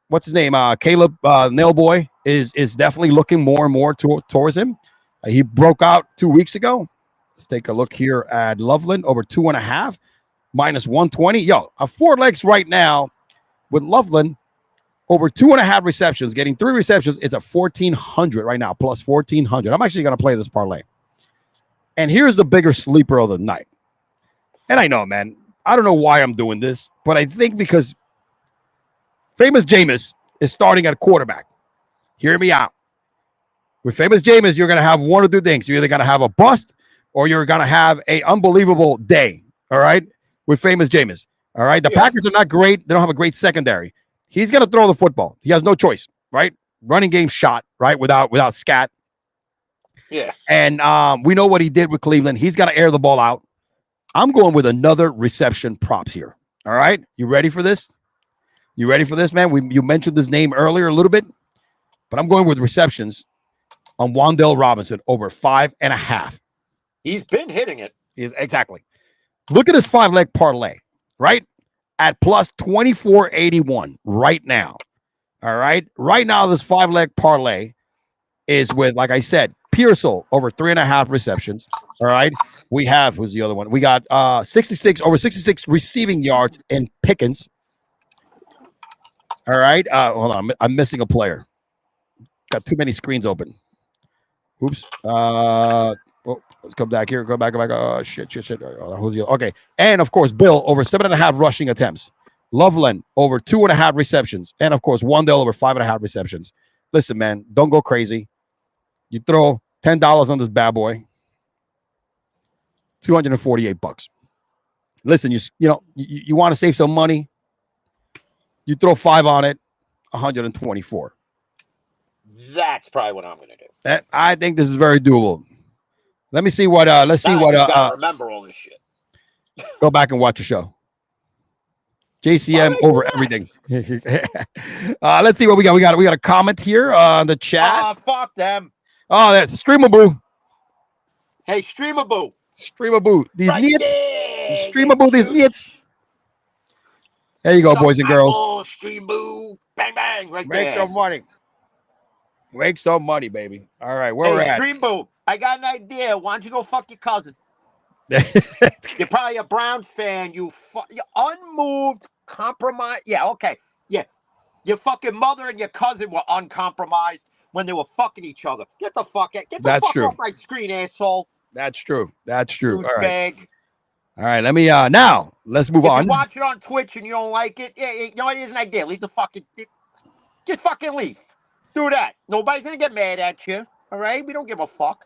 Speaker 1: what's his name? Caleb Nailboy is definitely looking more and more towards him. He broke out 2 weeks ago. Let's take a look here at Loveland over 2.5. minus 120. Yo, a 4 legs right now with Loveland over 2.5 receptions, getting 3 receptions is a 1,400 right now, plus 1,400. I'm actually going to play this parlay. And here's the bigger sleeper of the night. And I know, man, I don't know why I'm doing this, but I think because Famous Jameis is starting at quarterback. Hear me out. With Famous Jameis, you're going to have one or two things. You're either going to have a bust or you're going to have an unbelievable day. All right. With Famous Jameis. All right. The Packers are not great. They don't have a great secondary. He's going to throw the football. He has no choice, right? Running game shot, right? Without scat.
Speaker 2: Yeah. And
Speaker 1: we know what he did with Cleveland. He's got to air the ball out. I'm going with another reception props here. All right. You ready for this? You ready for this, man? You mentioned his name earlier a little bit, but I'm going with receptions on Wan'Dale Robinson over 5.5.
Speaker 2: He's been hitting it.
Speaker 1: Exactly. Look at his 5-leg parlay, right? At plus 2481 right now. All right. Right now, this 5-leg parlay is with, like I said, Pearsall over 3.5 receptions. All right. We have, who's the other one? We got over 66 receiving yards in Pickens. All right. Hold on. I'm missing a player. Got too many screens open. Oops. Let's come back here. Go back. Oh, shit. Okay. And, of course, Bill over 7.5 rushing attempts. Loveland over 2.5 receptions. And, of course, Wan'Dale over 5.5 receptions. Listen, man, don't go crazy. You throw $10 on this bad boy. $248. Listen, you want to save some money. You throw 5 on it, 124.
Speaker 2: That's probably what I'm going to do.
Speaker 1: I think this is very doable. Let me see what. Let's see what.
Speaker 2: I remember all this shit.
Speaker 1: Go back and watch the show. JCM over everything. Let's see what we got. We got a comment here on the chat.
Speaker 2: Fuck them.
Speaker 1: Oh, that's Streamaboo.
Speaker 2: Hey, Streamaboo.
Speaker 1: These
Speaker 2: right
Speaker 1: nits. Streamaboo. These nits. There you go, boys and girls.
Speaker 2: Streamaboo. Bang bang. Right
Speaker 1: Make
Speaker 2: there.
Speaker 1: some money. Make some money, baby. All right, where we're at.
Speaker 2: Streamaboo. I got an idea. Why don't you go fuck your cousin? You're probably a Browns fan. You unmoved, compromised. Yeah, okay. Yeah. Your fucking mother and your cousin were uncompromised when they were fucking each other. Get the fuck out. Get the fuck off my screen, asshole.
Speaker 1: That's true. All right.
Speaker 2: Bag.
Speaker 1: All right. Let me now let's move on.
Speaker 2: If you watch it on Twitch and you don't like it, you know what? Here's an idea. Leave the fucking just fucking leave. Do that. Nobody's gonna get mad at you. All right? We don't give a fuck.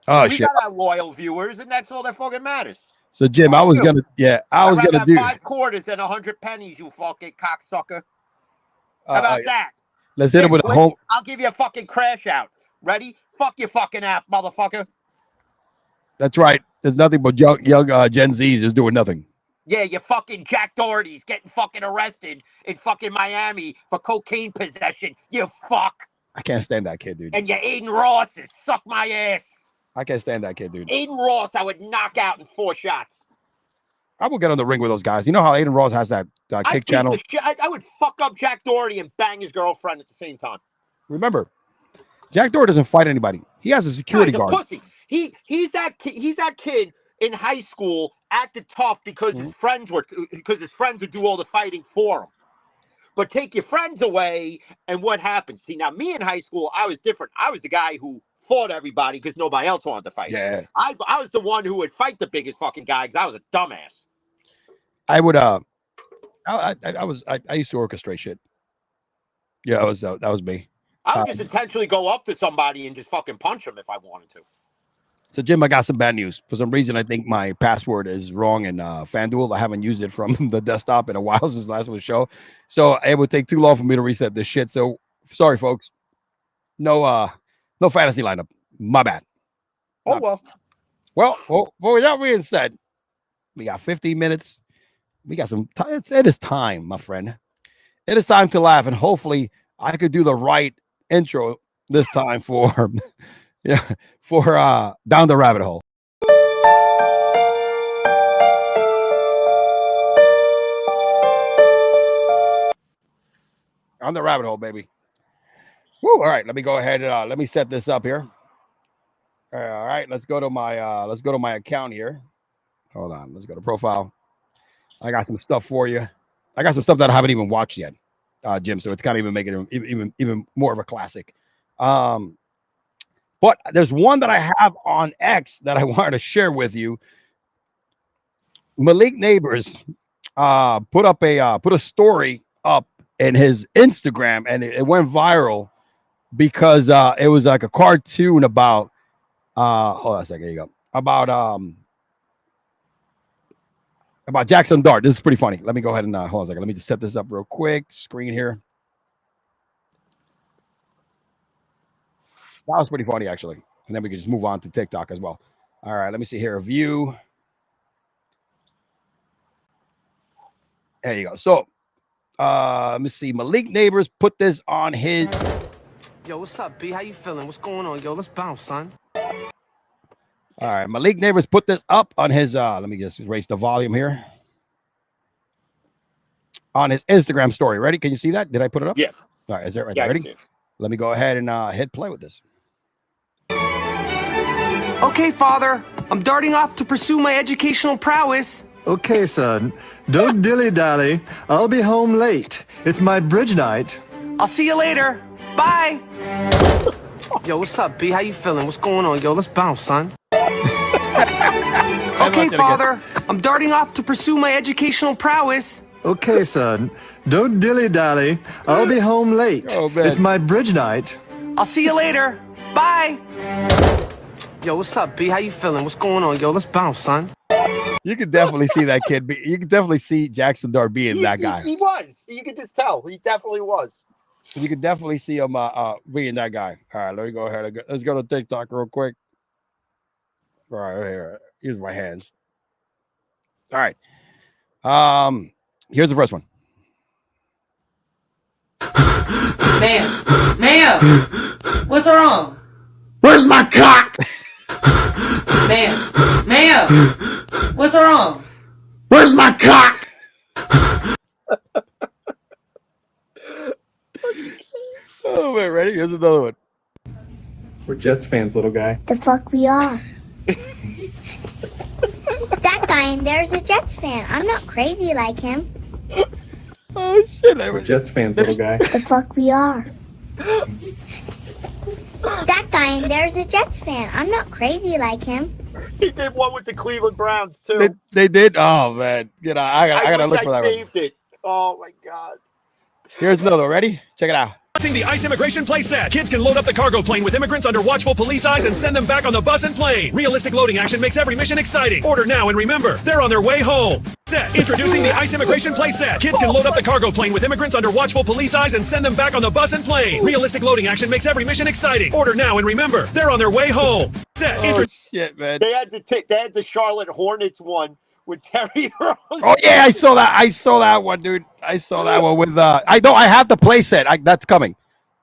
Speaker 1: Oh,
Speaker 2: we
Speaker 1: shit.
Speaker 2: got our loyal viewers, and that's all that fucking matters.
Speaker 1: So, Jim, I was gonna do
Speaker 2: 5 quarters and 100 pennies, you fucking cocksucker. How about that?
Speaker 1: Let's hit him with a home.
Speaker 2: I'll give you a fucking crash out. Ready? Fuck your fucking app, motherfucker.
Speaker 1: That's right. There's nothing but young Gen Zs just doing nothing.
Speaker 2: Yeah, you fucking Jack Doherty's getting fucking arrested in fucking Miami for cocaine possession. You fuck.
Speaker 1: I can't stand that kid, dude.
Speaker 2: And your Aiden Ross is suck my ass.
Speaker 1: I can't stand that kid, dude.
Speaker 2: Aiden Ross, I would knock out in 4 shots.
Speaker 1: I will get on the ring with those guys. You know how Aiden Ross has that kick channel?
Speaker 2: I would fuck up Jack Doherty and bang his girlfriend at the same time.
Speaker 1: Remember, Jack Doherty doesn't fight anybody. He has a security guard.
Speaker 2: Pussy. He's that kid in high school acted tough because his friends would do all the fighting for him. But take your friends away, and what happens? See, now me in high school, I was different. I was the guy who fought everybody because nobody else wanted to fight.
Speaker 1: Yeah.
Speaker 2: I was the one who would fight the biggest fucking guy because I was a dumbass.
Speaker 1: I would I used to orchestrate shit. Yeah, that was me.
Speaker 2: I would just intentionally go up to somebody and just fucking punch him if I wanted to.
Speaker 1: So Jim, I got some bad news. For some reason, I think my password is wrong in FanDuel. I haven't used it from the desktop in a while since last week's show. So it would take too long for me to reset this shit. So sorry, folks. No fantasy lineup. My bad.
Speaker 2: Oh, well.
Speaker 1: Well, with that being said, we got 15 minutes. We got some time. It is time, my friend. It is time to laugh. And hopefully I could do the right intro this time for Down the Rabbit Hole. On the rabbit hole, baby. Woo, all right, let me go ahead and let me set this up here. All right, let's go to my account here. Hold on, let's go to profile. I got some stuff for you. I got some stuff that I haven't even watched yet, Jim. So it's kind of even making it even more of a classic. But there's one that I have on X that I wanted to share with you. Malik Neighbors put a story up in his Instagram, and it went viral because it was like a cartoon about hold on a second, here you go. About Jackson Dart. This is pretty funny. Let me go ahead and hold on a second. Let me just set this up real quick. Screen here. That was pretty funny, actually. And then we can just move on to TikTok as well. All right, let me see here. A view. There you go. So, let me see. Malik Neighbors put this on his.
Speaker 5: Yo, what's up, B? How you feeling? What's going on? Yo, let's bounce, son.
Speaker 1: All right, Malik Neighbors put this up on his. Let me just raise the volume here. On his Instagram story. Ready? Can you see that? Did I put it up?
Speaker 2: Yeah.
Speaker 1: All right, is that right? Yeah, ready? Let me go ahead and hit play with this.
Speaker 5: Okay, father. I'm darting off to pursue my educational prowess.
Speaker 6: Okay, son. Don't dilly-dally. I'll be home late. It's my bridge night.
Speaker 5: I'll see you later. Bye. Yo, what's up, B? How you feeling? What's going on? Yo, let's bounce, son. Okay, father. I'm darting off to pursue my educational prowess.
Speaker 6: Okay, son. Don't dilly-dally. I'll be home late.
Speaker 1: Oh, man.
Speaker 6: It's my bridge night.
Speaker 5: I'll see you later. Bye. Yo, what's up, B? How you feeling? What's going on? Yo, let's bounce, son.
Speaker 1: You can definitely see that kid. You can definitely see Jackson Dart being that guy.
Speaker 2: He was. You could just tell. He definitely was.
Speaker 1: You can definitely see him being that guy. All right, let me go ahead. Let's go to TikTok real quick. All right, here. Here's my hands. All right. Here's the first one.
Speaker 7: Ma'am, what's wrong?
Speaker 6: Where's my cock?
Speaker 7: Ma'am, what's wrong?
Speaker 6: Where's my cock?
Speaker 1: Oh, wait, ready? Here's another one.
Speaker 8: We're Jets fans, little guy.
Speaker 9: The fuck we are. That guy in there is a Jets fan. I'm not crazy like him.
Speaker 1: Oh, shit.
Speaker 8: We're Jets fans, little guy.
Speaker 9: The fuck we are. That guy in there is a Jets fan. I'm not crazy like him.
Speaker 2: He did one with the Cleveland Browns, too.
Speaker 1: They did? Oh, man. I gotta look for that one.
Speaker 2: I saved it. Oh, my God.
Speaker 1: Here's another one. Ready? Check it out.
Speaker 10: The ICE immigration playset. Kids can load up the cargo plane with immigrants under watchful police eyes and send them back on the bus and plane. Realistic loading action makes every mission exciting. Order now and remember, they're on their way home. Set. Introducing the ICE Immigration Playset. Kids can load up the cargo plane with immigrants under watchful police eyes and send them back on the bus and plane. Realistic loading action makes every mission exciting. Order now and remember, they're on their way home. Set.
Speaker 1: Shit, man.
Speaker 2: They had the Charlotte Hornets one with Terry Rose.
Speaker 1: Oh yeah, I saw that. I saw that one, dude. I saw that one with I know I have the playset. That's coming.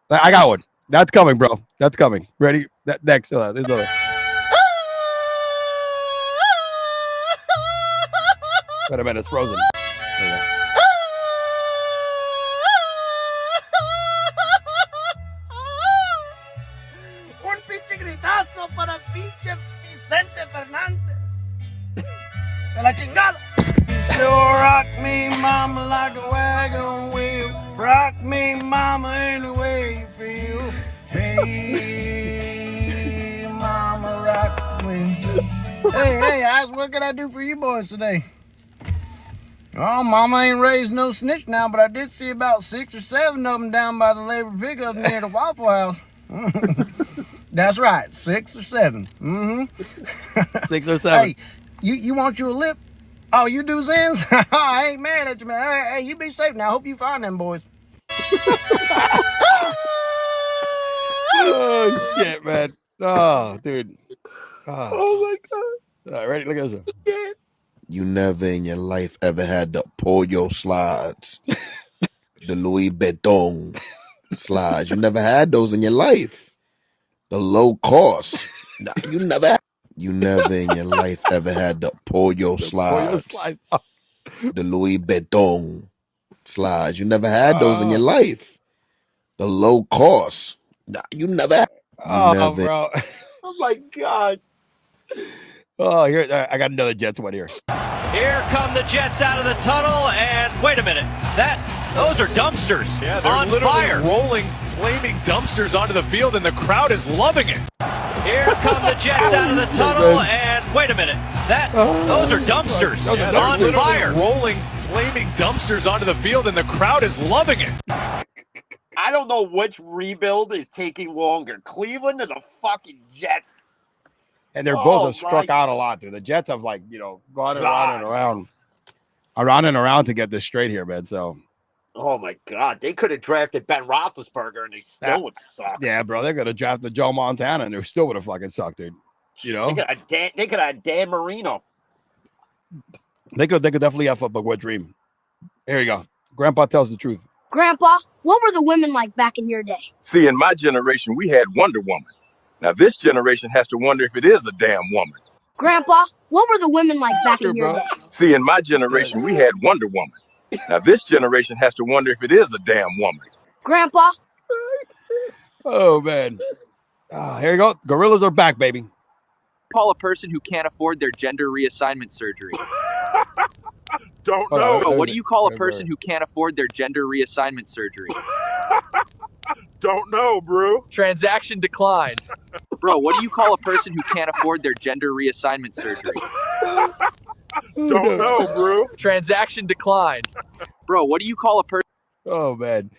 Speaker 1: I got one. That's coming, bro. That's coming. Ready? That next. There's another. Wait a minute, it's frozen. There you go.
Speaker 3: Un pinche gritazo para pinche Vicente Fernández. De la chingada. So rock me, mama, like a wagon wheel. Rock me, mama, any way you feel. Hey, mama, rock me. Hey, guys, what can I do for you boys today? Oh, mama ain't raised no snitch now, but I did see about 6 or 7 of them down by the labor pickup near the Waffle House. That's right, 6 or 7.
Speaker 1: 6 or 7.
Speaker 3: Hey, you want you a lip? Oh, you do Zins? I ain't mad at you, man. Hey, you be safe now. Hope you find them boys.
Speaker 1: Oh shit, man. Oh, dude.
Speaker 2: Oh my god.
Speaker 1: All right, ready? Look at this one.
Speaker 11: You never in your life ever had the pollo slides, the Louis Vuitton slides. You never had those in your life. The low cost. Nah, you never in your life ever had the pollo slides, the Louis Vuitton slides. You never had those in your life. The low cost. Nah, you never.
Speaker 1: Bro.
Speaker 2: Oh my god.
Speaker 1: Oh, here I got another Jets one here.
Speaker 12: Here come the Jets out of the tunnel, and wait a minute, those are dumpsters.
Speaker 10: Yeah, they're
Speaker 12: on
Speaker 10: literally
Speaker 12: fire.
Speaker 10: rolling flaming dumpsters onto the field, and the crowd is loving it.
Speaker 12: Here come the Jets out of the tunnel, and wait a minute, those are dumpsters
Speaker 10: Yeah, they're
Speaker 12: on
Speaker 10: literally
Speaker 12: fire.
Speaker 10: rolling flaming dumpsters onto the field, and the crowd is loving it.
Speaker 2: I don't know which rebuild is taking longer, Cleveland or the fucking Jets.
Speaker 1: And their bulls have struck out a lot, dude. The Jets have gone around and around to get this straight here, man. So,
Speaker 2: oh my god, they could have drafted Ben Roethlisberger and they still would suck.
Speaker 1: Yeah, bro, they're gonna draft the Joe Montana and they still would have fucking sucked, dude. You know,
Speaker 2: they could have Dan Marino.
Speaker 1: They could definitely have up a wet dream. Here you go. Grandpa tells the truth.
Speaker 13: Grandpa, what were the women like back in your day?
Speaker 14: See, in my generation, we had Wonder Woman. Now, this generation has to wonder if it is a damn woman.
Speaker 13: Grandpa, what were the women like back in your day?
Speaker 14: See, in my generation, we had Wonder Woman. Now, this generation has to wonder if it is a damn woman.
Speaker 13: Grandpa?
Speaker 1: Oh, man. Here you go. Gorillas are back, baby.
Speaker 15: Call a person who can't afford their gender reassignment surgery.
Speaker 14: Don't
Speaker 15: know. Bro, what do you call a person who can't afford their gender reassignment surgery?
Speaker 14: Don't know, bro.
Speaker 15: Transaction declined. Bro, what do you call a person who can't afford their gender reassignment surgery?
Speaker 14: Don't know, bro.
Speaker 15: Transaction declined. Bro, what do you call a person?
Speaker 1: Oh, man.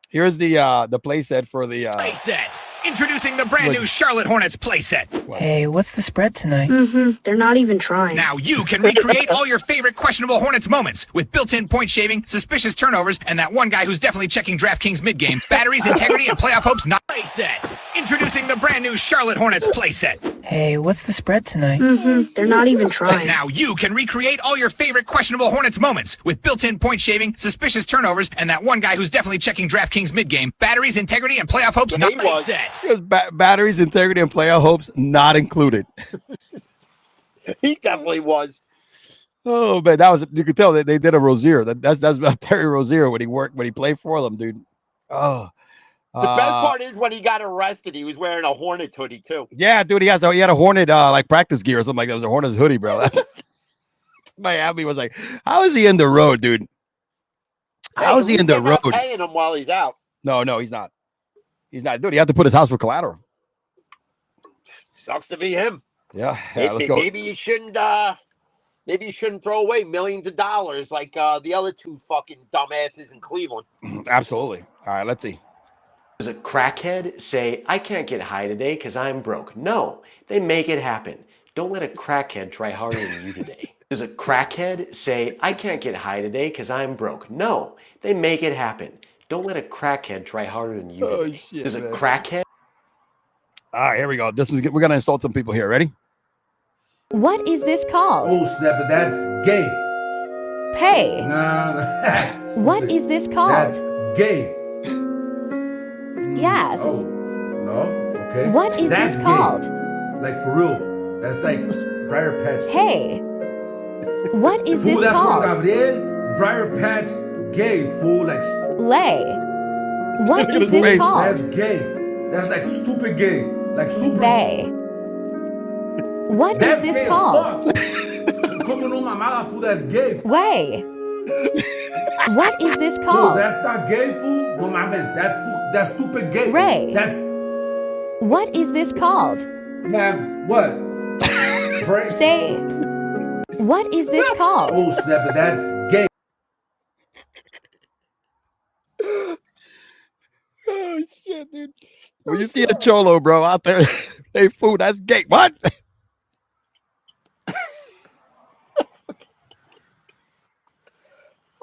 Speaker 1: Here's the playset for the
Speaker 10: playset. Introducing the brand new Charlotte Hornets playset.
Speaker 16: Hey, what's the spread tonight?
Speaker 13: They're not even trying.
Speaker 10: Now you can recreate all your favorite questionable Hornets moments with built-in point shaving, suspicious turnovers, and that one guy who's definitely checking DraftKings mid-game. Batteries, integrity, and playoff hopes not playset. Introducing the brand new Charlotte Hornets playset.
Speaker 16: Hey, what's the spread tonight?
Speaker 13: They're not even trying.
Speaker 10: Now you can recreate all your favorite questionable Hornets moments with built-in point shaving, suspicious turnovers, and that one guy who's definitely checking DraftKings mid-game. Batteries, integrity, and playoff hopes not playset.
Speaker 1: Batteries, integrity, and playoff hopes not included.
Speaker 2: He definitely was.
Speaker 1: Oh man, that was, you could tell that they did a Rozier. That's about Terry Rozier when he played for them, dude. Oh,
Speaker 2: the best part is when he got arrested, he was wearing a Hornets hoodie too.
Speaker 1: Yeah, dude, he had a Hornet like practice gear or something like that. It was a Hornets hoodie, bro. Miami was like, how is he in the road, dude? How is he in the road?
Speaker 2: Paying him while he's out.
Speaker 1: No, he's not. He's not, dude. He had to put his house for collateral.
Speaker 2: Sucks to be him.
Speaker 1: Yeah,
Speaker 2: maybe,
Speaker 1: let's go.
Speaker 2: Maybe you shouldn't throw away millions of dollars like the other two fucking dumbasses in Cleveland.
Speaker 1: Absolutely. All right, let's see.
Speaker 17: Does a crackhead say, I can't get high today because I'm broke? No, they make it happen. Don't let a crackhead try harder than you today. Does a crackhead say, I can't get high today because I'm broke? No, they make it happen. Don't let a crackhead try harder than you today.
Speaker 1: Shit,
Speaker 17: Does a
Speaker 1: man.
Speaker 17: crackhead...
Speaker 1: All right, here we go. We're gonna insult some people here. Ready?
Speaker 18: What is this called?
Speaker 19: Oh, snap, but that's gay.
Speaker 18: Pay.
Speaker 19: Nah.
Speaker 18: What is this called?
Speaker 19: That's gay.
Speaker 18: Yes.
Speaker 19: Oh, no? Okay.
Speaker 18: What is
Speaker 19: that's
Speaker 18: this called?
Speaker 19: Gay. Like, for real. That's like Briar Patch.
Speaker 18: Hey. What is
Speaker 19: fool,
Speaker 18: this
Speaker 19: that's
Speaker 18: called?
Speaker 19: What Gabriel. Briar Patch gay, fool. Like,
Speaker 18: lay. What is this called?
Speaker 19: That's gay. That's like stupid gay. Like super.
Speaker 18: Bay. What
Speaker 19: that's
Speaker 18: is this
Speaker 19: gay
Speaker 18: called?
Speaker 19: Coming on my mouth, fool. That's gay.
Speaker 18: Way. What is this
Speaker 19: Fool,
Speaker 18: called?
Speaker 19: that's not gay, fool. No, my man. That's fool. That's stupid gay.
Speaker 18: Ray.
Speaker 19: That's.
Speaker 18: What is this called?
Speaker 19: Man, what? Pray.
Speaker 18: Say. What is this called?
Speaker 19: Oh, snap, but that's gay.
Speaker 1: Oh shit, dude. When you see a cholo, bro, out there, hey, fool, that's gay. What?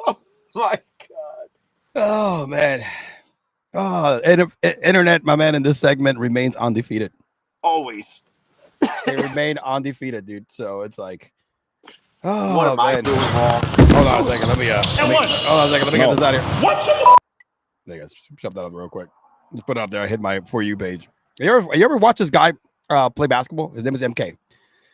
Speaker 2: Oh my God.
Speaker 1: Oh man. Oh, internet, my man, in this segment remains undefeated.
Speaker 2: Always.
Speaker 1: They remain undefeated, dude. So it's like, oh,
Speaker 2: what am I
Speaker 1: man.
Speaker 2: doing wrong?
Speaker 1: Hold on a second. Let me get this out of here.
Speaker 2: What?
Speaker 1: There you go. Shove that up real quick. Just put it up there. I hit my For You page. You ever watch this guy play basketball? His name is MK.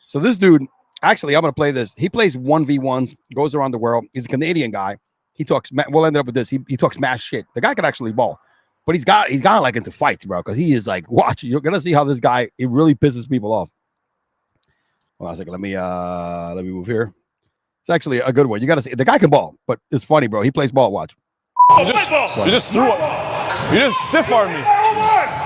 Speaker 1: So this dude, actually, I'm going to play this. He plays 1v1s, goes around the world. He's a Canadian guy. He talks, we'll end up with this. He talks mass shit. The guy can actually ball, but he's got like into fights, bro. Cause he is like, watch, you're going to see how this guy, he really pisses people off. Hold on a second. Let me move here. It's actually a good one. You got to see, the guy can ball, but it's funny, bro. He plays ball. Watch.
Speaker 20: You just threw it. You just stiff armed me.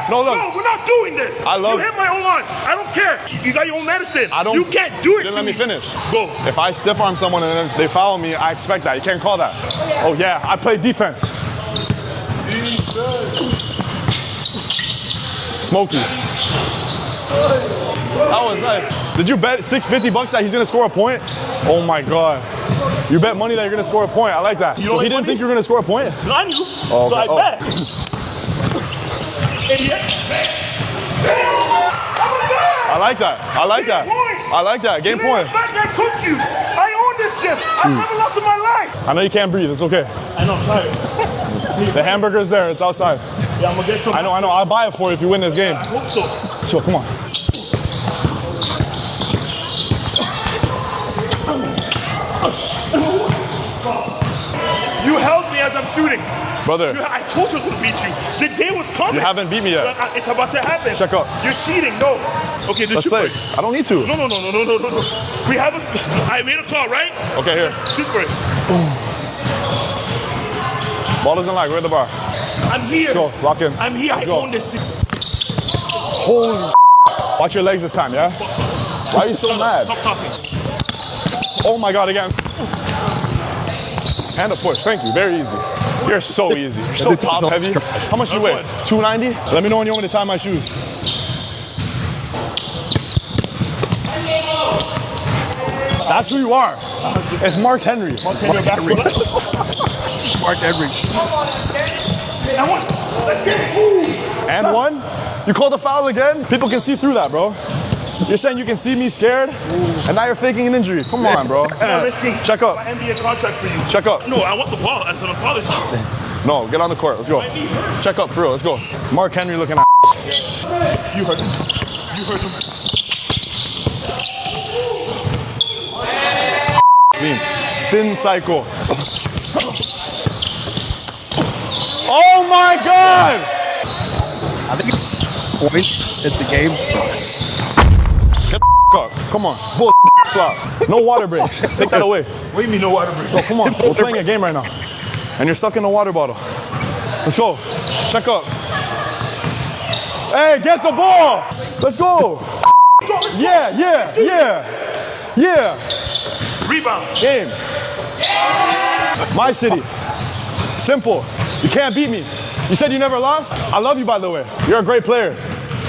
Speaker 20: No, look.
Speaker 21: No, we're not doing this.
Speaker 20: I love
Speaker 21: you hit my O-line. I don't care. You got your own medicine. You can't do it.
Speaker 20: Then let me finish.
Speaker 21: Go.
Speaker 20: If I stiff arm someone and then they foul me, I expect that. You can't call that. Oh yeah, I play defense. Smokey. That was nice. Did you bet $650 that he's gonna score a point? Oh my God. You bet money that you're gonna score a point. I like that. So he didn't think you were gonna score a point?
Speaker 21: No, I knew.
Speaker 20: Oh,
Speaker 21: so
Speaker 20: okay.
Speaker 21: I bet. Idiot.
Speaker 20: I like that. I like that. I like that. Game point.
Speaker 21: I cooked you. I own this shit. I've never lost in my life.
Speaker 20: I know you can't breathe. It's okay.
Speaker 21: I know. I'm tired.
Speaker 20: The hamburger's there. It's outside.
Speaker 21: Yeah, I'm gonna get some.
Speaker 20: I know. I'll buy it for you if you win this game.
Speaker 21: I hope so.
Speaker 20: Sure, come on.
Speaker 21: You held me as I'm shooting.
Speaker 20: Brother.
Speaker 21: I told you I was going to beat you. The day was coming.
Speaker 20: You haven't beat me yet.
Speaker 21: It's about to happen.
Speaker 20: Check up.
Speaker 21: You're cheating. No. Okay,
Speaker 20: let's play. I don't need to.
Speaker 21: No. We have I made a call, right?
Speaker 20: Okay, here.
Speaker 21: Shoot for it.
Speaker 20: Ball doesn't lag. We're at the bar.
Speaker 21: I'm here.
Speaker 20: Let's go. Lock in.
Speaker 21: I'm here.
Speaker 20: Let's
Speaker 21: I
Speaker 20: go.
Speaker 21: own this.
Speaker 20: Holy watch your legs this time, yeah? Why are you so mad?
Speaker 21: Stop talking.
Speaker 20: Oh my God, again. And a push. Thank you. Very easy. You're so easy. You're so top heavy. How much you weigh? 290? Let me know when you want me to tie my shoes. That's who you are. It's Mark Henry.
Speaker 21: Mark Henry.
Speaker 1: Mark Henry.
Speaker 20: And one? You called the foul again? People can see through that, bro. You're saying you can see me scared, and now you're faking an injury. Come on, bro. Check up.
Speaker 21: My NBA contract for you.
Speaker 20: Check up.
Speaker 21: No, I want the ball as an apology.
Speaker 20: No, get on the court. Let's go. Check up for real. Let's go. Mark Henry looking at.
Speaker 21: You heard him. You heard him.
Speaker 20: Spin cycle. Oh my God!
Speaker 1: I think it's the game.
Speaker 20: Get the up. Come on. Bull flop. No water breaks. Take that away.
Speaker 21: What do you mean no water breaks?
Speaker 20: Oh, come on. We're playing a game right now. And you're sucking a water bottle. Let's go. Check up. Hey, get the ball. Let's go. Yeah.
Speaker 21: Rebound.
Speaker 20: Game. My city. Simple. You can't beat me. You said you never lost? I love you, by the way. You're a great player.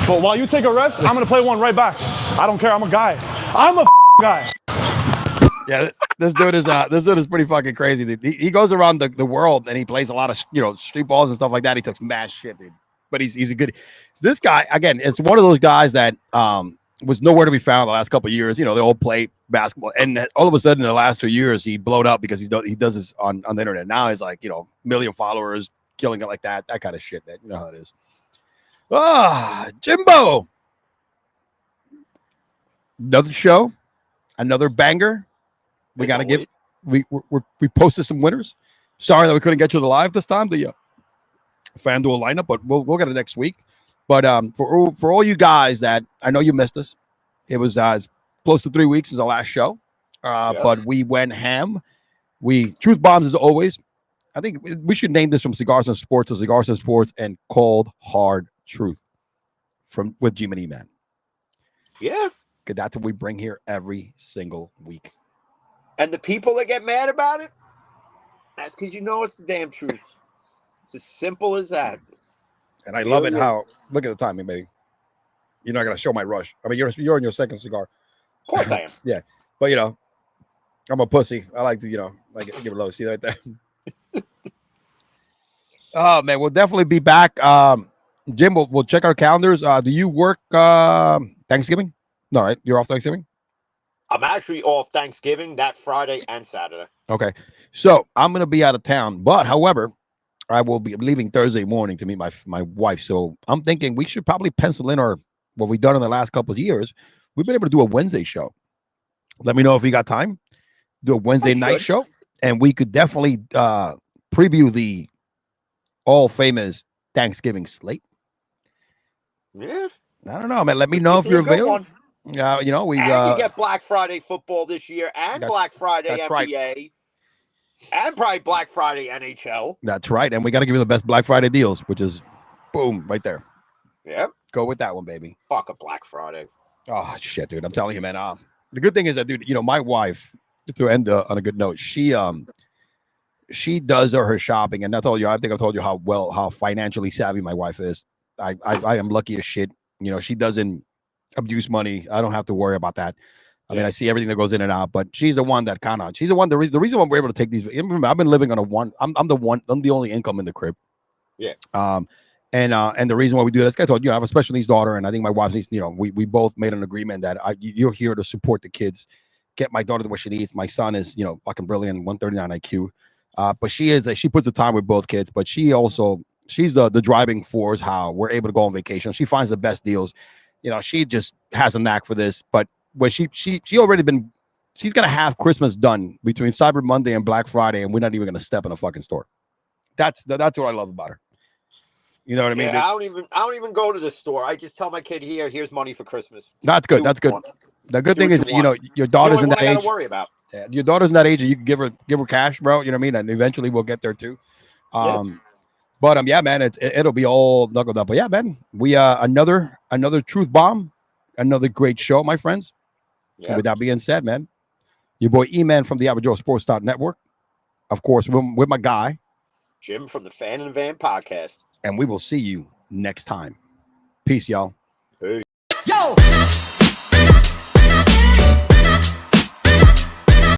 Speaker 20: But while you take a rest, I'm going to play one right back. I don't care. I'm a guy. I'm a guy.
Speaker 1: Yeah, this dude is pretty fucking crazy, dude. He goes around the world and he plays a lot of street balls and stuff like that. He talks mad shit, dude. But he's a good. This guy again, it's one of those guys that was nowhere to be found the last couple of years. They all play basketball, and all of a sudden in the last 2 years he blown up because he does this on the internet. Now he's like million followers, killing it like that kind of shit, man. You know how it is. Jimbo, another show, another banger. We got to give. We posted some winners. Sorry that we couldn't get you the live this time. The FanDuel lineup, but we'll get it next week. But for all you guys that I know you missed us, it was close to 3 weeks since our last show. But we went ham. We truth bombs as always. I think we should name this from Cigars and Sports to Cigars and Sports and Cold Hard Truth with G-Mini Man.
Speaker 2: Yeah.
Speaker 1: Because that's what we bring here every single week.
Speaker 2: And the people that get mad about it, that's because it's the damn truth. It's as simple as that.
Speaker 1: And I love it how, look at the timing, baby. You're not going to show my rush. I mean, you're in your second cigar.
Speaker 2: Of course I am.
Speaker 1: Yeah. But, I'm a pussy. I like to, give it low. See right there? Oh, man, we'll definitely be back. Jim, we'll check our calendars. Do you work Thanksgiving? No, right? You're off Thanksgiving?
Speaker 2: I'm actually off Thanksgiving that Friday and Saturday.
Speaker 1: Okay. So I'm going to be out of town. But, however, I will be leaving Thursday morning to meet my wife. So I'm thinking we should probably pencil in what we've done in the last couple of years. We've been able to do a Wednesday show. Let me know if you got time. Do a Wednesday night show. And we could definitely preview the all famous Thanksgiving slate.
Speaker 2: Yeah.
Speaker 1: I don't know, man. Let me know if you're available. Yeah, we
Speaker 2: you get Black Friday football this year and Black Friday NBA. Right. And probably Black Friday NHL.
Speaker 1: That's right. And we got to give you the best Black Friday deals, which is boom, right there.
Speaker 2: Yep.
Speaker 1: Go with that one, baby.
Speaker 2: Fuck a Black Friday.
Speaker 1: Oh, shit, dude. I'm telling you, man. The good thing is that, dude, my wife, to end on a good note, she does her shopping. And I think I told you how financially savvy my wife is. I am lucky as shit. She doesn't abuse money. I don't have to worry about that. I mean, I see everything that goes in and out, but she's the one that the reason why we're able to take these. Remember, I've been living on I'm the only income in the crib.
Speaker 2: Yeah.
Speaker 1: And the reason why we do this, I told you, I have a special needs daughter, and I think my wife needs, we both made an agreement that you're here to support the kids, get my daughter what she needs. My son is, fucking brilliant, 139 IQ. But she puts the time with both kids, but she's the driving force how we're able to go on vacation. She finds the best deals. She just has a knack for this, but when she's gonna have Christmas done between Cyber Monday and Black Friday, and we're not even gonna step in a fucking store. That's what I love about her. You know what I mean?
Speaker 2: I don't even go to the store. I just tell my kid, here's money for Christmas.
Speaker 1: That's good. That's good. The good thing is, your daughter's in that age.
Speaker 2: I gotta worry about.
Speaker 1: Yeah, your daughter's in that age, and you can give her cash, bro. You know what I mean? And eventually we'll get there too. But yeah, man, it'll be all knuckled up. But yeah, man, we another truth bomb, another great show, my friends. With that being said, man, your boy E-Man from the Average Joe Sports Network, of course, with my guy
Speaker 2: Jim from the Fan and Van podcast,
Speaker 1: and we will see you next time. Peace, y'all.